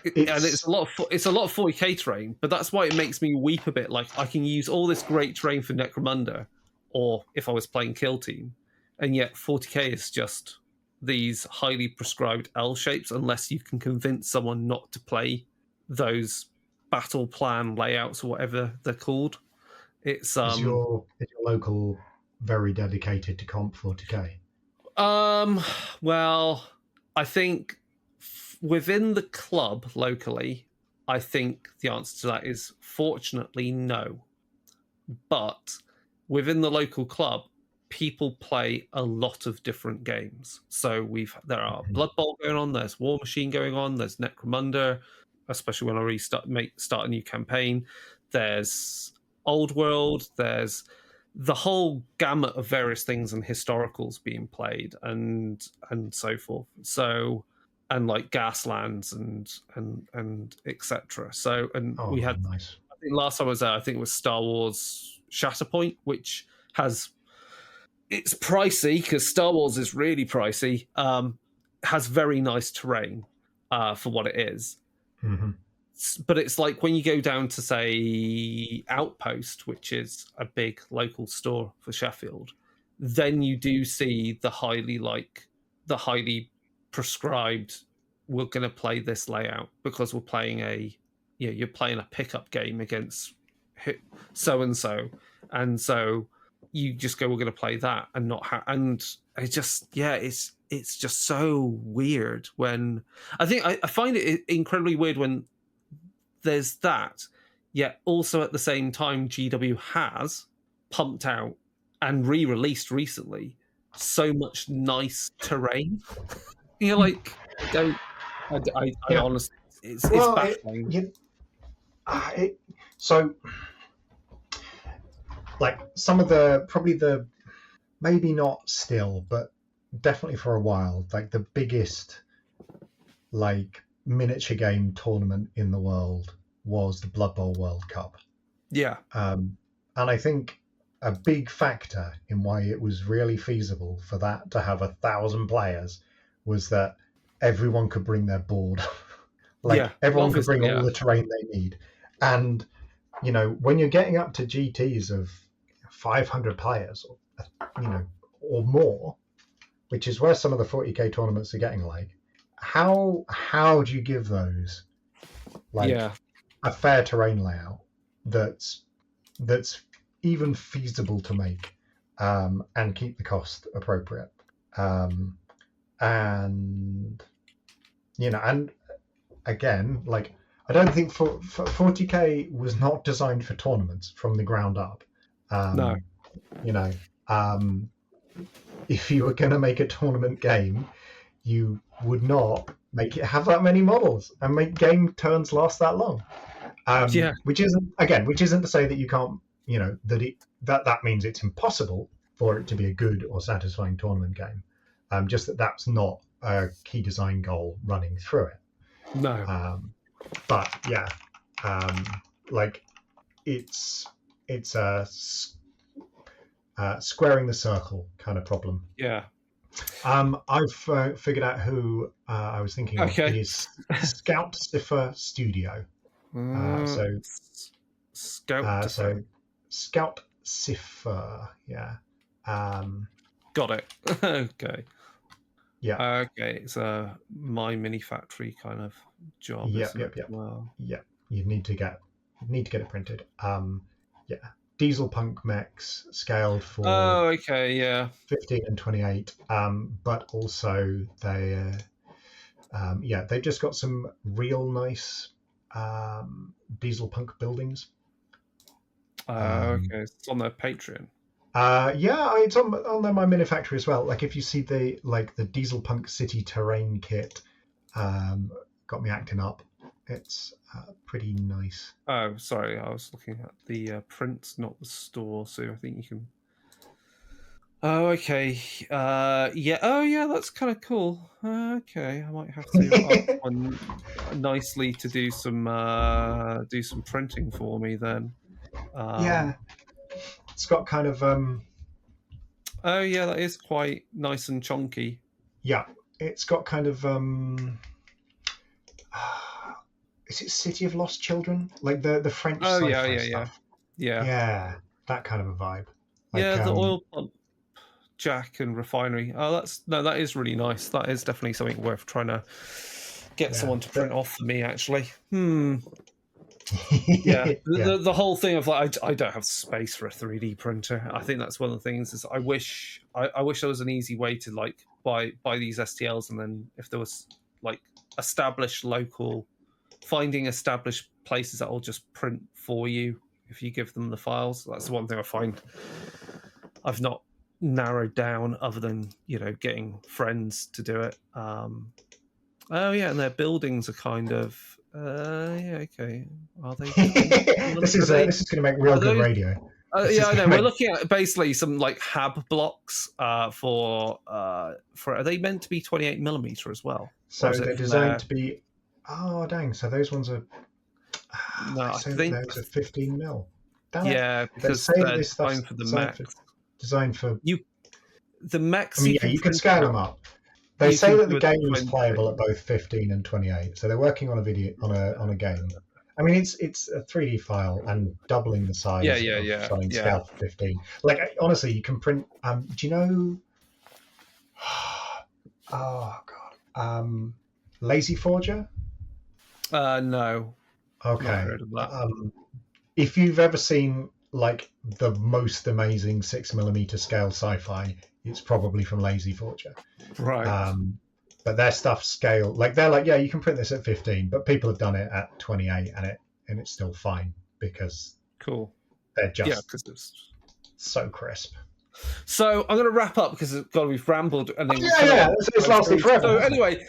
it's a lot of 40k terrain, but that's why it makes me weep a bit. Like, I can use all this great terrain for Necromunda, or if I was playing Kill Team, and yet 40k is just these highly prescribed L shapes, unless you can convince someone not to play those battle plan layouts or whatever they're called. It's is your local very dedicated to comp 40k? Well, I think within the club locally, I think the answer to that is fortunately no. But within the local club, people play a lot of different games. So there are Blood Bowl going on, there's Warmachine going on, there's Necromunda, especially when I start a new campaign. There's Old World, there's the whole gamut of various things and historicals being played and so forth. So, and like Gaslands and etc. So, and we had, nice. I think last time I was there, I think it was Star Wars Shatterpoint, which it's pricey because Star Wars is really pricey. Has very nice terrain for what it is. Mm-hmm. But it's like when you go down to, say, Outpost, which is a big local store for Sheffield, then you do see the highly prescribed, we're going to play this layout because we're playing you're playing a pickup game against so-and-so. And so you just go, we're going to play that and not and it's just, it's just so weird when I find it incredibly weird when there's that, yet also at the same time GW has pumped out and re-released recently so much nice terrain. You're like, I honestly, it's baffling. So, like, some of the maybe not still, but definitely for a while, like the biggest, like, miniature game tournament in the world was the Blood Bowl World Cup. Yeah. And I think a big factor in why it was really feasible for that to have 1,000 players was that everyone could bring their board. Everyone could bring all the terrain they need. And, when you're getting up to GTs of 500 players, or more, which is where some of the 40k tournaments are getting, how do you give those a fair terrain layout that's even feasible to make, and keep the cost appropriate, and and again, I don't think for 40k was not designed for tournaments from the ground up. No. If you were going to make a tournament game, you would not make it have that many models and make game turns last that long. Which isn't to say that you can't, that means it's impossible for it to be a good or satisfying tournament game. Just that's not a key design goal running through it. No. But yeah, it's a squaring the circle kind of problem. Yeah. I've figured out who I was thinking of. It is Scout Cipher Studio. Scout Cipher, yeah. Got it. Okay. Yeah. Okay, it's a My Mini Factory kind of job. Yep. Well, yeah, you need to get it printed. Diesel punk mechs scaled for 15 and 28, but also they've just got some real nice diesel punk buildings. Okay, it's on their Patreon. It's on My Mini Factory as well. If you see the diesel punk city terrain kit, got me acting up. It's pretty nice. Oh, sorry, I was looking at the print, not the store. So I think you can. Oh, okay. That's kind of cool. Okay, I might have to ask one nicely to do some printing for me then. It's got kind of. Oh yeah, that is quite nice and chunky. Yeah, it's got kind of. Is it City of Lost Children? The French sci-fi stuff? Yeah, that kind of a vibe. The oil pump jack and refinery. Oh, that is really nice. That is definitely something worth trying to get someone to print off for me, actually. The whole thing of I don't have space for a 3D printer. I think that's one of the things is I wish there was an easy way to buy these STLs, and then if there was finding established places that will just print for you if you give them the files. That's the one thing I find I've not narrowed down, other than getting friends to do it. And their buildings are kind of okay. Are they? This is going to make real good radio. I know. We're looking at basically some hab blocks for. Are they meant to be 28mm as well? So they're designed to be. Oh dang! So those ones are. No, I think those are 15mm. Because they're designed for the max. Designed for you. The max. you can scale them up. They say that the game is playable at both 15 and 28, so they're working on a video on a game. I mean, it's a 3D file and doubling the size. Of scale for 15. Honestly, you can print. Do you know? Oh god. Lazy Forger. No. Okay. If you've ever seen the most amazing 6mm scale sci-fi, it's probably from Lazy Forger. Right. But their stuff scale they're you can print this at 15, but people have done it at 28 and it's still fine because cool. They're just so crisp. So I'm going to wrap up because we've rambled and then it's lasted forever. So anyway,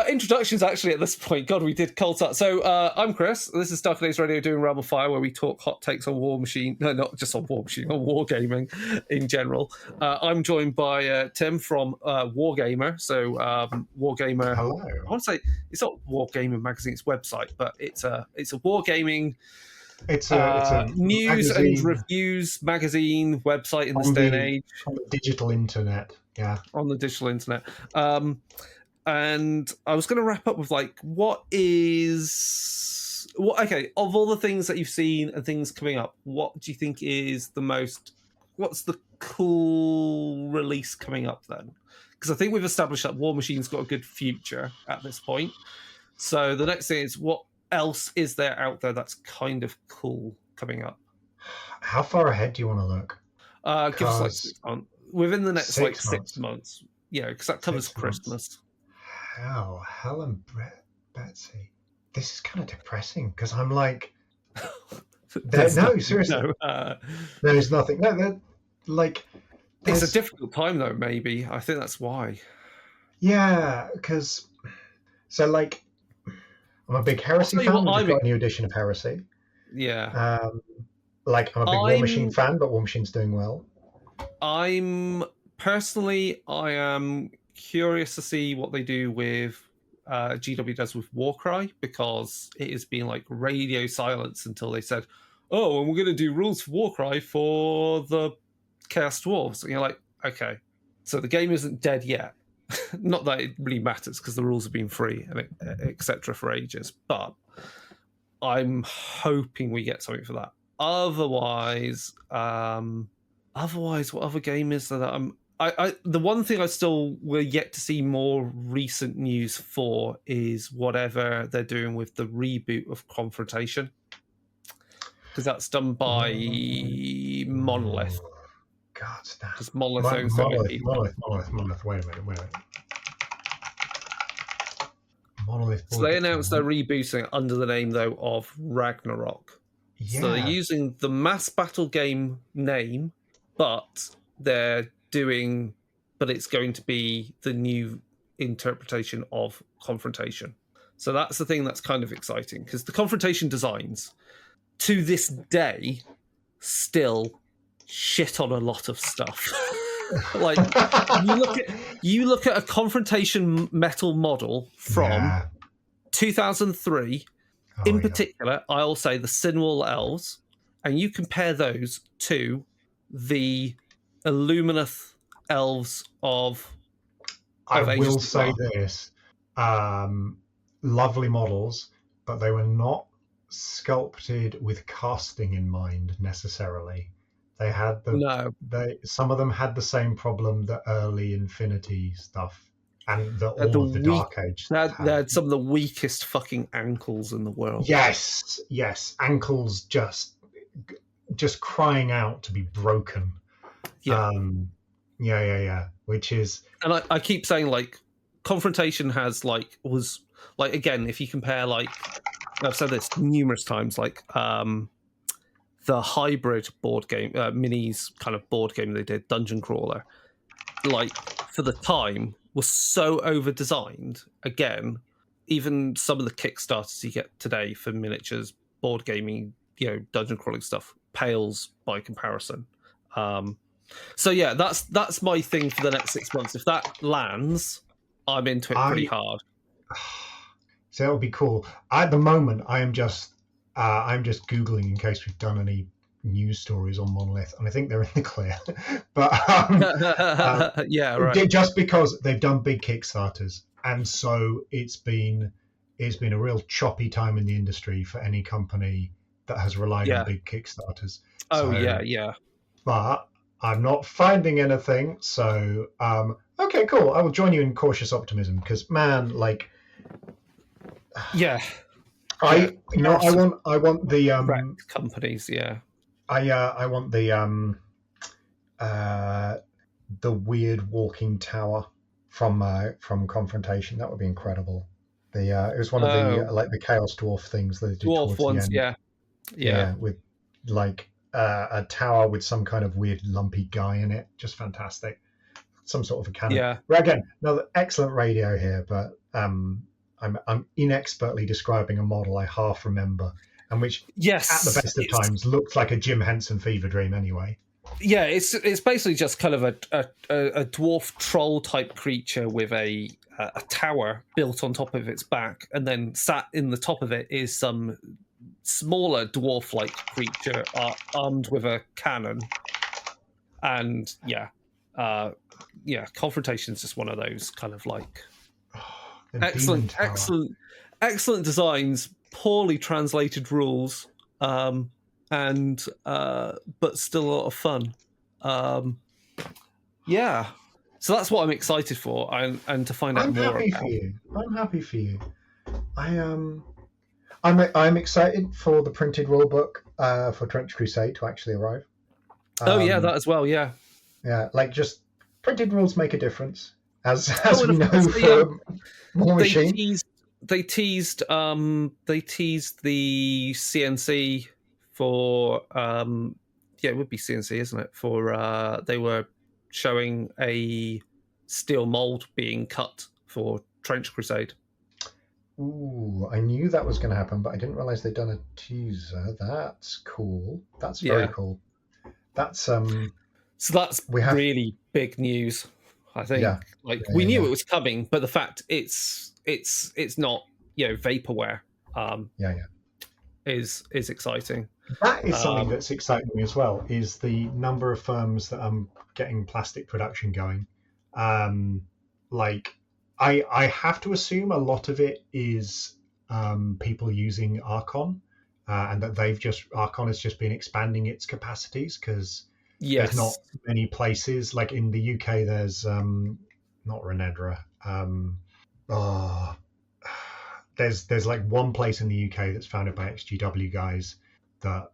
introductions actually at this point. God, we did cold start. So I'm Chris. This is Dark Days Radio doing Realm of Fire, where we talk hot takes on Warmachine. No, not just on Warmachine, on wargaming in general. I'm joined by Tim from Wargamer. So Wargamer. Hello. I want to say it's not Wargaming Magazine's website, but it's a wargaming. It's a news magazine, and reviews magazine website in this day and age. On the digital internet, yeah. On the digital internet. And I was going to wrap up with of all the things that you've seen and things coming up, what do you think is what's the cool release coming up then? Because I think we've established that Warmachine's got a good future at this point. So the next thing is, what else is there out there that's kind of cool coming up? How far ahead do you want to look? Give us 6 months. Within the next 6 months. Yeah, because that covers Christmas. How? Helen Betsy. This is kind of depressing because I'm like, no, seriously. No, there's nothing. No, it's a difficult time though. Maybe I think that's why. Yeah, because I'm a big Heresy fan. We've got a new edition of Heresy. Yeah. I'm a big Warmachine fan, but Warmachine's doing well. I am curious to see what they do with GW does with Warcry, because it has been radio silence until they said, "Oh, and we're going to do rules for Warcry for the Chaos Dwarves." And you're like, okay, so the game isn't dead yet. Not that it really matters because the rules have been free and etc. for ages, but I'm hoping we get something for that. Otherwise, what other game is there that the one thing I still will yet to see more recent news for is whatever they're doing with the reboot of Confrontation, because that's done by Monolith. God, damn. Because Monolith owns Monolith. Wait a minute. Monolith. So they announced they're rebooting it under the name, though, of Ragnarok. Yeah. So they're using the mass battle game name, but it's going to be the new interpretation of Confrontation. So that's the thing that's kind of exciting, because the Confrontation designs, to this day, still shit on a lot of stuff. you look at a Confrontation metal model from 2003, in particular, I'll say the Sinwall Elves, and you compare those to the Illuminath Elves of I will say this, lovely models, but they were not sculpted with casting in mind necessarily. They had some of them had the same problem the early Infinity stuff and all of the Dark Age. They had some of the weakest fucking ankles in the world. Yes, ankles just crying out to be broken. Yeah. Which is, and I keep saying Confrontation has was again, if you compare I've said this numerous times, the hybrid board game, minis kind of board game they did, Dungeon Crawler, for the time was so over designed. Again, even some of the Kickstarters you get today for miniatures, board gaming, dungeon crawling stuff pales by comparison. So yeah, that's my thing for the next 6 months. If that lands, I'm into it pretty hard. So that would be cool. At the moment, I'm just Googling in case we've done any news stories on Monolith, and I think they're in the clear. But yeah, right. Just because they've done big Kickstarters, and so it's been a real choppy time in the industry for any company that has relied on big Kickstarters. Oh, so, yeah. But I'm not finding anything, so okay, cool. I will join you in cautious optimism, because man, yeah. I want the companies, yeah. I want the weird walking tower from Confrontation. That would be incredible. It was one of the Chaos Dwarf things they do Dwarf towards ones, the end. Yeah, with a tower with some kind of weird lumpy guy in it. Just fantastic. Some sort of a cannon. Yeah. Well, again, another excellent radio here, but I'm inexpertly describing a model I half remember, and which yes, at the best of times looked like a Jim Henson fever dream anyway. Yeah, it's basically just kind of a dwarf troll type creature with a tower built on top of its back, and then sat in the top of it is some smaller dwarf like creature armed with a cannon. And confrontation is just one of those kind of like excellent designs, poorly translated rules. But still a lot of fun. So that's what I'm excited for, and to find out more about. I'm happy for you. I'm excited for the printed rulebook for Trench Crusade to actually arrive. That as well. Yeah, like just printed rules make a difference, as we know for Warmachine. They teased the CNC for it would be CNC, isn't it? For they were showing a steel mold being cut for Trench Crusade. Ooh, I knew that was going to happen, but I didn't realize they'd done a teaser. That's cool. That's very cool. That's so that's really big news. I think we knew it was coming, but the fact it's not vaporware is exciting. That is something that's exciting me as well, is the number of firms that are getting plastic production going. I have to assume a lot of it is people using Archon, and that Archon has just been expanding its capacities because there's not many places. Like in the UK, there's not Renedra. There's like one place in the UK that's founded by XGW guys that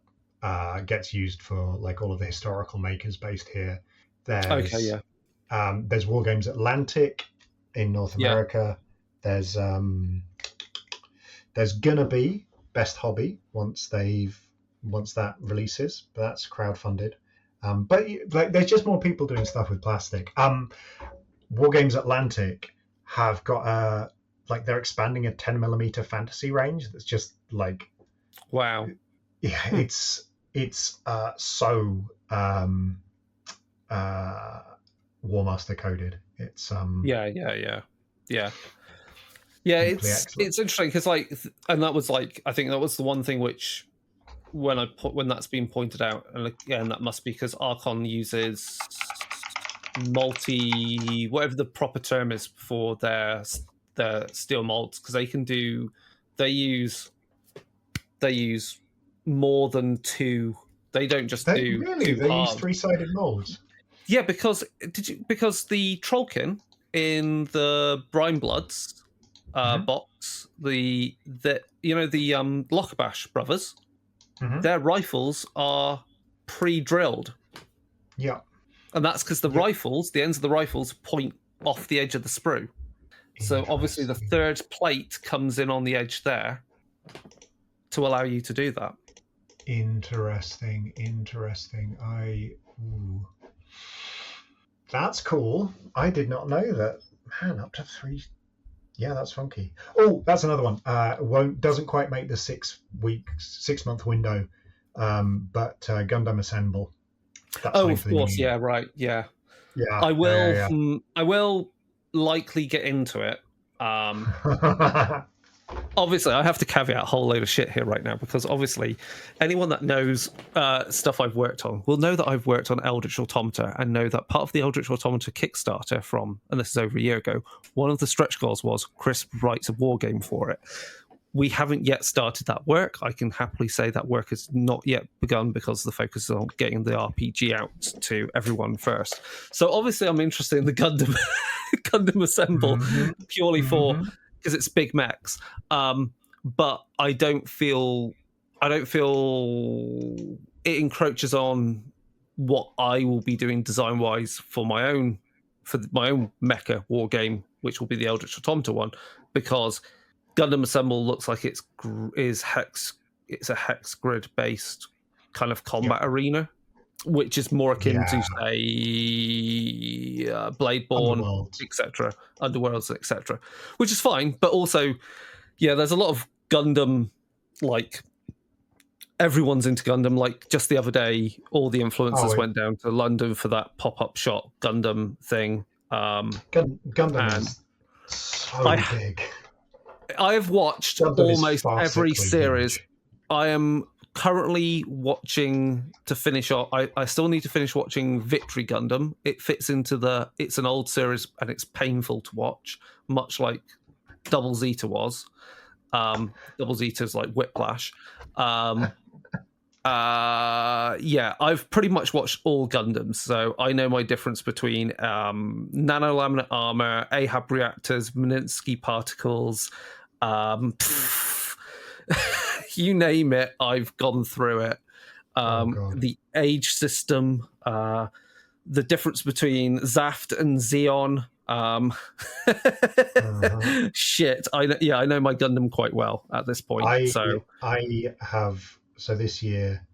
gets used for like all of the historical makers based here. There's Wargames Atlantic in North America. There's gonna be Best Hobby once that releases, but that's crowdfunded. But like there's just more people doing stuff with plastic. Wargames Atlantic have got they're expanding a 10mm fantasy range that's just like wow. Yeah, it's so Warmaster coded. It's it's interesting because and that was I think that was the one thing which when that's been pointed out, and again that must be because Archon uses whatever the proper term is for their steel molds, because they use more than two. They don't just do really they use three-sided molds. Yeah, because the Trollkin in the Brine Bloods box, the Lockerbash brothers, their rifles are pre-drilled. Yeah. And that's because the ends of the rifles point off the edge of the sprue. So obviously the third plate comes in on the edge there to allow you to do that. Interesting. That's cool. I did not know that. Man, up to 3. Yeah, that's funky. Oh, that's another one. Doesn't quite make the 6-month window, but Gundam Assemble. That's of course. Yeah, right. Yeah. Yeah. I will. I will likely get into it. Obviously, I have to caveat a whole load of shit here right now, because obviously anyone that knows stuff I've worked on will know that I've worked on Eldritch Automata, and know that part of the Eldritch Automata Kickstarter and this is over a year ago, one of the stretch goals was Chris writes a war game for it. We haven't yet started that work. I can happily say that work has not yet begun because the focus is on getting the RPG out to everyone first. So obviously I'm interested in the Gundam Assemble purely because it's big mechs. But I don't feel it encroaches on what I will be doing design wise for my own mecha war game, which will be the Eldritch Automata one, because Gundam Assemble looks like it's a hex grid based kind of combat arena, which is more akin to, say, Bladeborn, etc., Underworlds, etc., which is fine. But also, there's a lot of Gundam, like, everyone's into Gundam. Like, just the other day, all the influencers went down to London for that pop-up shop Gundam thing. Gundam is so big. I have watched almost every series. Huge. I am currently watching to finish off. I still need to finish watching Victory Gundam. It fits into it's an old series and it's painful to watch, much like Double Zeta was. Double Zeta is like Whiplash. I've pretty much watched all Gundams, so I know my difference between nanolaminate armor, Ahab reactors, Minsky particles, you name it, I've gone through it. The age system, the difference between Zaft and Xeon. Shit, I know my Gundam quite well at this point. So this year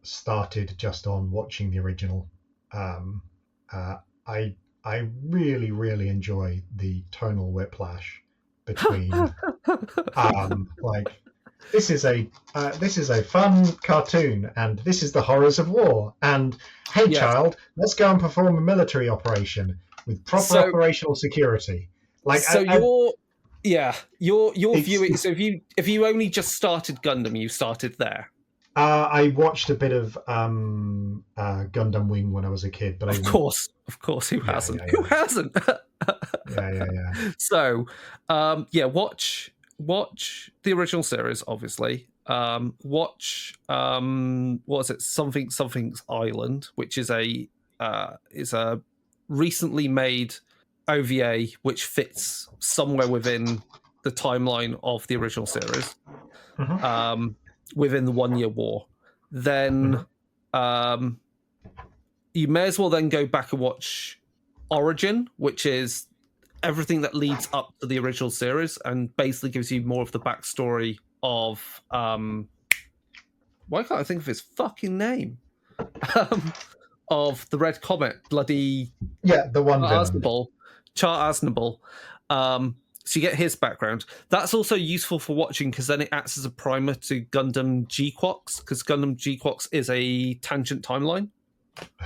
started just on watching the original. I really, really enjoy the tonal whiplash between like this is a fun cartoon and this is the horrors of war, and hey child, let's go and perform a military operation with proper operational security. Like your viewing. So if you only just started Gundam, you started there. I watched a bit of Gundam Wing when I was a kid, but of course, who hasn't? Who hasn't? Yeah. So, watch the original series, obviously. Watch what is it? Something's Island, which is a recently made OVA which fits somewhere within the timeline of the original series, within the 1 year war. Then you may as well then go back and watch Origin, which is everything that leads up to the original series and basically gives you more of the backstory of why can't I think of his fucking name? Of the Red Comet, the one Aznable. Char Aznable. So you get his background. That's also useful for watching because then it acts as a primer to Gundam G-Quox, because Gundam G-Quox is a tangent timeline.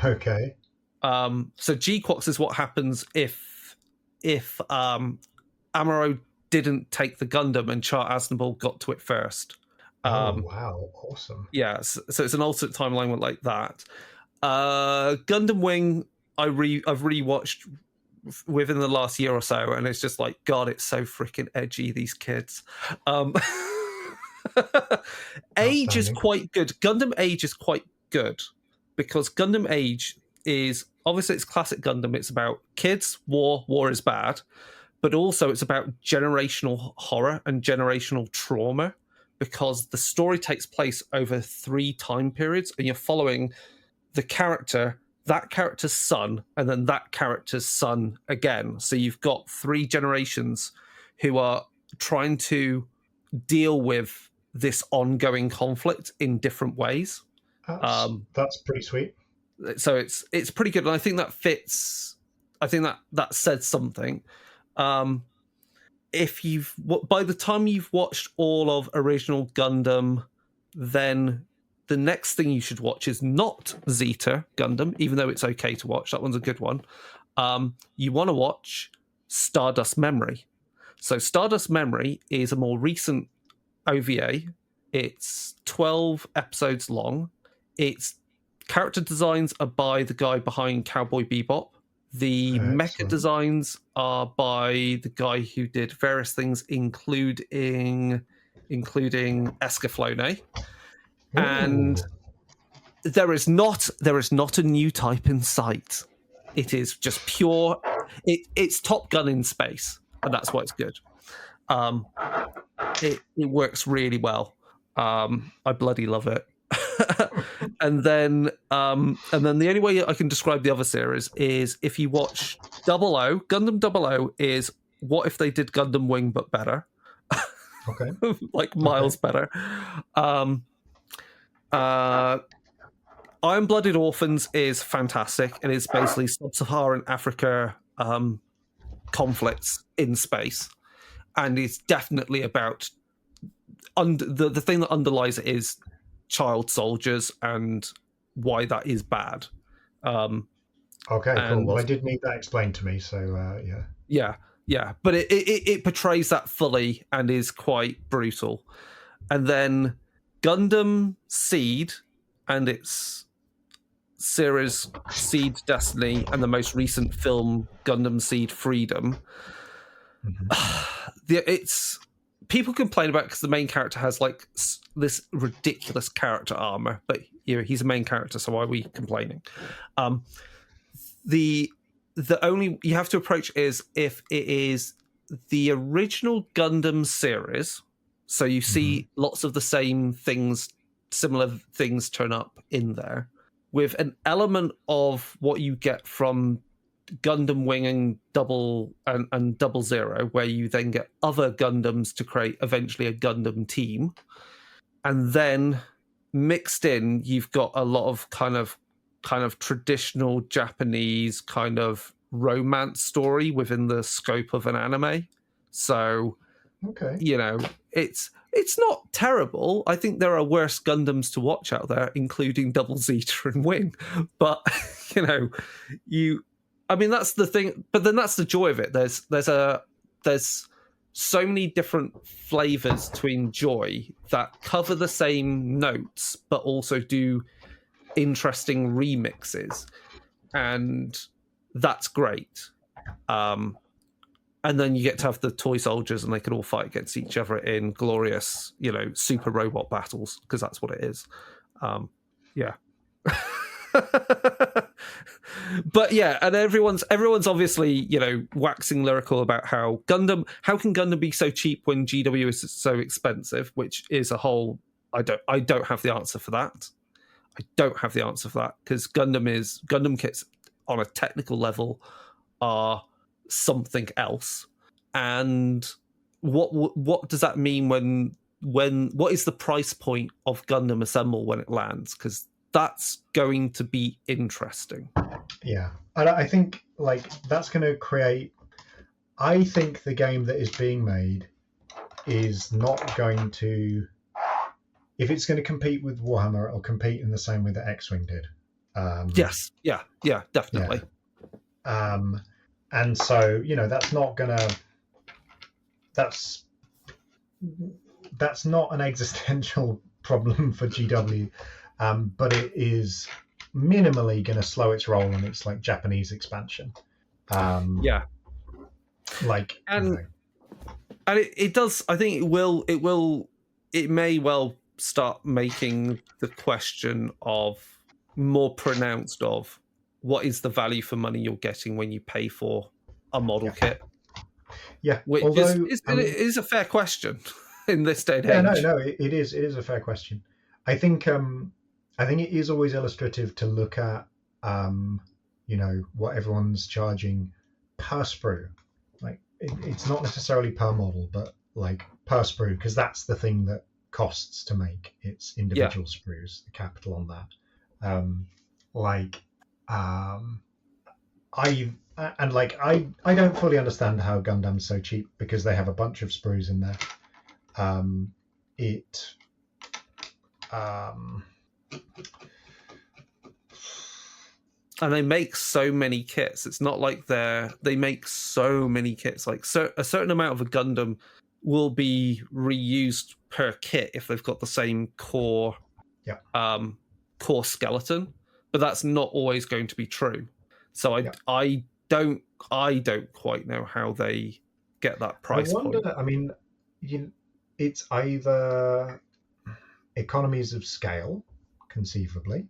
Okay. So G-Quox is what happens if Amuro didn't take the Gundam and Char Aznable got to it first. Wow, awesome. Yeah, so it's an alternate timeline like that. Gundam Wing, I've rewatched within the last year or so, and it's just like, God, it's so freaking edgy, these kids. Age is quite good. Gundam Age is quite good because Gundam Age is obviously it's classic Gundam. It's about kids, war is bad, but also it's about generational horror and generational trauma because the story takes place over 3 time periods, and you're following the character, that character's son, and then that character's son again. So you've got 3 generations who are trying to deal with this ongoing conflict in different ways. That's pretty sweet. So it's pretty good, and I think that fits. I think that said something. If by the time you've watched all of original Gundam, then the next thing you should watch is not Zeta Gundam, even though it's okay to watch. That one's a good one. You want to watch Stardust Memory. So Stardust Memory is a more recent OVA. It's 12 episodes long. Its character designs are by the guy behind Cowboy Bebop. The mecha designs are by the guy who did various things, including Escaflowne. And there is not a new type in sight. It is just pure. It's Top Gun in space, and that's why it's good. It works really well. I bloody love it. and then the only way I can describe the other series is if you watch Gundam 00 is what if they did Gundam Wing but better. Okay. Like miles better. Iron-Blooded Orphans is fantastic, and it's basically sub-Saharan Africa conflicts in space, and it's definitely about the thing that underlies it is child soldiers and why that is bad. Okay, cool. Well, I did need that explained to me, so yeah. But it portrays that fully and is quite brutal. And then Gundam Seed and its series Seed Destiny, and the most recent film Gundam Seed Freedom. It's people complain about it because the main character has like this ridiculous character armor, but he's a main character, so why are we complaining? The only you have to approach is if it is the original Gundam series, so you see lots of the same things, similar things turn up in there, with an element of what you get from Gundam Wing and Double Zero, where you then get other Gundams to create eventually a Gundam team, and then mixed in, you've got a lot of kind of traditional Japanese kind of romance story within the scope of an anime. So, okay, it's not terrible. I think there are worse Gundams to watch out there, including Double Zeta and Wing. But I mean, that's the thing. But then that's the joy of it. There's so many different flavors to enjoy that cover the same notes, but also do interesting remixes, and that's great. And then you get to have the toy soldiers, and they can all fight against each other in glorious, super robot battles, because that's what it is. Yeah. But yeah, and everyone's obviously, waxing lyrical about how can Gundam be so cheap when GW is so expensive, which is a whole, I don't have the answer for that. I don't have the answer for that, because Gundam kits on a technical level are something else. And what does that mean when what is the price point of Gundam Assemble when it lands? Because that's going to be interesting. Yeah, and I think that's going to create. I think the game that is being made is not going to. If it's going to compete with Warhammer, it'll compete in the same way that X-Wing did. Yes, yeah, definitely. Yeah. And so that's not gonna. That's not an existential problem for GW, but it is minimally going to slow its roll in its Japanese expansion. Yeah, and it does. I think it will. It may well start making the question of more pronounced of what is the value for money you're getting when you pay for a model kit. Yeah, which is a fair question in this day and age. No, it is a fair question. I think it is always illustrative to look at what everyone's charging per sprue. It's not necessarily per model, but per sprue, because that's the thing that costs to make. It's individual sprues, the capital on that. I don't fully understand how Gundam's so cheap, because they have a bunch of sprues in there. And they make so many kits. It's not like they make so many kits. A certain amount of a Gundam will be reused per kit if they've got the same core skeleton, but that's not always going to be true. So I don't quite know how they get that price point. I mean, it's either economies of scale, conceivably.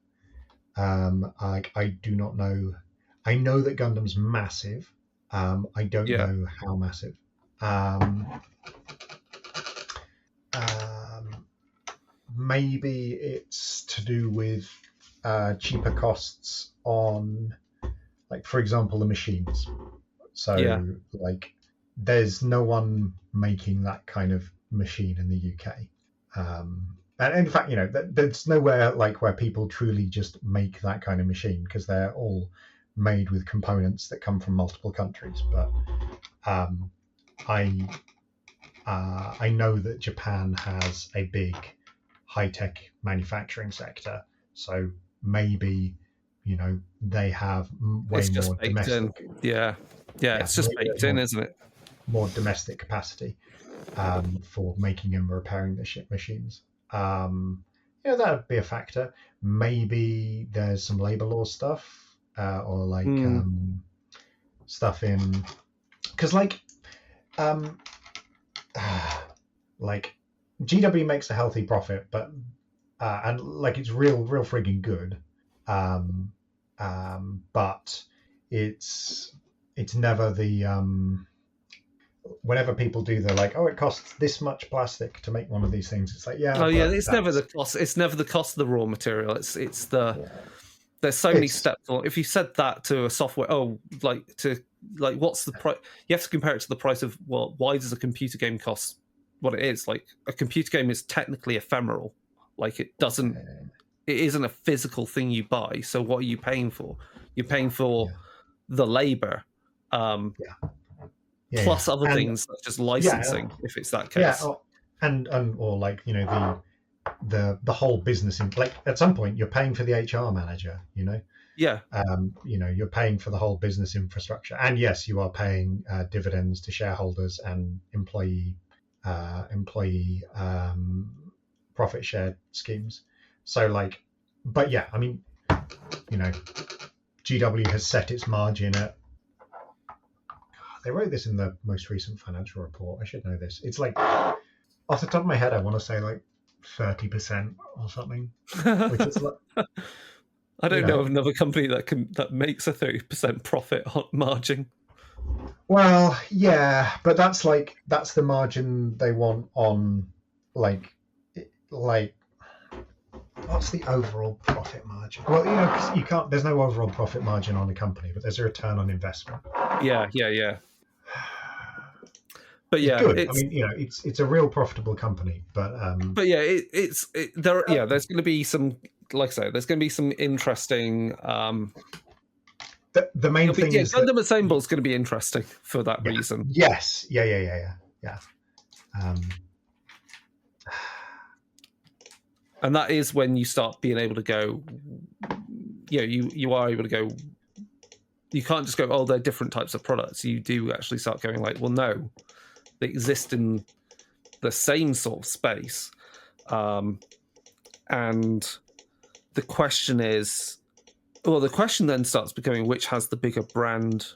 I do not know. I know that Gundam's massive. I don't know how massive. Maybe it's to do with cheaper costs on, for example, the machines. So, there's no one making that kind of machine in the UK. And in fact, there's nowhere like where people truly just make that kind of machine, because they're all made with components that come from multiple countries. But I know that Japan has a big high-tech manufacturing sector, so maybe they have way It's just more baked domestic. in. Yeah, it's just baked in, isn't it? More domestic capacity for making and repairing the ship machines. That would be a factor. Maybe there's some labor law stuff, or like stuff in, because like GW makes a healthy profit, but and like it's real frigging good, but it's never the whenever people do the like, oh, it costs this much plastic to make one of these things, it's like, yeah, it's never the cost. It's never the cost of the raw material. It's the there's so many steps. If you said that to a software, what's the price? You have to compare it to the price of, well, why does a computer game cost what it is? Like, a computer game is technically ephemeral. Like, it isn't a physical thing you buy. So what are you paying for? You're paying for the labor, plus other things such as licensing, if it's that case. Or like the whole business in, like, at some point you're paying for the HR manager, you're paying for the whole business infrastructure, and yes, you are paying dividends to shareholders and employee profit share schemes. So like, but yeah, I mean, GW has set its margin at, they wrote this in the most recent financial report, I should know this, it's like, off the top of my head, I want to say like 30% or something, which is like, I don't know of another company that makes a 30% profit margin. Well, yeah, but that's the margin they want on like what's the overall profit margin? Well, because you can't. There's no overall profit margin on a company, but there's a return on investment. Yeah. But yeah, it's a real profitable company. But yeah, there's going to be some, like I say, there's going to be some interesting. The main thing is Gundam Assemble is going to be interesting for that reason. Yes, yeah. And that is when you start being able to go. You are able to go. You can't just go, oh, they're different types of products. You do actually start going like, well, no, they exist in the same sort of space. And the question is, the question then starts becoming which has the bigger brand,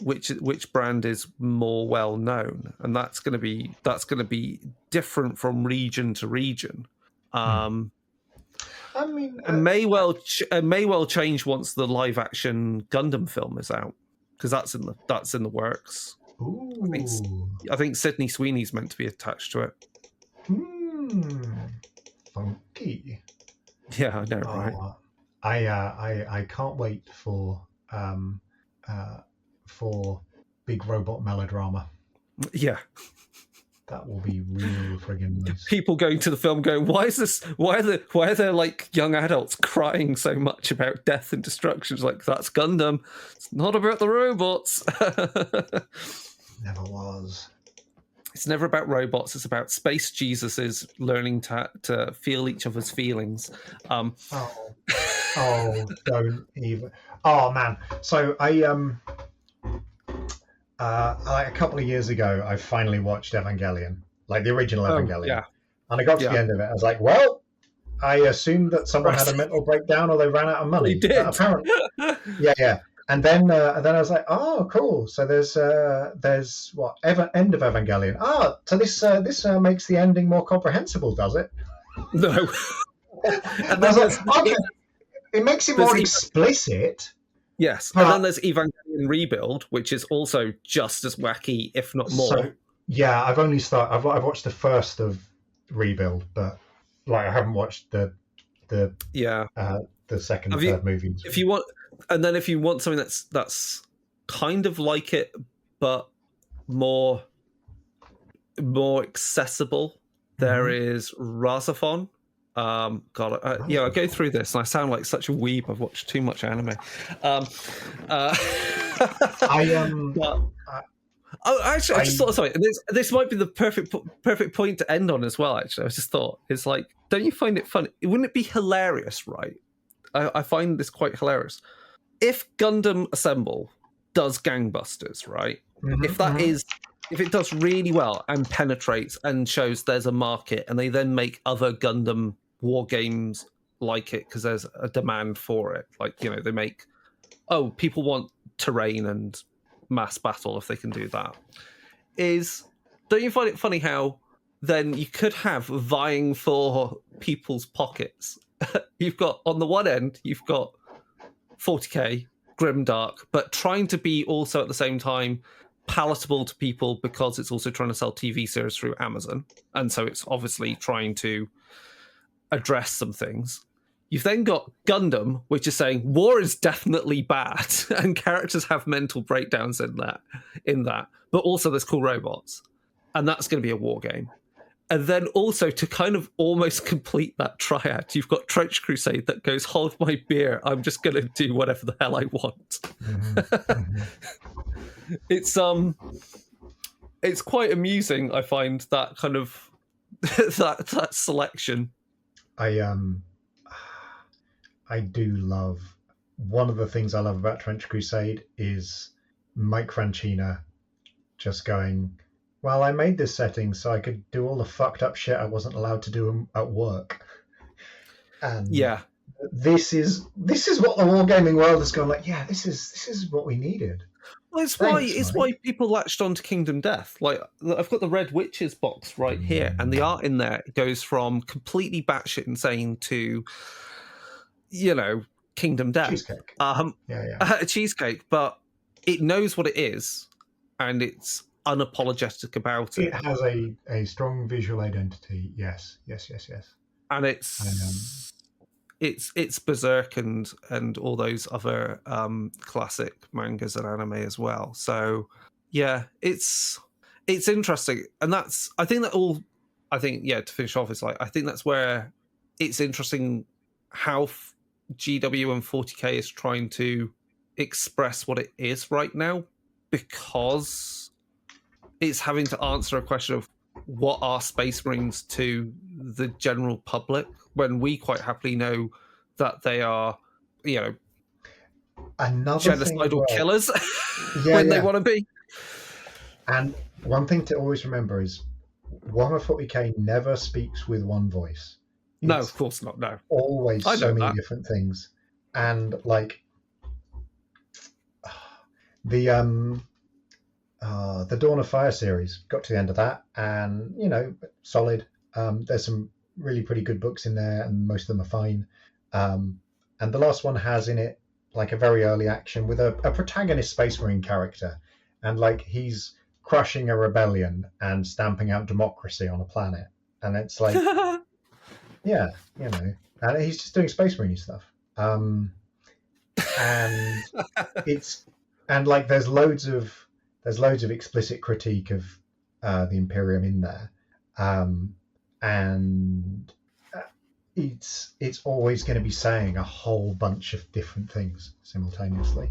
which brand is more well known, and that's going to be different from region to region. I mean, it may well change once the live action Gundam film is out, because that's in the works. Ooh. I think Sydney Sweeney's meant to be attached to it. Funky. Yeah, I know, right? I can't wait for big robot melodrama. Yeah. That will be real friggin' nice. People going to the film going, why are there like young adults crying so much about death and destruction? It's like, that's Gundam. It's not about the robots. Never was. It's never about robots. It's about space Jesuses learning to feel each other's feelings. Don't even. Oh man. So a couple of years ago, I finally watched Evangelion, like the original Evangelion. Yeah. And I got to the end of it. I was like, well, I assumed that someone had a mental breakdown or they ran out of money. They did. Apparently. Yeah. And then I was like, oh, cool. So there's what end of Evangelion. So this makes the ending more comprehensible, does it? No. And I was like, okay, it makes it more explicit. Yes, and then there's Evangelion Rebuild, which is also just as wacky, if not more. So, yeah, I've watched the first of Rebuild, but like I haven't watched the second and third movies. If you want something that's kind of like it, but more accessible, There is Razafon. I go through this and I sound like such a weeb. I've watched too much anime. I just thought, sorry, this might be the perfect point to end on as well, actually. I just thought, it's like, don't you find it funny? Wouldn't it be hilarious, right? I find this quite hilarious. If Gundam Assemble does gangbusters, right? If it does really well and penetrates and shows there's a market, and they then make other Gundam war games like it because there's a demand for it. Like, they make, people want terrain and mass battle if they can do that. Don't you find it funny how then you could have vying for people's pockets? You've got, on the one end, you've got 40k, grimdark, but trying to be also at the same time palatable to people because it's also trying to sell TV series through Amazon. And so it's obviously trying to address some things. You've then got Gundam, which is saying war is definitely bad and characters have mental breakdowns in that, but also there's cool robots. And that's going to be a war game. And then also to kind of almost complete that triad, you've got Trench Crusade that goes, hold my beer, I'm just going to do whatever the hell I want. It's quite amusing, I find, that kind of that selection. I do love, one of the things I love about Trench Crusade is Mike Francina just going, well, I made this setting so I could do all the fucked up shit I wasn't allowed to do at work. And this is what the wargaming world has gone like, yeah, this is what we needed. Well, it's why people latched on to Kingdom Death. Like, I've got the Red Witches box right here, and the art in there goes from completely batshit insane to, Kingdom Death. Cheesecake. A cheesecake, but it knows what it is, and it's unapologetic about it. It has a strong visual identity. Yes. And it's Berserk and all those other classic mangas and anime as well. So yeah, it's interesting, and to finish off, it's like, I think that's where it's interesting how GW and 40k is trying to express what it is right now, because it's having to answer a question of what are Space Marines to the general public, when we quite happily know that they are, genocidal killers when they want to be. And one thing to always remember is Warhammer 40k never speaks with one voice. No, of course not. No, always so many different things, and like the Dawn of Fire series, got to the end of that, and solid. There's some really pretty good books in there, and most of them are fine. And the last one has in it like a very early action with a protagonist Space Marine character, and like he's crushing a rebellion and stamping out democracy on a planet, and it's like. Yeah, and he's just doing Space Marine stuff. And there's loads of explicit critique of the Imperium in there, and it's always going to be saying a whole bunch of different things simultaneously.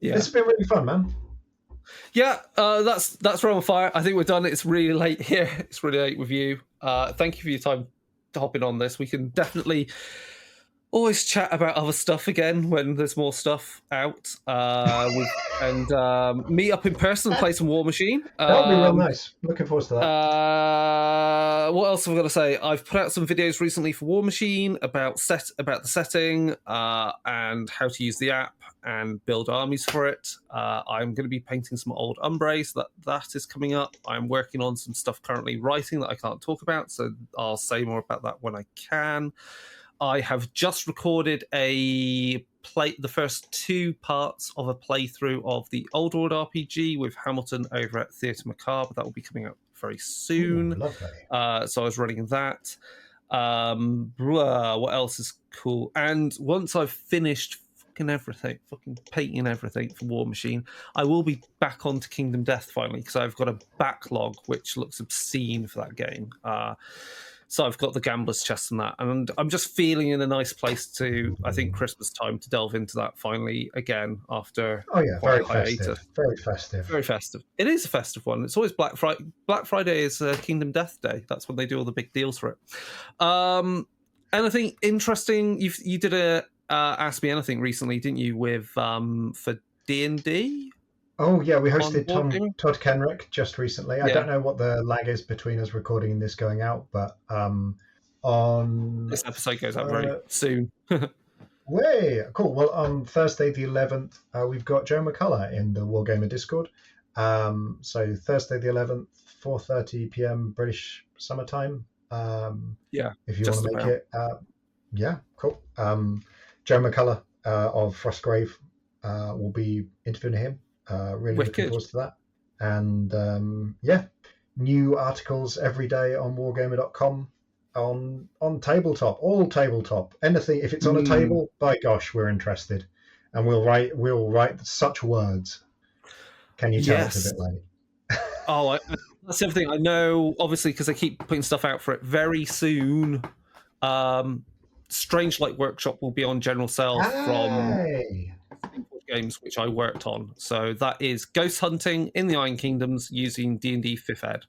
Yeah, this has been really fun, man. Yeah, that's Realm of Fire. I think we're done. It's really late here. It's really late with you. Thank you for your time hopping on this. We can definitely always chat about other stuff again when there's more stuff out, and meet up in person and play some Warmachine. That would be real nice. Looking forward to that. What else have I got to say? I've put out some videos recently for Warmachine about the setting and how to use the app and build armies for it. I'm going to be painting some old Umbre, so that is coming up. I'm working on some stuff currently writing that I can't talk about, so I'll say more about that when I can. I have just recorded the first 2 parts of a playthrough of the Old World RPG with Hamilton over at Theatre Macabre. That will be coming up very soon. Ooh, lovely. So I was running that. What else is cool? And once I've finished fucking painting everything for Warmachine. I will be back onto Kingdom Death finally because I've got a backlog which looks obscene for that game. So I've got the Gambler's Chest and that, and I'm just feeling in a nice place to, I think, Christmas time to delve into that finally again after very festive. Very festive. Very festive. It is a festive one. It's always Black Friday. Black Friday is Kingdom Death Day. That's when they do all the big deals for it. Anything interesting? You did a Ask Me Anything recently, didn't you, with for D&D? Oh, yeah, we hosted Todd Kenrick just recently. Yeah. I don't know what the lag is between us recording and this going out, but on... This episode goes out very soon. Way cool. Well, on Thursday the 11th, we've got Joe McCullough in the Wargamer Discord. So Thursday the 11th, 4:30 p.m. British summertime. If you want to make it. Yeah, cool. Joe McCullough of Frostgrave will be interviewing him. Really looking forward to that. And new articles every day on wargamer.com on tabletop, all tabletop. Anything, if it's on a table, by gosh, we're interested. And we'll write such words. Can you tell it's a bit late? That's everything. I know, obviously, because I keep putting stuff out for it. Very soon, Strange Light Workshop will be on general sale from games which I worked on. So that is Ghost Hunting in the Iron Kingdoms using D&D 5th Ed.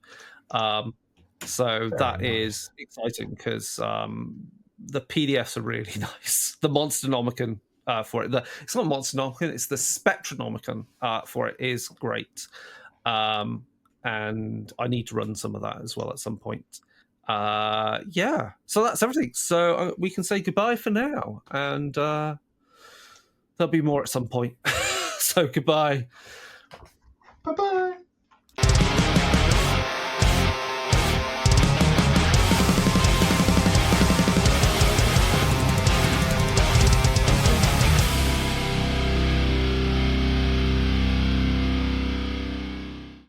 That is exciting because the PDFs are really nice. The Monsternomicon for it. It's not Monsternomicon, it's the Spectronomicon for it is great. And I need to run some of that as well at some point. So that's everything. So we can say goodbye for now. And there'll be more at some point. So goodbye. Bye-bye.